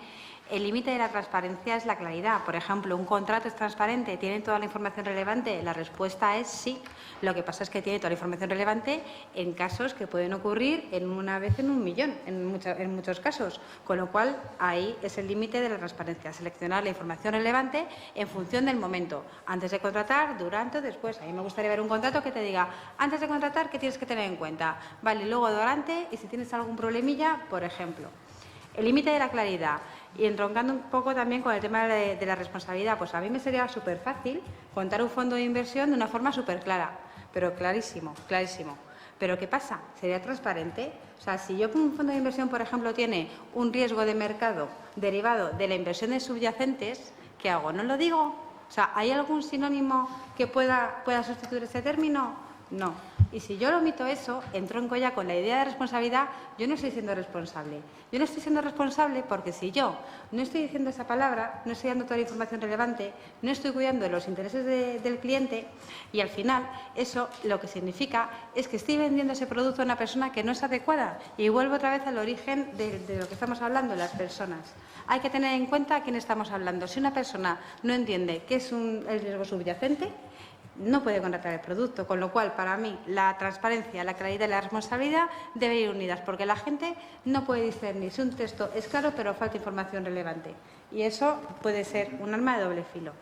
el límite de la transparencia es la claridad. Por ejemplo, ¿un contrato es transparente? ¿Tiene toda la información relevante? La respuesta es sí. Lo que pasa es que tiene toda la información relevante en casos que pueden ocurrir una vez en 1.000.000, en muchos casos. Con lo cual, ahí es el límite de la transparencia. Seleccionar la información relevante en función del momento. Antes de contratar, durante o después. A mí me gustaría ver un contrato que te diga, antes de contratar, ¿qué tienes que tener en cuenta? Vale, luego durante, y si tienes algún problemilla, por ejemplo. El límite de la claridad. Y entroncando un poco también con el tema de la responsabilidad, pues a mí me sería súper fácil contar un fondo de inversión de una forma súper clara, pero clarísimo, clarísimo. Pero ¿qué pasa? Sería transparente. O sea, si yo un fondo de inversión, por ejemplo, tiene un riesgo de mercado derivado de la inversión de subyacentes, ¿qué hago? ¿No lo digo? O sea, ¿hay algún sinónimo que pueda sustituir ese término? No. Y si yo lo omito eso, entronco ya con la idea de responsabilidad, yo no estoy siendo responsable. Yo no estoy siendo responsable porque si yo no estoy diciendo esa palabra, no estoy dando toda la información relevante, no estoy cuidando de los intereses del cliente y al final eso lo que significa es que estoy vendiendo ese producto a una persona que no es adecuada. Y vuelvo otra vez al origen de lo que estamos hablando, las personas. Hay que tener en cuenta a quién estamos hablando. Si una persona no entiende qué es el riesgo subyacente, no puede contratar el producto, con lo cual, para mí, la transparencia, la claridad y la responsabilidad deben ir unidas, porque la gente no puede discernir si un texto es claro, pero falta información relevante. Y eso puede ser un arma de doble filo.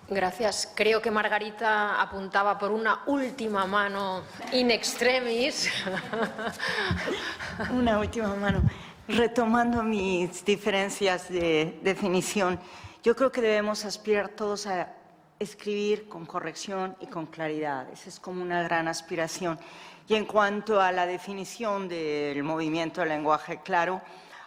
Gracias. Creo que Margarita apuntaba por una última mano in extremis. Una última mano. Retomando mis diferencias de definición, yo creo que debemos aspirar todos a escribir con corrección y con claridad. Esa es como una gran aspiración. Y en cuanto a la definición del movimiento del lenguaje claro,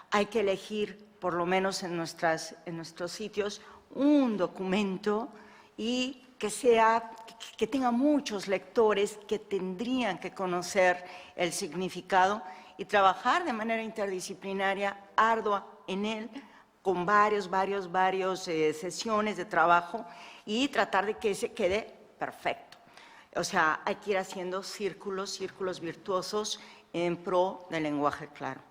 hay que elegir, por lo menos en nuestros sitios, un documento y que tenga muchos lectores que tendrían que conocer el significado y trabajar de manera interdisciplinaria, ardua en él, con varios sesiones de trabajo y tratar de que se quede perfecto. O sea, hay que ir haciendo círculos virtuosos en pro del lenguaje claro.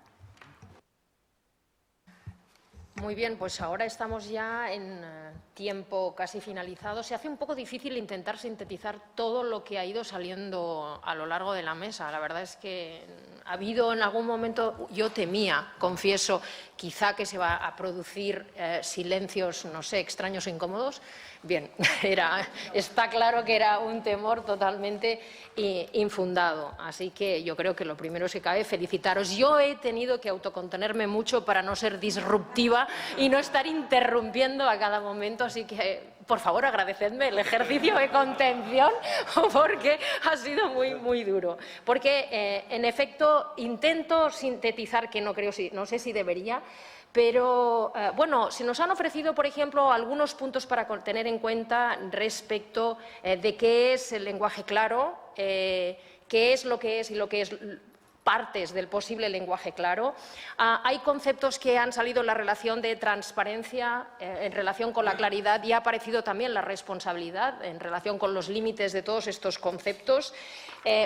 Muy bien, pues ahora estamos ya en tiempo casi finalizado. Se hace un poco difícil intentar sintetizar todo lo que ha ido saliendo a lo largo de la mesa. La verdad es que ha habido en algún momento, yo temía, confieso, quizá que se va a producir silencios, no sé, extraños e incómodos. Bien, está claro que era un temor totalmente infundado. Así que yo creo que lo primero es que cabe felicitaros. Yo he tenido que autocontenerme mucho para no ser disruptiva y no estar interrumpiendo a cada momento. Así que, por favor, agradecedme el ejercicio de contención porque ha sido muy duro. Porque, en efecto, intento sintetizar, que no sé si debería, pero, bueno, se nos han ofrecido, por ejemplo, algunos puntos para tener en cuenta respecto de qué es el lenguaje claro, qué es lo que es y lo que es partes del posible lenguaje claro. Hay conceptos que han salido en la relación de transparencia, en relación con la claridad, y ha aparecido también la responsabilidad en relación con los límites de todos estos conceptos.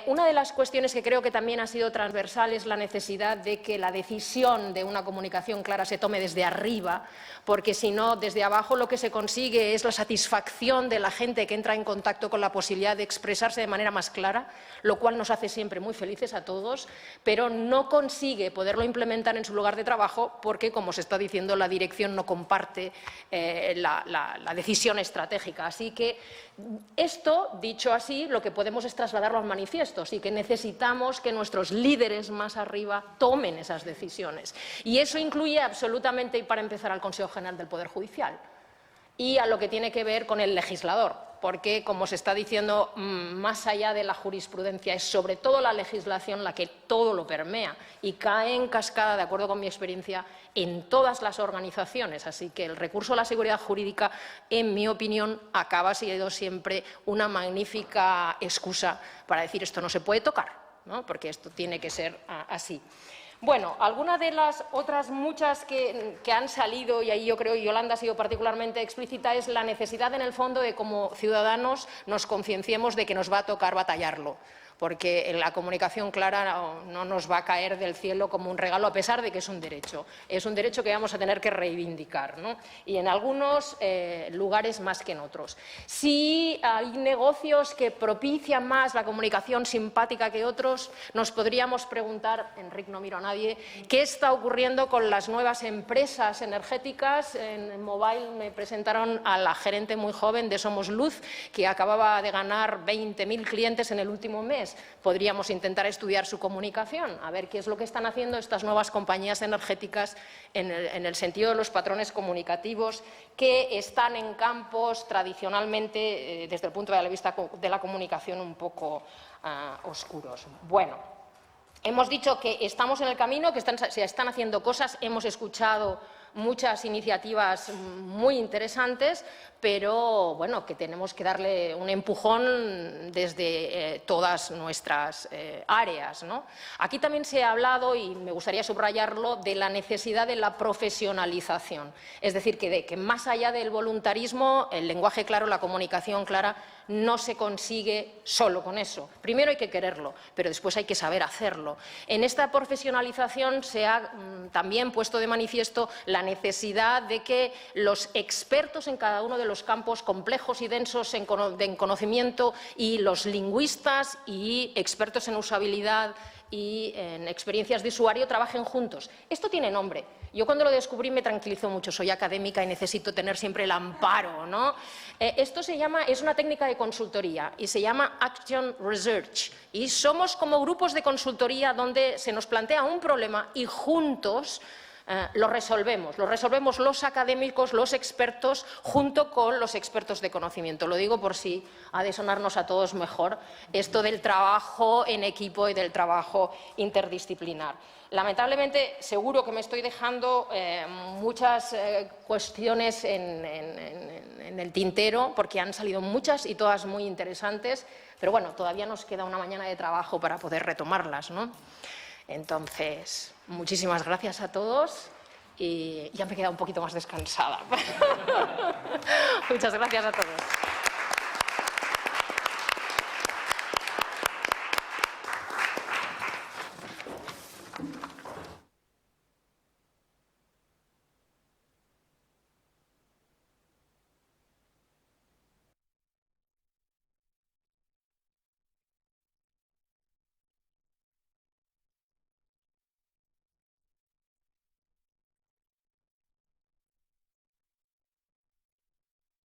Una de las cuestiones que creo que también ha sido transversal es la necesidad de que la decisión de una comunicación clara se tome desde arriba, porque si no, desde abajo lo que se consigue es la satisfacción de la gente que entra en contacto con la posibilidad de expresarse de manera más clara, lo cual nos hace siempre muy felices a todos, pero no consigue poderlo implementar en su lugar de trabajo porque, como se está diciendo, la dirección no comparte la decisión estratégica. Así que esto, dicho así, lo que podemos es trasladarlo al manifiesto, así que necesitamos que nuestros líderes más arriba tomen esas decisiones. Y eso incluye absolutamente, y para empezar, al Consejo General del Poder Judicial y a lo que tiene que ver con el legislador, porque, como se está diciendo, más allá de la jurisprudencia, es sobre todo la legislación la que todo lo permea y cae en cascada, de acuerdo con mi experiencia, en todas las organizaciones. Así que el recurso a la seguridad jurídica, en mi opinión, acaba siendo siempre una magnífica excusa para decir esto no se puede tocar, ¿no? Porque esto tiene que ser así. Bueno, alguna de las otras muchas que han salido, y ahí yo creo que Yolanda ha sido particularmente explícita, es la necesidad en el fondo de, como ciudadanos, nos concienciemos de que nos va a tocar batallarlo, porque la comunicación clara no nos va a caer del cielo como un regalo, a pesar de que es un derecho que vamos a tener que reivindicar, ¿no? Y en algunos lugares más que en otros. Si hay negocios que propician más la comunicación simpática que otros, nos podríamos preguntar, Enric, no miro a nadie, ¿qué está ocurriendo con las nuevas empresas energéticas? En Mobile me presentaron a la gerente muy joven de Somos Luz, que acababa de ganar 20.000 clientes en el último mes. mes podríamos intentar estudiar su comunicación, a ver qué es lo que están haciendo estas nuevas compañías energéticas en el sentido de los patrones comunicativos que están en campos tradicionalmente, desde el punto de vista de la comunicación, un poco oscuros. Bueno, hemos dicho que estamos en el camino, que se están haciendo cosas, hemos escuchado muchas iniciativas muy interesantes, pero bueno, que tenemos que darle un empujón desde todas nuestras áreas, ¿no? Aquí también se ha hablado, y me gustaría subrayarlo, de la necesidad de la profesionalización. Es decir, que más allá del voluntarismo, el lenguaje claro, la comunicación clara, no se consigue solo con eso. Primero hay que quererlo, pero después hay que saber hacerlo. En esta profesionalización se ha también puesto de manifiesto la necesidad de que los expertos en cada uno de los campos complejos y densos en conocimiento, y los lingüistas y expertos en usabilidad y en experiencias de usuario trabajen juntos. Esto tiene nombre. Yo cuando lo descubrí me tranquilizó mucho. Soy académica y necesito tener siempre el amparo, ¿no? Esto es una técnica de consultoría y se llama Action Research. Y somos como grupos de consultoría donde se nos plantea un problema y juntos lo resolvemos los académicos, los expertos, junto con los expertos de conocimiento. Lo digo por si ha de sonarnos a todos mejor esto del trabajo en equipo y del trabajo interdisciplinar. Lamentablemente, seguro que me estoy dejando muchas cuestiones en el tintero, porque han salido muchas y todas muy interesantes, pero bueno, todavía nos queda una mañana de trabajo para poder retomarlas, ¿no? Entonces, muchísimas gracias a todos y ya me he quedado un poquito más descansada. Muchas gracias a todos.